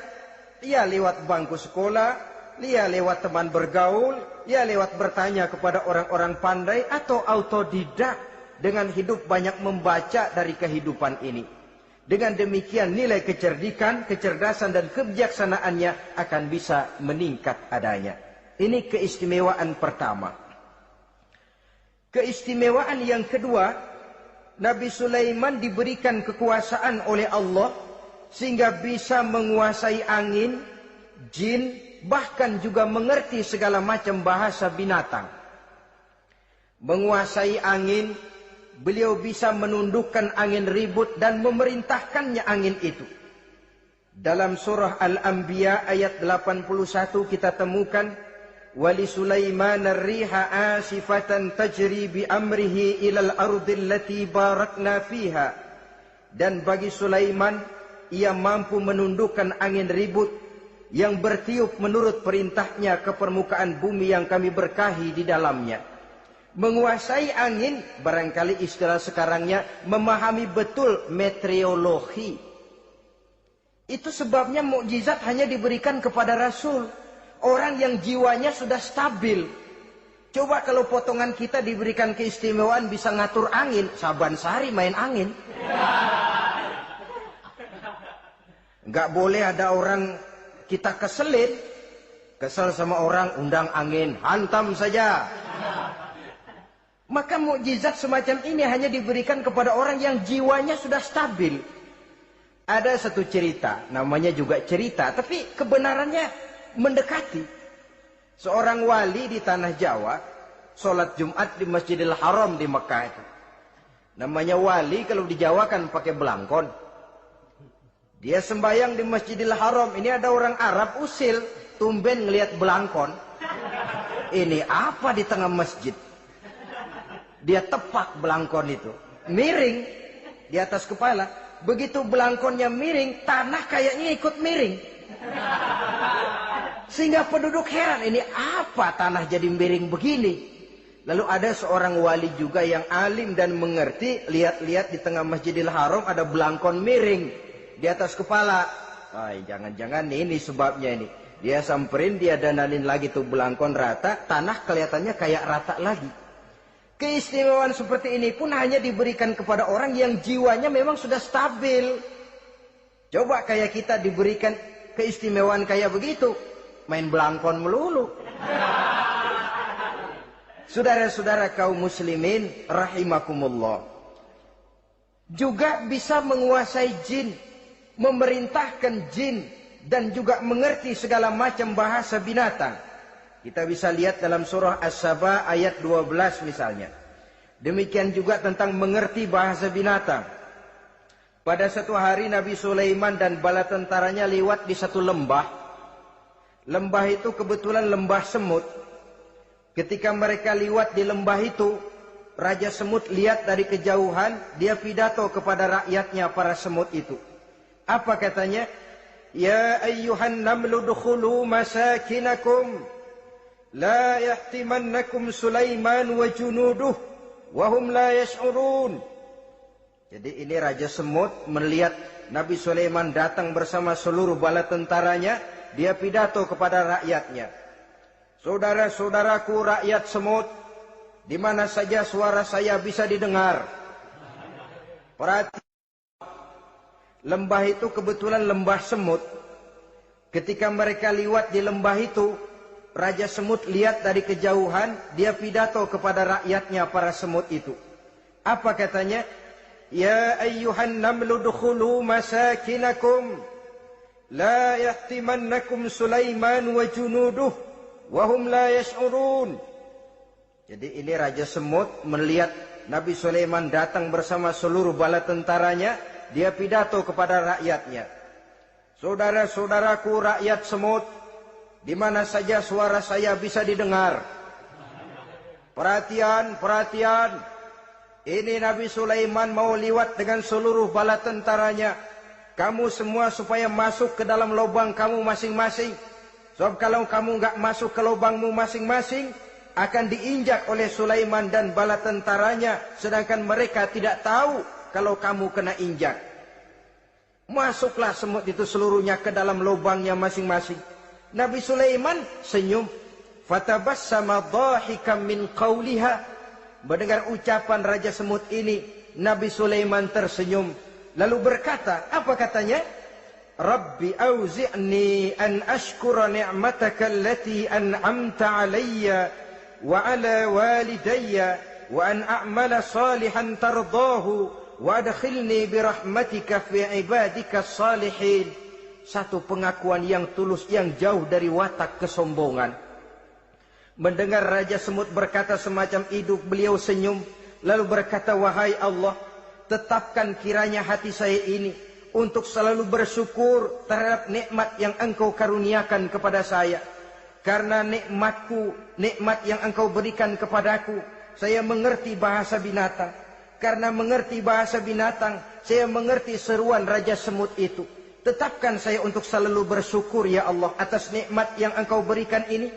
Ya lewat bangku sekolah, ya lewat teman bergaul, ya lewat bertanya kepada orang-orang pandai, atau autodidak dengan hidup banyak membaca dari kehidupan ini. Dengan demikian nilai kecerdikan, kecerdasan dan kebijaksanaannya akan bisa meningkat adanya. Ini keistimewaan pertama. Keistimewaan yang kedua, Nabi Sulaiman diberikan kekuasaan oleh Allah sehingga bisa menguasai angin, jin, bahkan juga mengerti segala macam bahasa binatang. Menguasai angin, beliau bisa menundukkan angin ribut dan memerintahkannya angin itu. Dalam surah Al-Anbiya ayat 81 kita temukan, wali Sulaiman ar-riha asifatan tajri bi amrihi ilal ardil lati barakna fiha. Dan bagi Sulaiman, ia mampu menundukkan angin ribut yang bertiup menurut perintahnya ke permukaan bumi yang kami berkahi di dalamnya. Menguasai angin, barangkali istilah sekarangnya, memahami betul meteorologi. Itu sebabnya mukjizat hanya diberikan kepada Rasul. Orang yang jiwanya sudah stabil. Coba kalau potongan kita diberikan keistimewaan bisa ngatur angin, Saban Sari main angin. Nggak boleh ada orang kita keselin. Kesel sama orang, undang angin, hantam saja. Maka mukjizat semacam ini hanya diberikan kepada orang yang jiwanya sudah stabil. Ada satu cerita, namanya juga cerita, tapi kebenarannya mendekati. Seorang wali di tanah Jawa, sholat Jumat di Masjidil Haram di Mekah itu. Namanya wali kalau di Jawa kan pakai belangkon. Dia sembahyang di Masjidil Haram. Ini ada orang Arab usil, tumben ngelihat belangkon. Ini apa di tengah masjid? Dia tepak belangkon itu, miring di atas kepala. Begitu belangkonnya miring, tanah kayaknya ikut miring. Sehingga penduduk heran, ini apa tanah jadi miring begini? Lalu ada seorang wali juga yang alim dan mengerti, lihat-lihat di tengah Masjidil Haram ada belangkon miring di atas kepala. Jangan-jangan ini sebabnya ini. Dia samperin, dia dananin lagi tuh belangkon rata, tanah kelihatannya kayak rata lagi. Keistimewaan seperti ini pun hanya diberikan kepada orang yang jiwanya memang sudah stabil. Coba kayak kita diberikan keistimewaan kayak begitu, main belangkon melulu. Saudara-saudara kaum muslimin rahimakumullah, juga bisa menguasai jin, memerintahkan jin, dan juga mengerti segala macam bahasa binatang. Kita bisa lihat dalam surah As-Saba ayat 12 misalnya. Demikian juga tentang mengerti bahasa binatang. Pada satu hari Nabi Sulaiman dan bala tentaranya lewat di satu lembah. Lembah itu kebetulan lembah semut. Ketika mereka lewat di lembah itu, Raja Semut lihat dari kejauhan, dia pidato kepada rakyatnya para semut itu. Apa katanya? Ya ayyuhan namlu dukhulu masakinakum, la yahtimannakum Sulaiman wa junuduh wa hum la yash'urun. Jadi ini Raja Semut melihat Nabi Sulaiman datang bersama seluruh bala tentaranya, dia pidato kepada rakyatnya. Saudara-saudaraku rakyat semut, di mana saja suara saya bisa didengar. Perhatikan, lembah itu kebetulan lembah semut. Ketika mereka lewat di lembah itu, Raja Semut lihat dari kejauhan, dia pidato kepada rakyatnya para semut itu. Apa katanya? Ya ayyuhan namlu dukhulu masakinakum, la yahtimannakum Sulaiman wa junuduh wa hum la yash'urun. Jadi ini Raja Semut melihat Nabi Sulaiman datang bersama seluruh bala tentaranya, dia pidato kepada rakyatnya. Saudara-saudaraku rakyat semut, di mana saja suara saya bisa didengar. Perhatian, perhatian. Ini Nabi Sulaiman mau lewat dengan seluruh bala tentaranya. Kamu semua supaya masuk ke dalam lubang kamu masing-masing. Sebab kalau kamu nggak masuk ke lubangmu masing-masing, akan diinjak oleh Sulaiman dan bala tentaranya, sedangkan mereka tidak tahu kalau kamu kena injak. Masuklah semut itu seluruhnya ke dalam lubangnya masing-masing. Nabi Sulaiman senyum. Fatabassama dhahikan min qawliha. Mendengar ucapan Raja Semut ini, Nabi Sulaiman tersenyum. Lalu berkata, apa katanya? Rabbi auzi'ni an ashkura ni'mataka allati an'amta alayya wa ala walidayya wa an a'mala salihan tardahu wa adkhilni birahmatika fi ibadika salihin. Satu pengakuan yang tulus, yang jauh dari watak kesombongan. Mendengar Raja Semut berkata semacam itu, beliau senyum. Lalu berkata, wahai Allah, tetapkan kiranya hati saya ini untuk selalu bersyukur terhadap nikmat yang engkau karuniakan kepada saya. Karena nikmatku, nikmat yang engkau berikan kepadaku, saya mengerti bahasa binatang. Karena mengerti bahasa binatang, saya mengerti seruan Raja Semut itu. Tetapkan saya untuk selalu bersyukur ya Allah atas nikmat yang engkau berikan ini,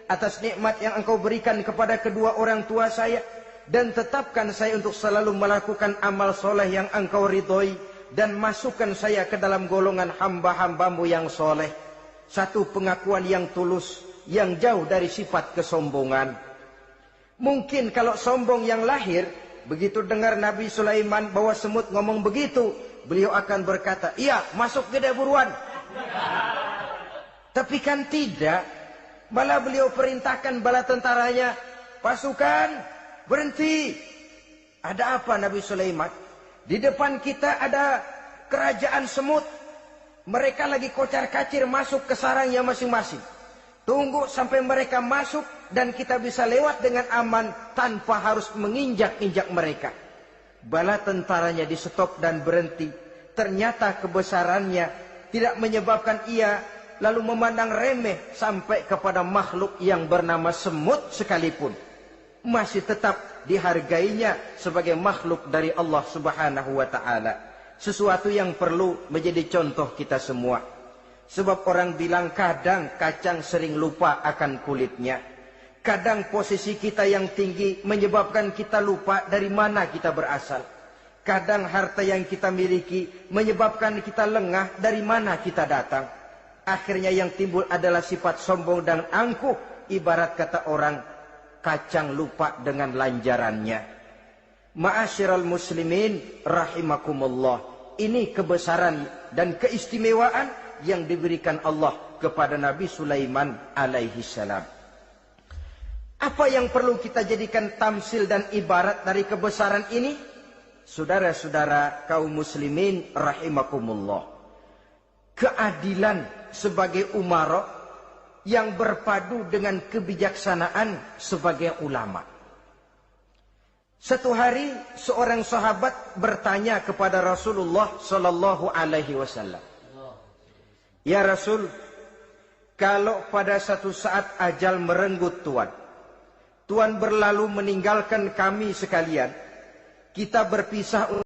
atas nikmat yang engkau berikan kepada kedua orang tua saya, dan tetapkan saya untuk selalu melakukan amal soleh yang engkau ridhoi, dan masukkan saya ke dalam golongan hamba-hambamu yang soleh. Satu pengakuan yang tulus, yang jauh dari sifat kesombongan. Mungkin kalau sombong yang lahir, begitu dengar Nabi Sulaiman bahwa semut ngomong begitu, beliau akan berkata, iya masuk gede buruan. Tapi kan tidak. Malah beliau perintahkan bala tentaranya, pasukan berhenti. Ada apa Nabi Sulaiman? Di depan kita ada kerajaan semut. Mereka lagi kocar-kacir masuk ke sarangnya masing-masing. Tunggu sampai mereka masuk dan kita bisa lewat dengan aman tanpa harus menginjak-injak mereka. Bala tentaranya di stop dan berhenti. Ternyata kebesarannya tidak menyebabkan ia lalu memandang remeh sampai kepada makhluk yang bernama semut sekalipun. Masih tetap dihargainya sebagai makhluk dari Allah Subhanahu wa ta'ala. Sesuatu yang perlu menjadi contoh kita semua. Sebab orang bilang kadang kacang sering lupa akan kulitnya. Kadang posisi kita yang tinggi menyebabkan kita lupa dari mana kita berasal. Kadang harta yang kita miliki menyebabkan kita lengah dari mana kita datang. Akhirnya yang timbul adalah sifat sombong dan angkuh. Ibarat kata orang, kacang lupa dengan lanjarannya. Ma'asyiral muslimin rahimakumullah, ini kebesaran dan keistimewaan yang diberikan Allah kepada Nabi Sulaiman alaihi salam. Apa yang perlu kita jadikan tamsil dan ibarat dari kebesaran ini? Saudara-saudara kaum muslimin rahimakumullah, keadilan sebagai umara yang berpadu dengan kebijaksanaan sebagai ulama. Satu hari seorang sahabat bertanya kepada Rasulullah sallallahu alaihi wasallam, "Ya Rasul, kalau pada satu saat ajal merenggut Tuan berlalu meninggalkan kami sekalian, kita berpisah